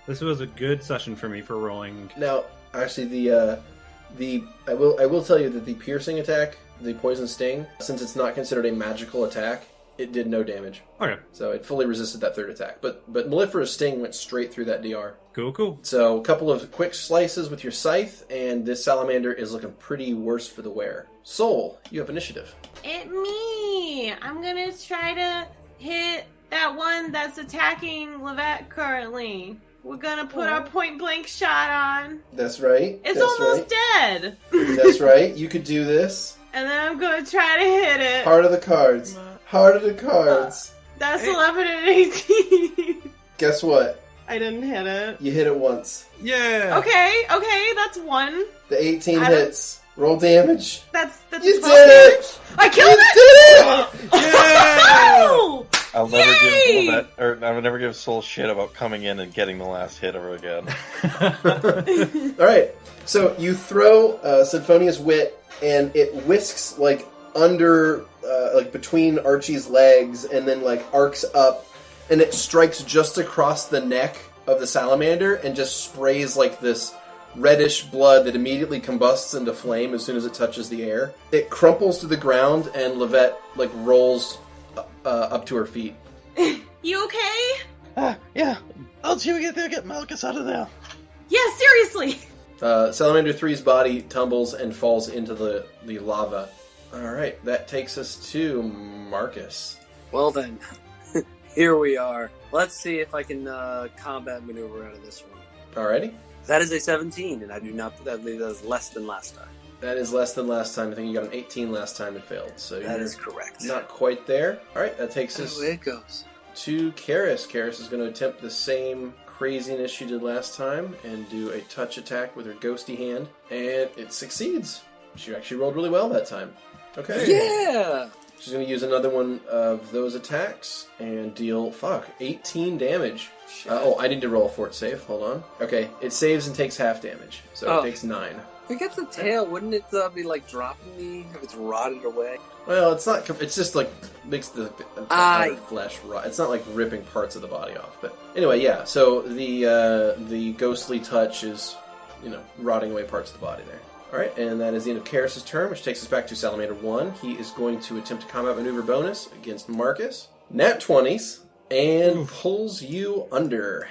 This was a good session for me for rolling. Now, actually, I will tell you that the piercing attack, the poison sting, since it's not considered a magical attack, it did no damage. Okay. So it fully resisted that third attack. But Mellifera's sting went straight through that DR. Cool. So a couple of quick slices with your scythe, and this salamander is looking pretty worse for the wear. Soul, you have initiative. It me. I'm gonna try to hit that one that's attacking Lovette currently. We're gonna put our point blank shot on. That's right. It's That's almost dead. right. That's right. You could do this. And then I'm gonna try to hit it. Heart of the cards. Heart of the cards. That's 11 and 18. Guess what? I didn't hit it. You hit it once. Yeah. Okay, that's one. The 18 I don't- hits. Roll damage. That's You 12 did it! damage. I killed You it! did it! Oh! I'll never Yay! give I would never give Soul shit about coming in and getting the last hit ever again. All right. So you throw Symphonia's Wit, and it whisks like under, like between Archie's legs, and then like arcs up, and it strikes just across the neck of the salamander, and just sprays like this reddish blood that immediately combusts into flame as soon as it touches the air. It crumples to the ground, and Lovette like rolls up to her feet. You okay? Yeah. I'll see we get Markus out of there. Yeah, seriously. Salamander 3's body tumbles and falls into the lava. Alright, that takes us to Markus. Well then, here we are. Let's see if I can combat maneuver out of this one. Alrighty. That is a 17, and I do not. That is less than last time. That is less than last time. I think you got an 18 last time and failed. So That you're is correct. not quite there. Alright, that takes us That's the way it goes. to Karis. Karis is going to attempt the same craziness she did last time and do a touch attack with her ghosty hand. And it succeeds. She actually rolled really well that time. Okay. Yeah. She's going to use another one of those attacks and deal, 18 damage. I need to roll a fort save. Hold on. Okay, it saves and takes half damage. So Oh. it takes 9. If it gets the tail, wouldn't it be like dropping me if it's rotted away? Well, it's not. It's just like makes the outer flesh rot. It's not like ripping parts of the body off. But anyway, yeah. So the ghostly touch is, rotting away parts of the body there. All right, and that is the end of Karis' turn, which takes us back to Salamander 1. He is going to attempt a combat maneuver bonus against Markus. Nat 20s and pulls you under.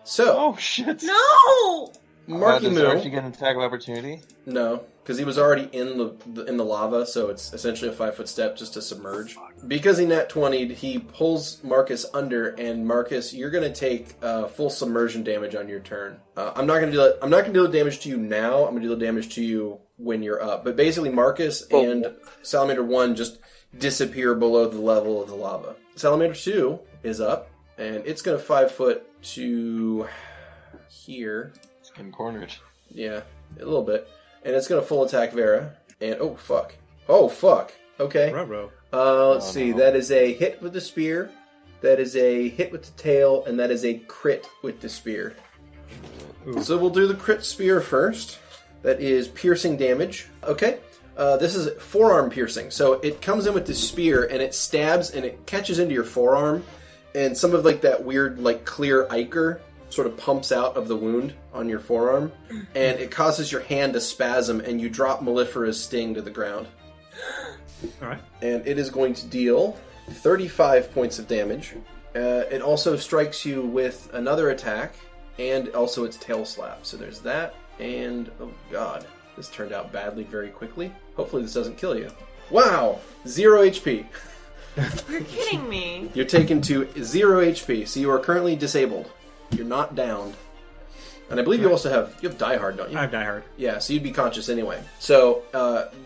So, Oh shit! No! Marky does Moo. Archie get an attack of opportunity? No, because he was already in the lava, so it's essentially a 5-foot step just to submerge. Because he nat 20'd, he pulls Markus under, and Markus, you're going to take full submersion damage on your turn. I'm not going to do that. I'm not going to do the damage to you now. I'm going to do the damage to you when you're up. But basically, Markus and Salamander 1 just disappear below the level of the lava. Salamander 2 is up, and it's going to 5-foot to here. It's getting cornered. Yeah, a little bit. And it's going to full attack Vera. And, oh, fuck. Okay. Ruh-roh. Let's see. no. That is a hit with the spear. That is a hit with the tail, and that is a crit with the spear. Ooh. So we'll do the crit spear first. That is piercing damage. Okay. This is forearm piercing. So it comes in with this spear, and it stabs, and it catches into your forearm, and some of like that weird, like clear ichor sort of pumps out of the wound on your forearm, and it causes your hand to spasm, and you drop Mellifera's sting to the ground. All right. And it is going to deal 35 points of damage. It also strikes you with another attack, and also its tail slap. So there's that, and oh god, this turned out badly very quickly. Hopefully this doesn't kill you. Wow! 0 HP. You're kidding me. You're taken to 0 HP, so you are currently disabled. You're not downed. And I believe you also have Die Hard, don't you? I have Die Hard. Yeah, so you'd be conscious anyway. So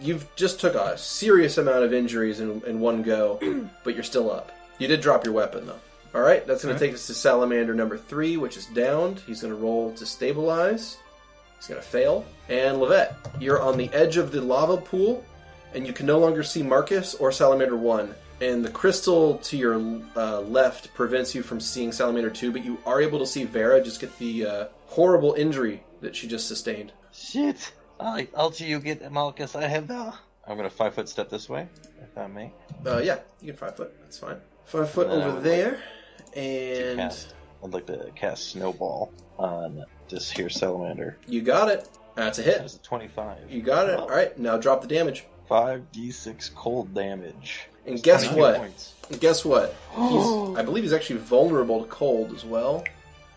you've just took a serious amount of injuries in one go, but you're still up. You did drop your weapon, though. All right, that's going to take us to Salamander number 3, which is downed. He's going to roll to stabilize. He's going to fail. And Lovette, you're on the edge of the lava pool, and you can no longer see Markus or Salamander 1. And the crystal to your left prevents you from seeing Salamander 2, but you are able to see Vera just get the horrible injury that she just sustained. Shit. Alright, Archie, you get Markus. I have the... I'm going to 5-foot step this way, if I may. Yeah, you can 5 foot. That's fine. 5 foot And then I over would there. And I'd like to cast Snowball on this here Salamander. you got it. That's a That hit. is a 25. You got it. Oh. All right, now drop the damage. 5d6 cold damage. And That's guess 22 what? points. And guess what? I believe he's actually vulnerable to cold as well.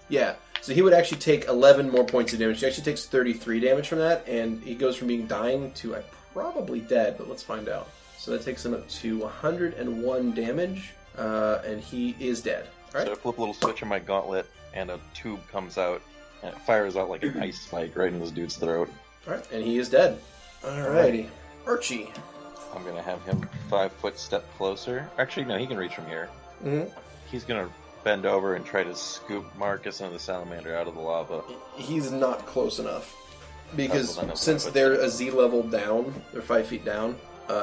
Yeah, so he would actually take 11 more points of damage. He actually takes 33 damage from that, and he goes from being dying to probably dead, but let's find out. So that takes him up to 101 damage, and he is dead. All right. So I flip a little switch on my gauntlet, and a tube comes out, and it fires out like an ice spike right in this dude's throat. All right, and he is dead. Alrighty. Archie. I'm going to have him 5-foot step closer. Actually, no, he can reach from here. Mm-hmm. He's going to bend over and try to scoop Markus and the Salamander out of the lava. He's not close enough. Because That's what I know. since they're a Z level down, they're 5 feet down,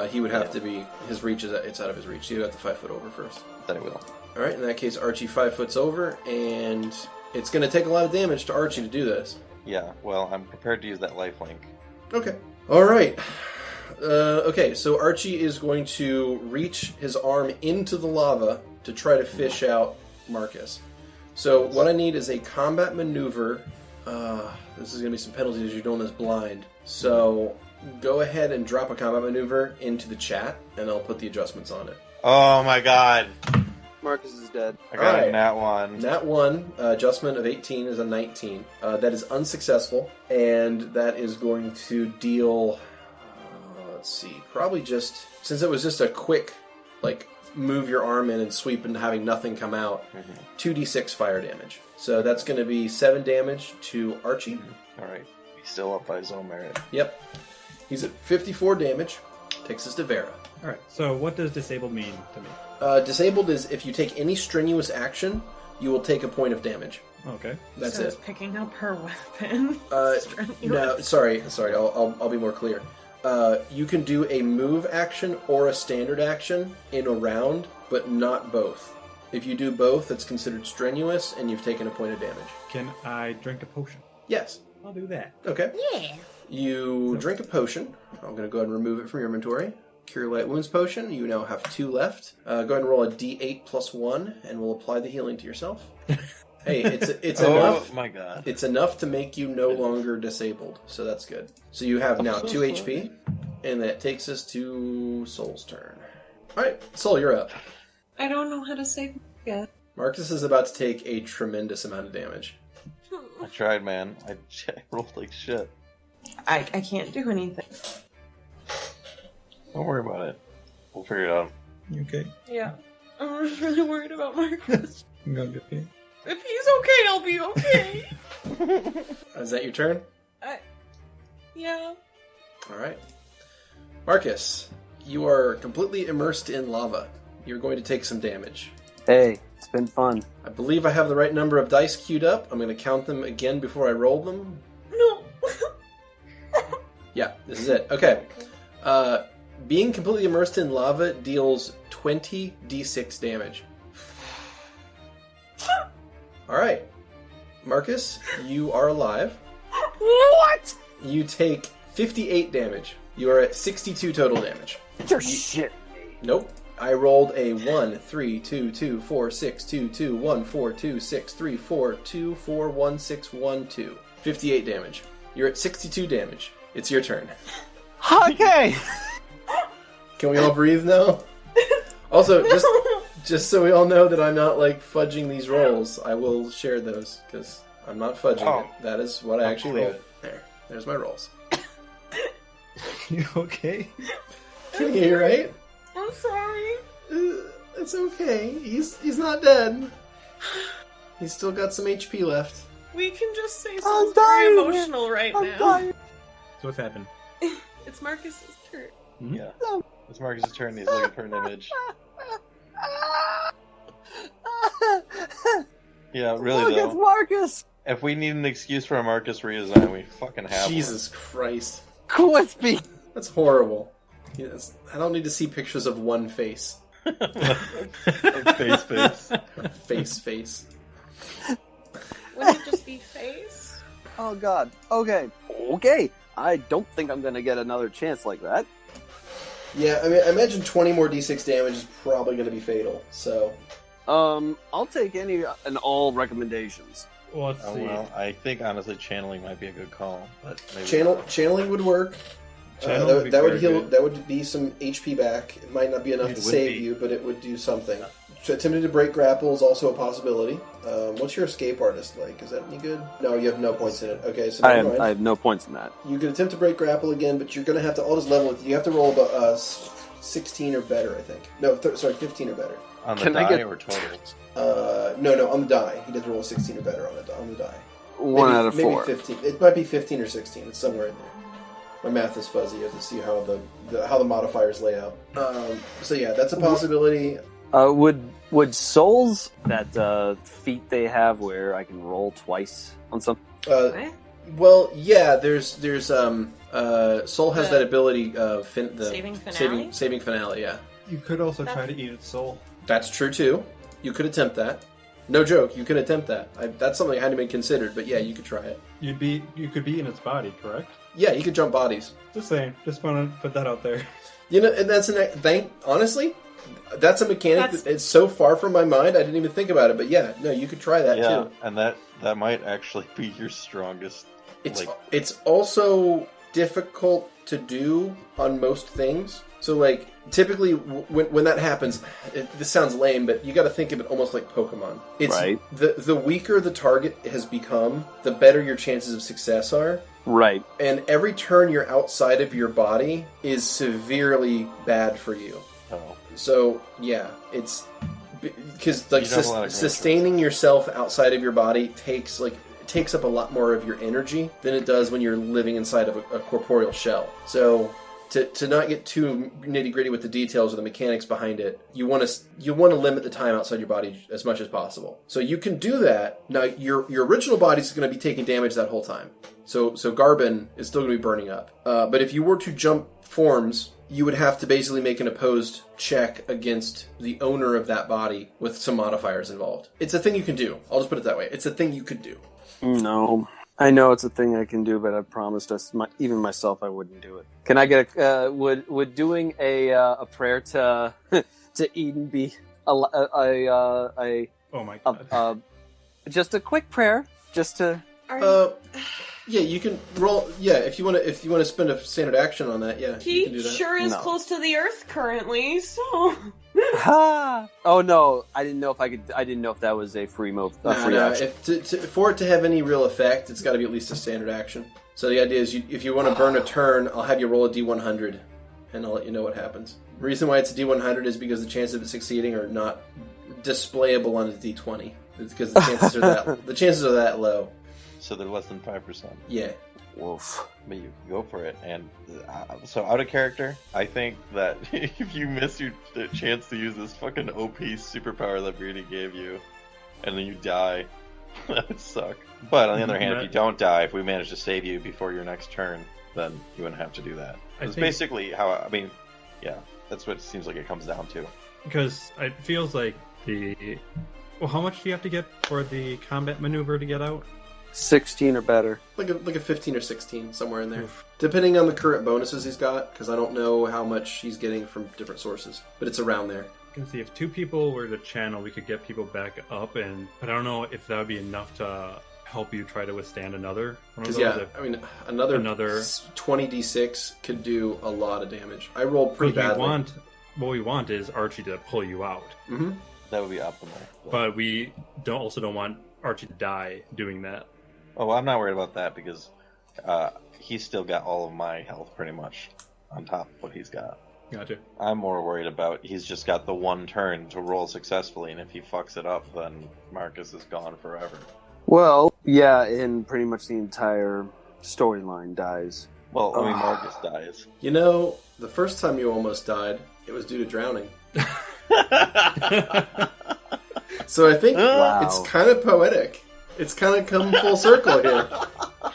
he would have to be, his reach it's out of his reach. So you'd have to 5 foot over first. Then I will. Alright, in that case, Archie 5 foots over, and it's going to take a lot of damage to Archie to do this. Yeah, well, I'm prepared to use that lifelink. Okay. Alright. Okay, so Archie is going to reach his arm into the lava to try to fish out Markus. So what I need is a combat maneuver. This is going to be some penalties as you're doing this blind. So go ahead and drop a combat maneuver into the chat, and I'll put the adjustments on it. Oh my god! Markus is dead. I got Alright. a nat one. Nat 1, adjustment of 18 is a 19. That is unsuccessful, and that is going to deal... let's see, probably just... Since it was just a quick, like, move your arm in and sweep and having nothing come out, 2d6 fire damage. So that's going to be 7 damage to Archie. Alright, he's still up by his own merit. Yep. He's at 54 damage. Takes us to Vera. All right. So what does disabled mean to me? Disabled is if you take any strenuous action, you will take a point of damage. Okay. That's so it. it's picking up her weapon. No, sorry. I'll be more clear. You can do a move action or a standard action in a round, but not both. If you do both, it's considered strenuous, and you've taken a point of damage. Can I drink a potion? Yes. I'll do that. Okay. Yeah. You drink a potion. I'm going to go ahead and remove it from your inventory. Cure Light Wounds potion. You now have 2 left. Go ahead and roll a d8 plus 1, and we'll apply the healing to yourself. Hey, it's enough. Oh my god. It's enough to make you no longer disabled, so that's good. So you have now 2 HP, and that takes us to Soul's turn. Alright, Soul, you're up. I don't know how to say yeah. Markus is about to take a tremendous amount of damage. I tried, man. I rolled like shit. I can't do anything. Don't worry about it. We'll figure it out. You okay? Yeah. I'm just really worried about Markus. I'm gonna get you. If he's okay, I'll be okay. Is that your turn? Yeah. Alright. Markus, you are completely immersed in lava. You're going to take some damage. Hey, it's been fun. I believe I have the right number of dice queued up. I'm going to count them again before I roll them. No. Yeah, this is it. Okay. Being completely immersed in lava deals 20 d6 damage. All right, Markus, you are alive. What? You take 58 damage. You are at 62 total damage. You're shitting me. Nope. I rolled a 1, 3, 2, 2, 4, 6, 2, 2, 1, 4, 2, 6, 3, 4, 2, 4, 1, 6, 1, 2. 58 damage. You're at 62 damage. It's your turn. Okay. Can we all breathe now? Also, just so we all know that I'm not like fudging these rolls, I will share those because I'm not fudging it. That is what I actually rolled. There's my rolls. You okay? Can you right? I'm sorry. It's okay. He's not dead. He's still got some HP left. We can just say I'm something dying. very emotional right I'm now. dying. So what's happened? It's Marcus's turn. Yeah. It's Marcus' turn. He's looking for an image. Yeah, really Look, though. it's Markus. If we need an excuse for a Marcus redesign, we fucking have Jesus Christ. Quispy. That's horrible. Yes, I don't need to see pictures of one face. one. Face. Face. Wouldn't it just be face? Oh God. Okay. I don't think I'm gonna get another chance like that. Yeah, I mean, I imagine 20 more d6 damage is probably going to be fatal, so... I'll take any and all recommendations. Well, let's see. Well, I think honestly channeling might be a good call. But maybe Channeling would work. Channeling would be that would very heal. good. That would be some HP back. It might not be enough It to would save be. you, but it would do something. Attempting to break grapple is also a possibility. What's your escape artist like? Is that any good? No, you have no points in it. Okay, so never mind. I have no points in that. You can attempt to break grapple again, but you're going to have to. I'll just level it. You have to roll about 16 or better, I think. No, 15 or better. on the Can I die get- or total? No, on the die. He does roll a 16 or better on the die. One Maybe- out of four. Maybe 15. It might be 15 or 16. It's somewhere in there. My math is fuzzy. You have to see how the modifiers lay out. So yeah, that's a possibility. Would souls, that feat they have where I can roll twice on something? What? Well, yeah. There's Soul has that ability. The Saving finale? Saving finale. Yeah, You could also try to eat its soul. that's true too. You could attempt that. No joke. You could attempt that. That's something I hadn't even considered. But yeah, you could try it. You could be in its body, correct? Yeah, you could jump bodies. Just saying. Just want to put that out there. You know, and that's honestly, that's a mechanic that it's so far from my mind. I didn't even think about it. But yeah, no, you could try that Yeah, too. and that might actually be your strongest. It's also difficult to do on most things. So like typically when that happens, this sounds lame, but you got to think of it almost like Pokemon. It's Right. The weaker the target has become, the better your chances of success are. Right. And every turn you're outside of your body is severely bad for you. Oh, So yeah, it's because like You don't have a lot of growth sustaining yourself outside of your body takes up a lot more of your energy than it does when you're living inside of a corporeal shell. So to not get too nitty gritty with the details or the mechanics behind it, you want to limit the time outside your body as much as possible. So you can do that. Now your original body's going to be taking damage that whole time. So Garbin is still going to be burning up. But if you were to jump forms, you would have to basically make an opposed check against the owner of that body with some modifiers involved. It's a thing you can do. I'll just put it that way. It's a thing you could do. No. I know it's a thing I can do, but I promised us, even myself, I wouldn't do it. Can I get would doing a prayer to Eden be Oh my god. just a quick prayer, just to Yeah, you can roll. Yeah, if you want to spend a standard action on that, yeah, you can He do that. sure is No. close to the earth currently, so ha. Oh no, I didn't know if I could. I didn't know if that was a free move, free action. For it to have any real effect, it's got to be at least a standard action. So the idea is, if you want to burn a turn, I'll have you roll a d100, and I'll let you know what happens. The reason why it's a d100 is because the chances of it succeeding are not displayable on a d20. It's because the chances are that low. so they're less than 5%. Yeah. Wolf. But you go for it, and so out of character, I think that if you miss your chance to use this fucking OP superpower that Beardy gave you, and then you die, that would suck. But on the other hand, if you don't die, if we manage to save you before your next turn, then you wouldn't have to do that. It's basically how, yeah, that's what it seems like it comes down to. Because it feels like Well, how much do you have to get for the combat maneuver to get out? 16 or better. Like a 15 or 16, somewhere in there. Depending on the current bonuses he's got, because I don't know how much he's getting from different sources. But it's around there. I can see if 2 people were to channel, we could get people back up, but I don't know if that would be enough to help you try to withstand another one of those. I mean, another 20d6 could do a lot of damage. I rolled pretty badly. What we want is Archie to pull you out. Mm-hmm. That would be optimal. But we also don't want Archie to die doing that. Oh, well, I'm not worried about that because he's still got all of my health pretty much on top of what he's got. Gotcha. I'm more worried about he's just got the one turn to roll successfully, and if he fucks it up, then Markus is gone forever. Well, yeah, and pretty much the entire storyline dies. Well, I mean, Markus dies. You know, the first time you almost died, it was due to drowning. So I think it's kind of poetic. It's kind of come full circle here.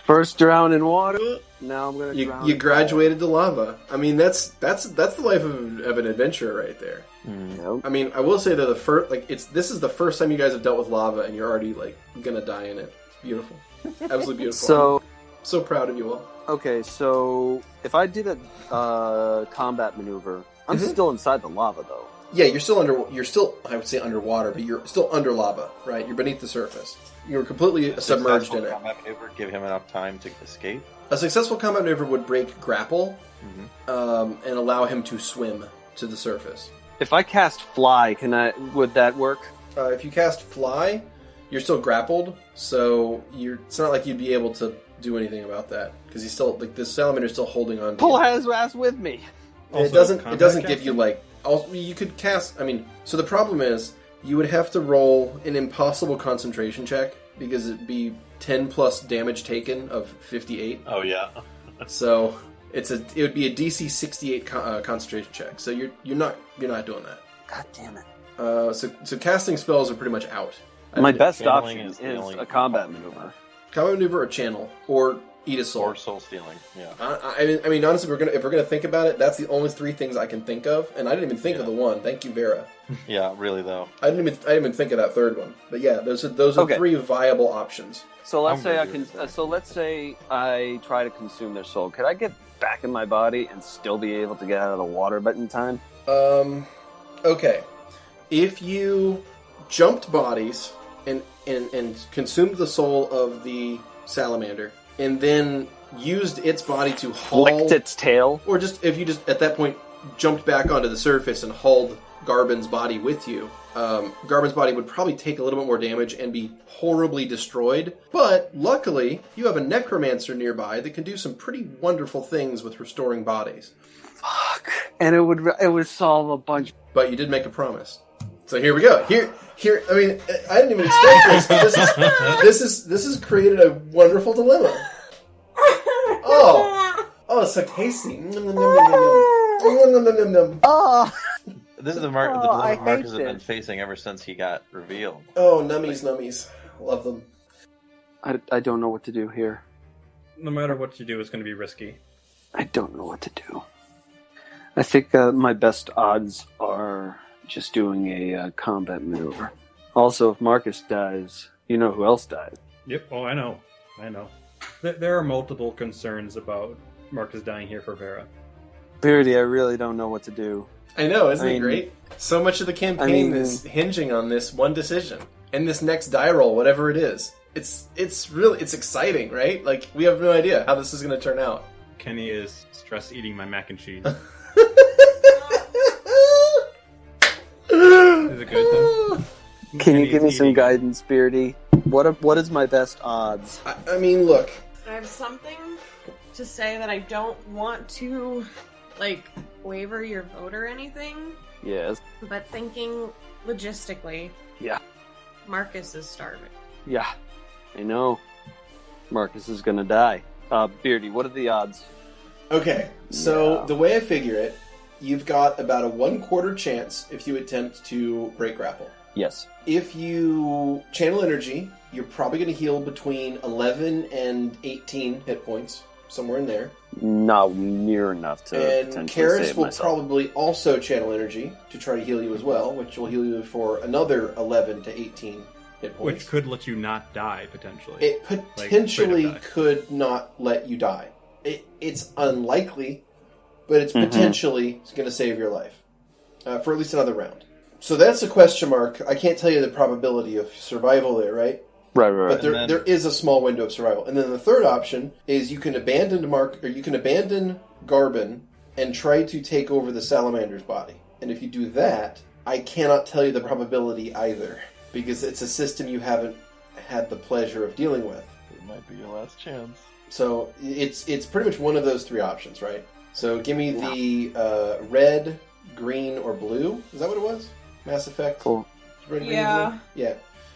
First drown in water, now I'm gonna drown. You graduated to lava. I mean, that's the life of an adventurer right there. Nope. I mean, I will say that this is the first time you guys have dealt with lava, and you're already gonna die in it. It's beautiful, absolutely beautiful. So proud of you all. Okay, so if I did a combat maneuver, I'm still inside the lava though. Yeah, you're still I would say underwater, but you're still under lava, right? You're beneath the surface. You're completely submerged in it. Combat maneuver give him enough time to escape? A successful combat maneuver would break grapple and allow him to swim to the surface. If I cast fly, would that work? If you cast fly, you're still grappled, so it's not like you'd be able to do anything about that because he's still the salamander's still holding on to Pull you. his ass with me. It doesn't give you you could cast. I mean, so the problem is you would have to roll an impossible concentration check because it'd be 10 plus damage taken of 58. Oh yeah. So it would be a DC 68 concentration check. So you're not doing that. God damn it. So casting spells are pretty much out. My best Channeling option is the is only a combat maneuver. Combat maneuver or channel or eat a soul. Or soul stealing. Yeah. I mean, honestly, if we're gonna think about it, that's the only 3 things I can think of, and I didn't even think of the one. Thank you, Vera. Yeah, really though. I didn't even think of that third one. But yeah, those are Okay. 3 viable options. So let's say I try to consume their soul. Could I get back in my body and still be able to get out of the water but in time? Okay. If you jumped bodies and consumed the soul of the salamander, and then used its body to haul... Flicked its tail? Or just, if you just, at that point, jumped back onto the surface and hauled Garbin's body with you, Garbin's body would probably take a little bit more damage and be horribly destroyed. But, luckily, you have a necromancer nearby that can do some pretty wonderful things with restoring bodies. Fuck. And it would solve a bunch... But you did make a promise. So here we go. Here. I mean, I didn't even expect this. But this has created a wonderful dilemma. Oh, it's so tasty. Oh! This is the dilemma Markus has been facing ever since he got revealed. Oh, nummies. Love them. I don't know what to do here. No matter what you do, it's going to be risky. I don't know what to do. I think my best odds are just doing a combat maneuver. Also, if Markus dies, you know who else dies. Yep. Oh, I know. There are multiple concerns about Markus dying here for Vera. Beardy, I really don't know what to do. I know, isn't it great? So much of the campaign is hinging on this one decision. And this next die roll, whatever it is. It's exciting, right? Like, we have no idea how this is going to turn out. Keni is stress eating my mac and cheese. Is it good though? Can you give me some guidance, Beardy? What is my best odds? I mean, look. I have something to say that I don't want to, waver your vote or anything. Yes. But thinking logistically. Yeah. Markus is starving. Yeah. I know. Markus is gonna die. Beardy, what are the odds? Okay, so the way I figure it, you've got about a 1/4 chance if you attempt to break grapple. Yes. If you channel energy, you're probably going to heal between 11 and 18 hit points. somewhere in there. Not near enough to And potentially Karis save will myself. probably also channel energy to try to heal you as well, which will heal you for another 11 to 18 hit points. Which could let you not die, potentially. It potentially Like, straight up die. could not let you die. It's unlikely, but it's potentially going to save your life for at least another round. So that's a question mark. I can't tell you the probability of survival there, right? Right. But there is a small window of survival. And then the third option is you can abandon Garbin and try to take over the salamander's body. And if you do that, I cannot tell you the probability either, because it's a system you haven't had the pleasure of dealing with. It might be your last chance. So it's pretty much one of those three options, right? So give me the red, green, or blue. Is that what it was? Mass Effect? Cool. Red, green, or blue? Yeah.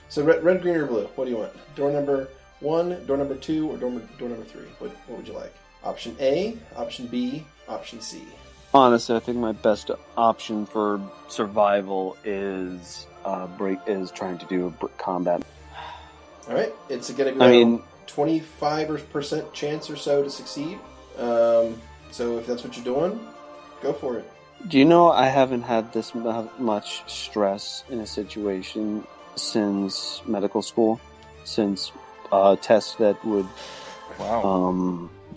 So red, green, or blue? What do you want? Door number 1, door number 2, or door number 3? What would you like? Option A, option B, option C. Honestly, I think my best option for survival is trying to do combat. All right. It's going to be 25% chance or so to succeed. So if that's what you're doing, go for it. Do you know I haven't had this much stress in a situation since medical school, since tests that would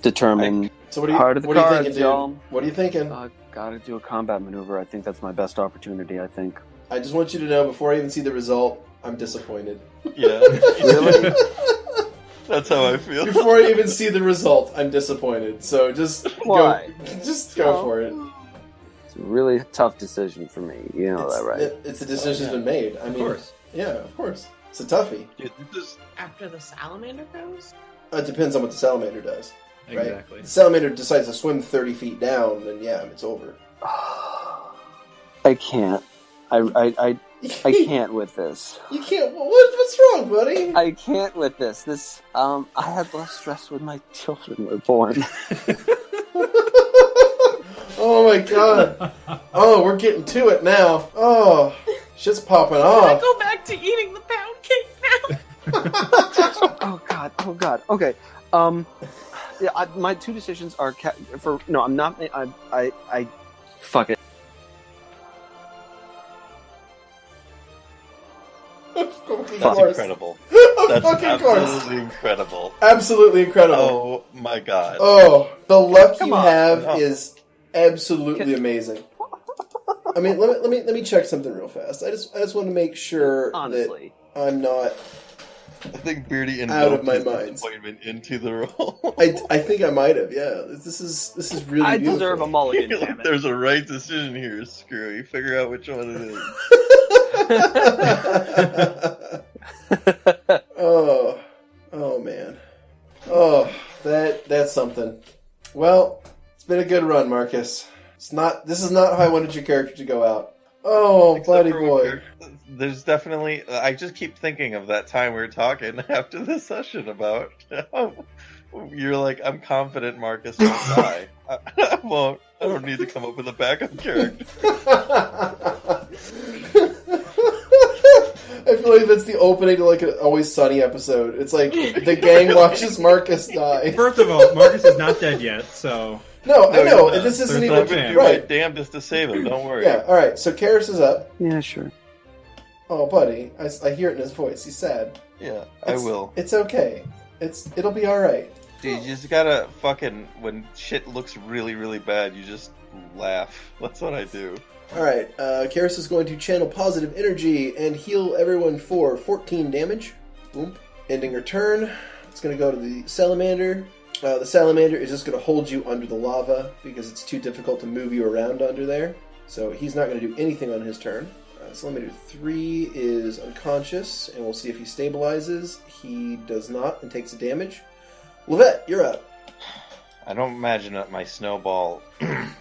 determine So what heart of the what are you cards, thinking, dude? y'all. What are you thinking? Gotta do a combat maneuver. I think that's my best opportunity. I think. I just want you to know, before I even see the result, I'm disappointed. Yeah. Really? That's how I feel. Before I even see the result, I'm disappointed. So just Why? Go for it. It's a really tough decision for me. You know that, right? It's a decision's been made. I mean, Of course. Yeah, of course. It's a toughie. Dude, this is After the salamander goes? It depends on what the salamander does. Right? Exactly. If the salamander decides to swim 30 feet down, then yeah, it's over. I can't. I can't with this. You can't. What's wrong, buddy? I can't with this. This I had less stress when my children were born. Oh my god. Oh, we're getting to it now. Oh, shit's popping Can I off. go back to eating the pound cake now? Oh god. Okay. Yeah, my two decisions are I'm not. I fuck it. Of that's course. incredible. Of That's fucking course. absolutely incredible. Absolutely incredible. Oh my god. Oh, the luck Come you on. have Oh. is absolutely amazing. I mean, let me check something real fast. I just want to make sure Honestly. that I'm not. I think Beardy Out of invoked my his mind. disappointment into the role. I think I might have. Yeah, this is really. I beautiful. deserve a mulligan. Like, Damn it. there's a right decision here, Skrewy. Figure out which one it is. Oh man. Oh, that's something. Well, it's been a good run, Marcus. This is not how I wanted your character to go out. Oh, Except buddy for boy. There's definitely. I just keep thinking of that time we were talking after the session about. You're like, I'm confident Marcus won't die. I won't. I don't need to come up with a backup character. I feel like that's the opening to like an Always Sunny episode. It's like the gang watches Marcus die. First of all, Marcus is not dead yet, so No, I know. yeah. This isn't There's even no I'm gonna do right. my damnedest to save him. Don't worry. Yeah. All right. So Karis is up. Yeah, sure. Oh, buddy, I hear it in his voice. He's sad. Yeah, I will. It's okay. It'll be all right. Dude, you just gotta fucking, when shit looks really, really bad, you just laugh. That's what I do. All right. Karis is going to channel positive energy and heal everyone for 14 damage. Boom. Ending her turn. It's going to go to the salamander. The salamander is just going to hold you under the lava because it's too difficult to move you around under there. So he's not going to do anything on his turn. Salamander 3 is unconscious, and we'll see if he stabilizes. He does not and takes a damage. Lovette, you're up. I don't imagine that my snowball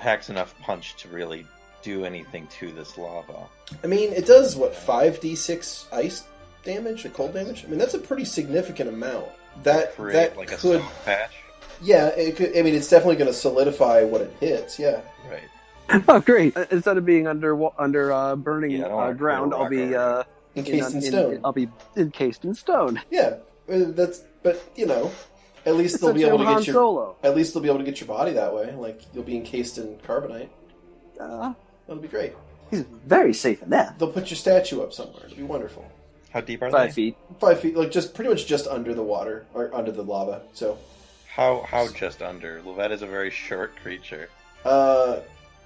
packs enough punch to really do anything to this lava. I mean, it does, 5d6 ice damage, or cold damage? I mean, that's a pretty significant amount. That Create like a could... snow patch. Yeah, it could. I mean, it's definitely going to solidify what it hits, yeah. Right. Oh, great! Instead of being under burning Yeah, I don't wanna ground, create a I'll be rock Encased in stone. I'll be encased in stone. Yeah, but, you know, At least they'll Such be able to Han get your. Solo. At least they'll be able to get your body that way. Like you'll be encased in carbonite. Uh, That'll be great. He's very safe in that. They'll put your statue up somewhere. It'll be wonderful. How deep are 5 they? feet. 5 feet, like just pretty much just under the water or under the lava. So, How just under? Lovette is a very short creature.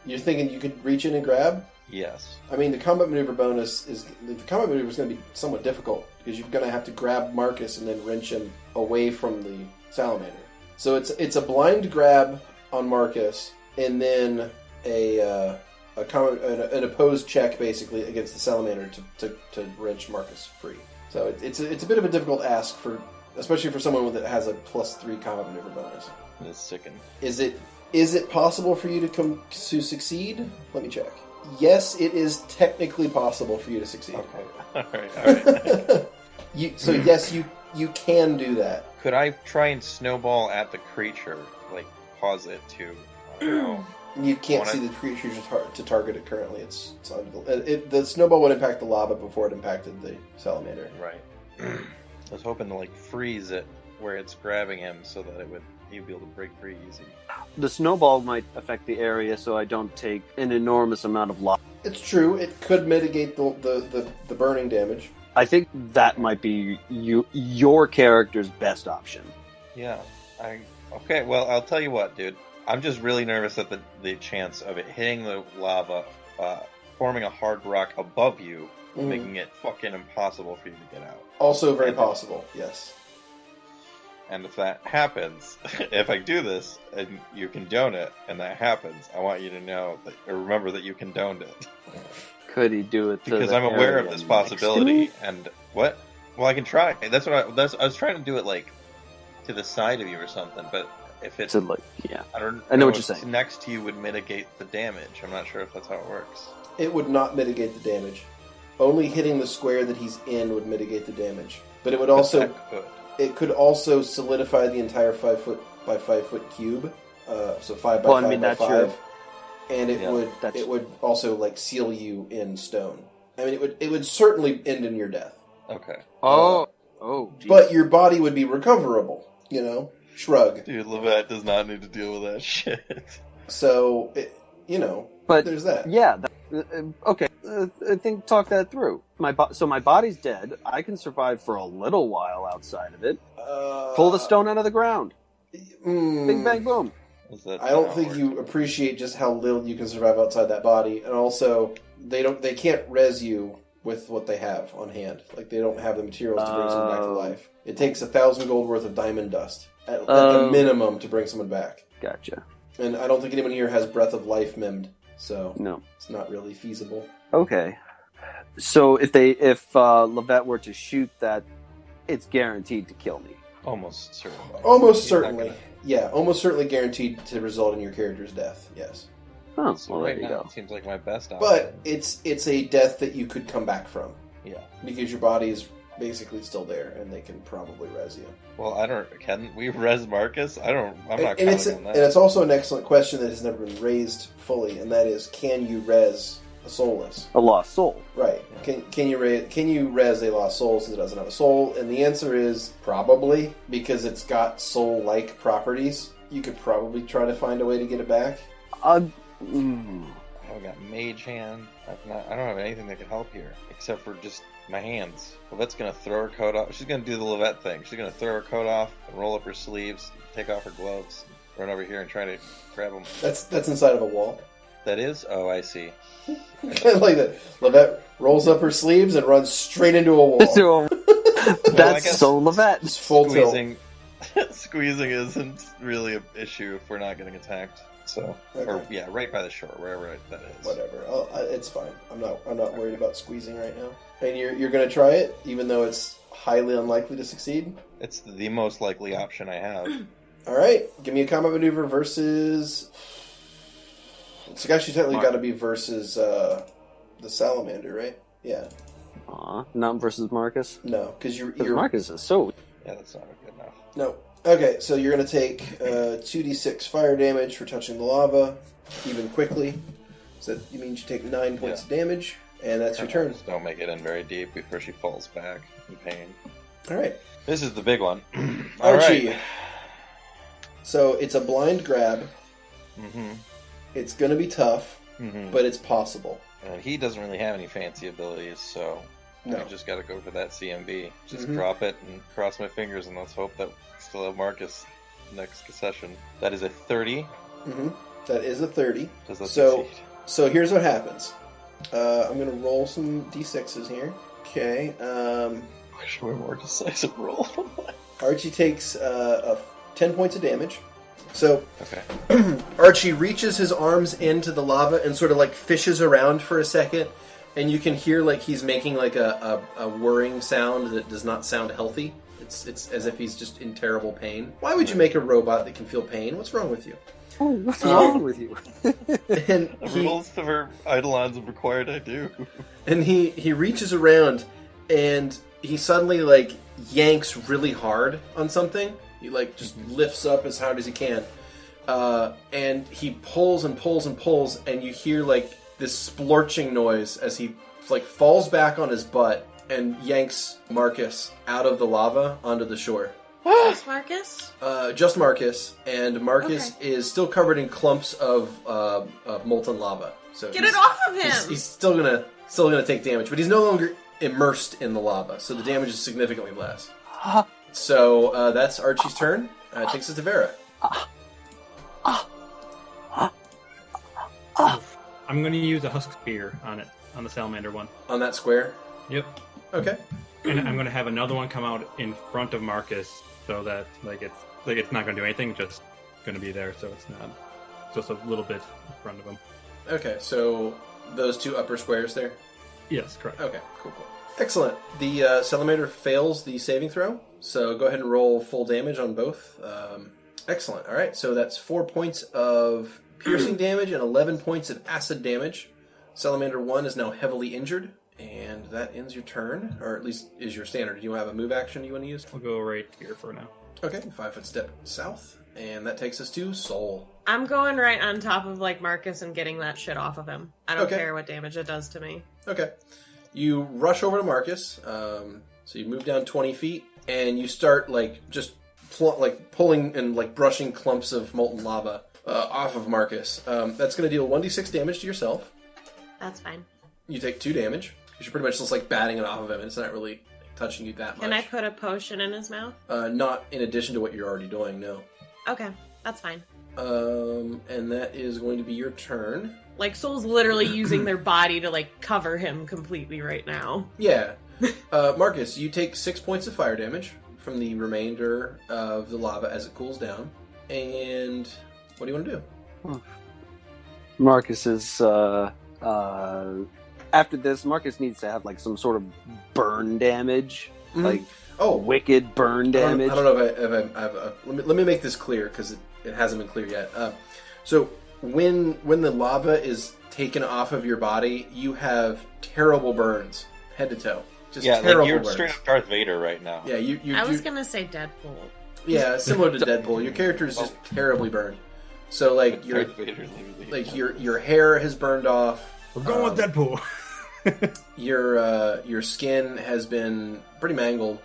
you're thinking you could reach in and grab? Yes. I mean, the combat maneuver bonus is the combat maneuver is going to be somewhat difficult because you're going to have to grab Markus and then wrench him away from the salamander. So it's a blind grab on Markus and then an opposed check basically against the salamander to wrench Markus free. So it's a bit of a difficult ask for, especially for someone that has a +3 combat maneuver bonus. It's sickened. Is it possible for you to succeed? Let me check. Yes, it is technically possible for you to succeed. Okay. All right. Yes, you can do that. Could I try and snowball at the creature? Like, cause it to... I don't know. You can't see the creature to target it currently. It's under the snowball would impact the lava before it impacted the salamander. Right. I was hoping to, like, freeze it where it's grabbing him so that he'd be able to break free easy. The snowball might affect the area, so I don't take an enormous amount of lava. It's true. It could mitigate the burning damage. I think that might be your character's best option. Yeah. Okay, well, I'll tell you what, dude. I'm just really nervous at the chance of it hitting the lava, forming a hard rock above you, making it fucking impossible for you to get out. Also very possible, yes. And if that happens, if I do this and you condone it, and that happens, I want you to know or remember that you condoned it. Could he do it? Because I'm aware of this possibility. And what? Well, I can try. That's what I was trying to do it like to the side of you or something. But if it's yeah, I know what you're saying. Next to you would mitigate the damage. I'm not sure if that's how it works. It would not mitigate the damage. Only hitting the square that he's in would mitigate the damage. But it would also. It could also solidify the entire 5 foot by 5 foot cube, so 5 by 5 by 5, and it would also like seal you in stone. I mean, it would certainly end in your death. Okay. Geez. But your body would be recoverable. Shrug. Dude, Lovette does not need to deal with that shit. So but there's that. Yeah. Okay. I think talk that through. So my body's dead. I can survive for a little while outside of it. Pull the stone out of the ground. Bing bang boom. I don't think you appreciate just how little you can survive outside that body, and also they can't res you with what they have on hand. Like they don't have the materials to bring someone back to life. It takes 1,000 gold worth of diamond dust at the minimum to bring someone back. Gotcha. And I don't think anyone here has Breath of Life mimed, so no, it's not really feasible. Okay. So if Lovette were to shoot that, it's guaranteed to kill me. Almost certainly. Almost certainly. Yeah, almost certainly guaranteed to result in your character's death. Yes. Oh, So well, right there you now go. it seems like my best option. But it's a death that you could come back from. Yeah. Because your body is basically still there, and they can probably res you. Well, can we res Markus? I'm not And counting on that. And it's also an excellent question that has never been raised fully, and that is, can you res a soulless? A lost soul. Right. Can you res a lost soul since it doesn't have a soul? And the answer is probably, because it's got soul-like properties. You could probably try to find a way to get it back. I've got mage hand. I don't have anything that could help here except for just my hands. Lovette's gonna throw her coat off. She's gonna do the Lovette thing. She's gonna throw her coat off and roll up her sleeves, take off her gloves, run over here and try to grab them. That's inside of a wall. That is? Oh, I see. Like that. Lovette rolls up her sleeves and runs straight into a wall. That's so Lovette. Just full tilt. Squeezing isn't really an issue if we're not getting attacked. So, Okay. right by the shore, wherever that is. Whatever. It's fine. I'm not worried about squeezing right now. And you're going to try it, even though it's highly unlikely to succeed? It's the most likely option I have. All right. Give me a combat maneuver versus... It's actually technically got to be versus the salamander, right? Yeah. Not versus Markus? No, because you're Markus is so... Yeah, that's not good enough. No. Okay, so you're going to take 2d6 fire damage for touching the lava, even quickly. So that means you take 9 points of damage, and that's your turn. Just don't make it in very deep before she falls back in pain. All right. This is the big one. All Archie. right. So it's a blind grab. Mm-hmm. It's going to be tough, Mm-hmm. but it's possible. And he doesn't really have any fancy abilities, so No. I just got to go for that CMB. Just Mhm. drop it and cross my fingers, and let's hope that we still have Markus next session. That is a 30. Mm-hmm. That is a 30. Does that So- succeed? So here's what happens. I'm going to roll some d6s here. Okay. Wish we were more decisive roll. Archie takes 10 points of damage. So Okay. Archie reaches his arms into the lava and sort of like fishes around for a second, and you can hear like he's making like a whirring sound that does not sound healthy. It's as if he's just in terrible pain. Why would you make a robot that can feel pain? What's wrong with you? Oh, what's wrong with you? And The rules of our Eidolons have required I do. And he reaches around and he suddenly like yanks really hard on something. He like just lifts up as hard as he can. And he pulls and pulls and pulls, and you hear like this splorching noise as he like falls back on his butt and yanks Markus out of the lava onto the shore. Just Marcus? Just Markus, and Markus is still covered in clumps of molten lava. So Get it off of him! He's still gonna take damage, but he's no longer immersed in the lava, so the damage is significantly less. So that's Archie's turn. It takes us to Vera. I'm going to use a husk spear on it, on the salamander one. On that square. Yep. Okay. And I'm going to have another one come out in front of Markus, so that it's not going to do anything, just going to be there, so it's not just a little bit in front of him. Okay, so those two upper squares there. Yes, correct. Okay, cool. Excellent. The salamander fails the saving throw, so go ahead and roll full damage on both. Excellent. All right, so that's 4 points of piercing damage and 11 points of acid damage. Salamander 1 is now heavily injured, and that ends your turn, or at least is your standard. Do you have a move action you want to use? I'll go right here for now. Okay, 5-foot step south, and that takes us to Soul. I'm going right on top of like Marcus and getting that shit off of him. I don't Okay. care what damage it does to me. Okay. You rush over to Markus, so you move down 20 feet, and you start like just pulling and like brushing clumps of molten lava off of Markus. That's going to deal 1d6 damage to yourself. That's fine. You take 2 damage, because you're pretty much just like batting it off of him, and it's not really touching you that much. Can I put a potion in his mouth? Not in addition to what you're already doing, no. Okay, that's fine. And that is going to be your turn. Like, Soul's literally using their body to, like, cover him completely right now. Yeah. Markus, you take 6 points of fire damage from the remainder of the lava as it cools down. And what do you want to do? Markus is after this. Markus needs to have like some sort of burn damage, Mhm. like Oh, wicked burn damage. I don't know if let me make this clear because it hasn't been clear yet. So when the lava is taken off of your body, you have terrible burns, head to toe. Just Yeah, terrible like you're burns. straight up Darth Vader right now. Yeah, you. I was gonna say Deadpool. Yeah, similar to Deadpool. Your character is just terribly burned. So like your Darth Vader, literally. like your hair has burned off. We're going with Deadpool. Your skin has been pretty mangled.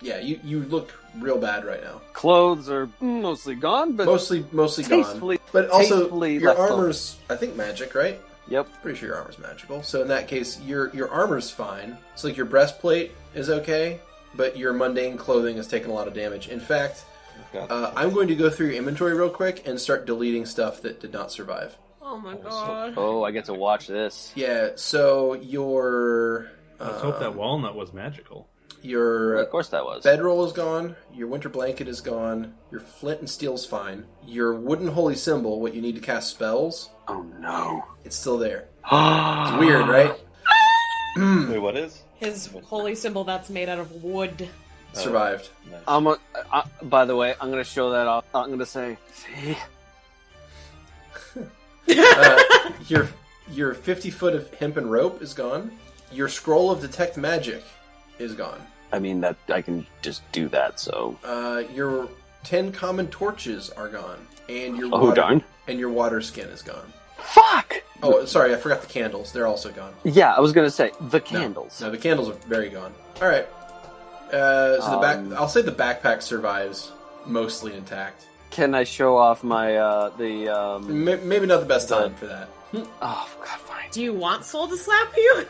Yeah, you look real bad right now. Clothes are mostly gone, but Mostly gone. tastefully- But also tastefully your left armor's I think magic, right? Yep. Pretty sure your armor's magical. So in that case, your armor's fine. So like your breastplate is okay, but your mundane clothing has taken a lot of damage. In fact, I'm going to go through your inventory real quick and start deleting stuff that did not survive. Oh my god. Oh, I get to watch this. Yeah, so your Let's hope that walnut was magical. your Of course, that was. bedroll is gone, your winter blanket is gone, your flint and steel's fine, your wooden holy symbol, what you need to cast spells, Oh no! it's still there. It's weird, right? Wait, what is? His holy symbol that's made out of wood. Survived. Nice. By the way, I'm gonna show that off. I'm gonna say, see, Your 50 foot of hempen rope is gone. Your scroll of detect magic is gone. I mean that I can just do that. So, Your 10 common torches are gone, and your oh darn! and your water skin is gone. Fuck! Oh, sorry, I forgot the candles. They're also gone. Yeah, I was gonna say the candles. No, the candles are very gone. All right. So I'll say the backpack survives mostly intact. Can I show off my Maybe not the best time for that. Oh God, fine. Do you want Soul to slap you?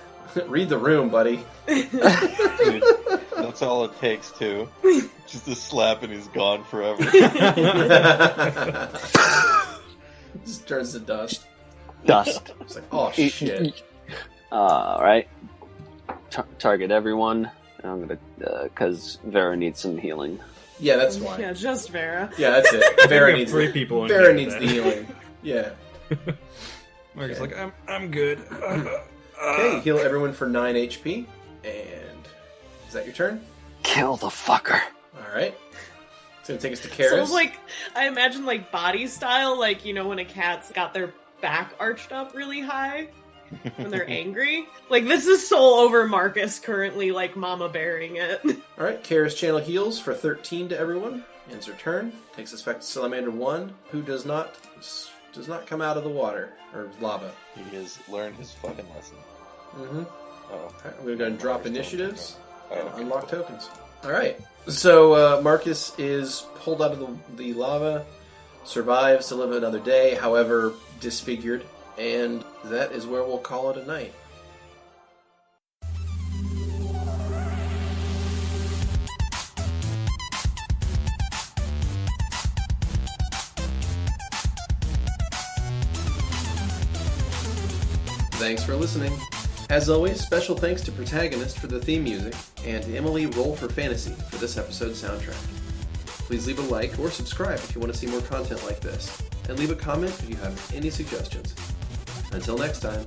Read the room, buddy. Dude, that's all it takes, too. Just a slap and he's gone forever. Just turns to dust. Dust. It's like, oh shit. Alright. Target everyone. I'm gonna, because Vera needs some healing. Yeah, that's why. Yeah, just Vera. Yeah, that's it. Vera needs 3 people. Vera needs the healing. Yeah. Marcus like, I'm good. Okay, heal everyone for 9 HP. And is that your turn? Kill the fucker. Alright. It's gonna take us to So Karis. it's like, I imagine like body style, like, you know, when a cat's got their back arched up really high when they're angry. Like, this is Soul over Marcus currently, like, mama bearing it. Alright, Karis channel heals for 13 to everyone. Ends her turn. Takes us back to Salamander 1, who does not come out of the water, or lava. He has learned his fucking lesson. Mm-hmm. Oh. Alright, we're going to drop initiatives and okay. unlock tokens. Alright, so Marcus is pulled out of the lava, survives to live another day, however disfigured, and that is where we'll call it a night. Thanks for listening. As always, special thanks to Protagonist for the theme music, and to Emily Roll for Fantasy for this episode's soundtrack. Please leave a like or subscribe if you want to see more content like this, and leave a comment if you have any suggestions. Until next time.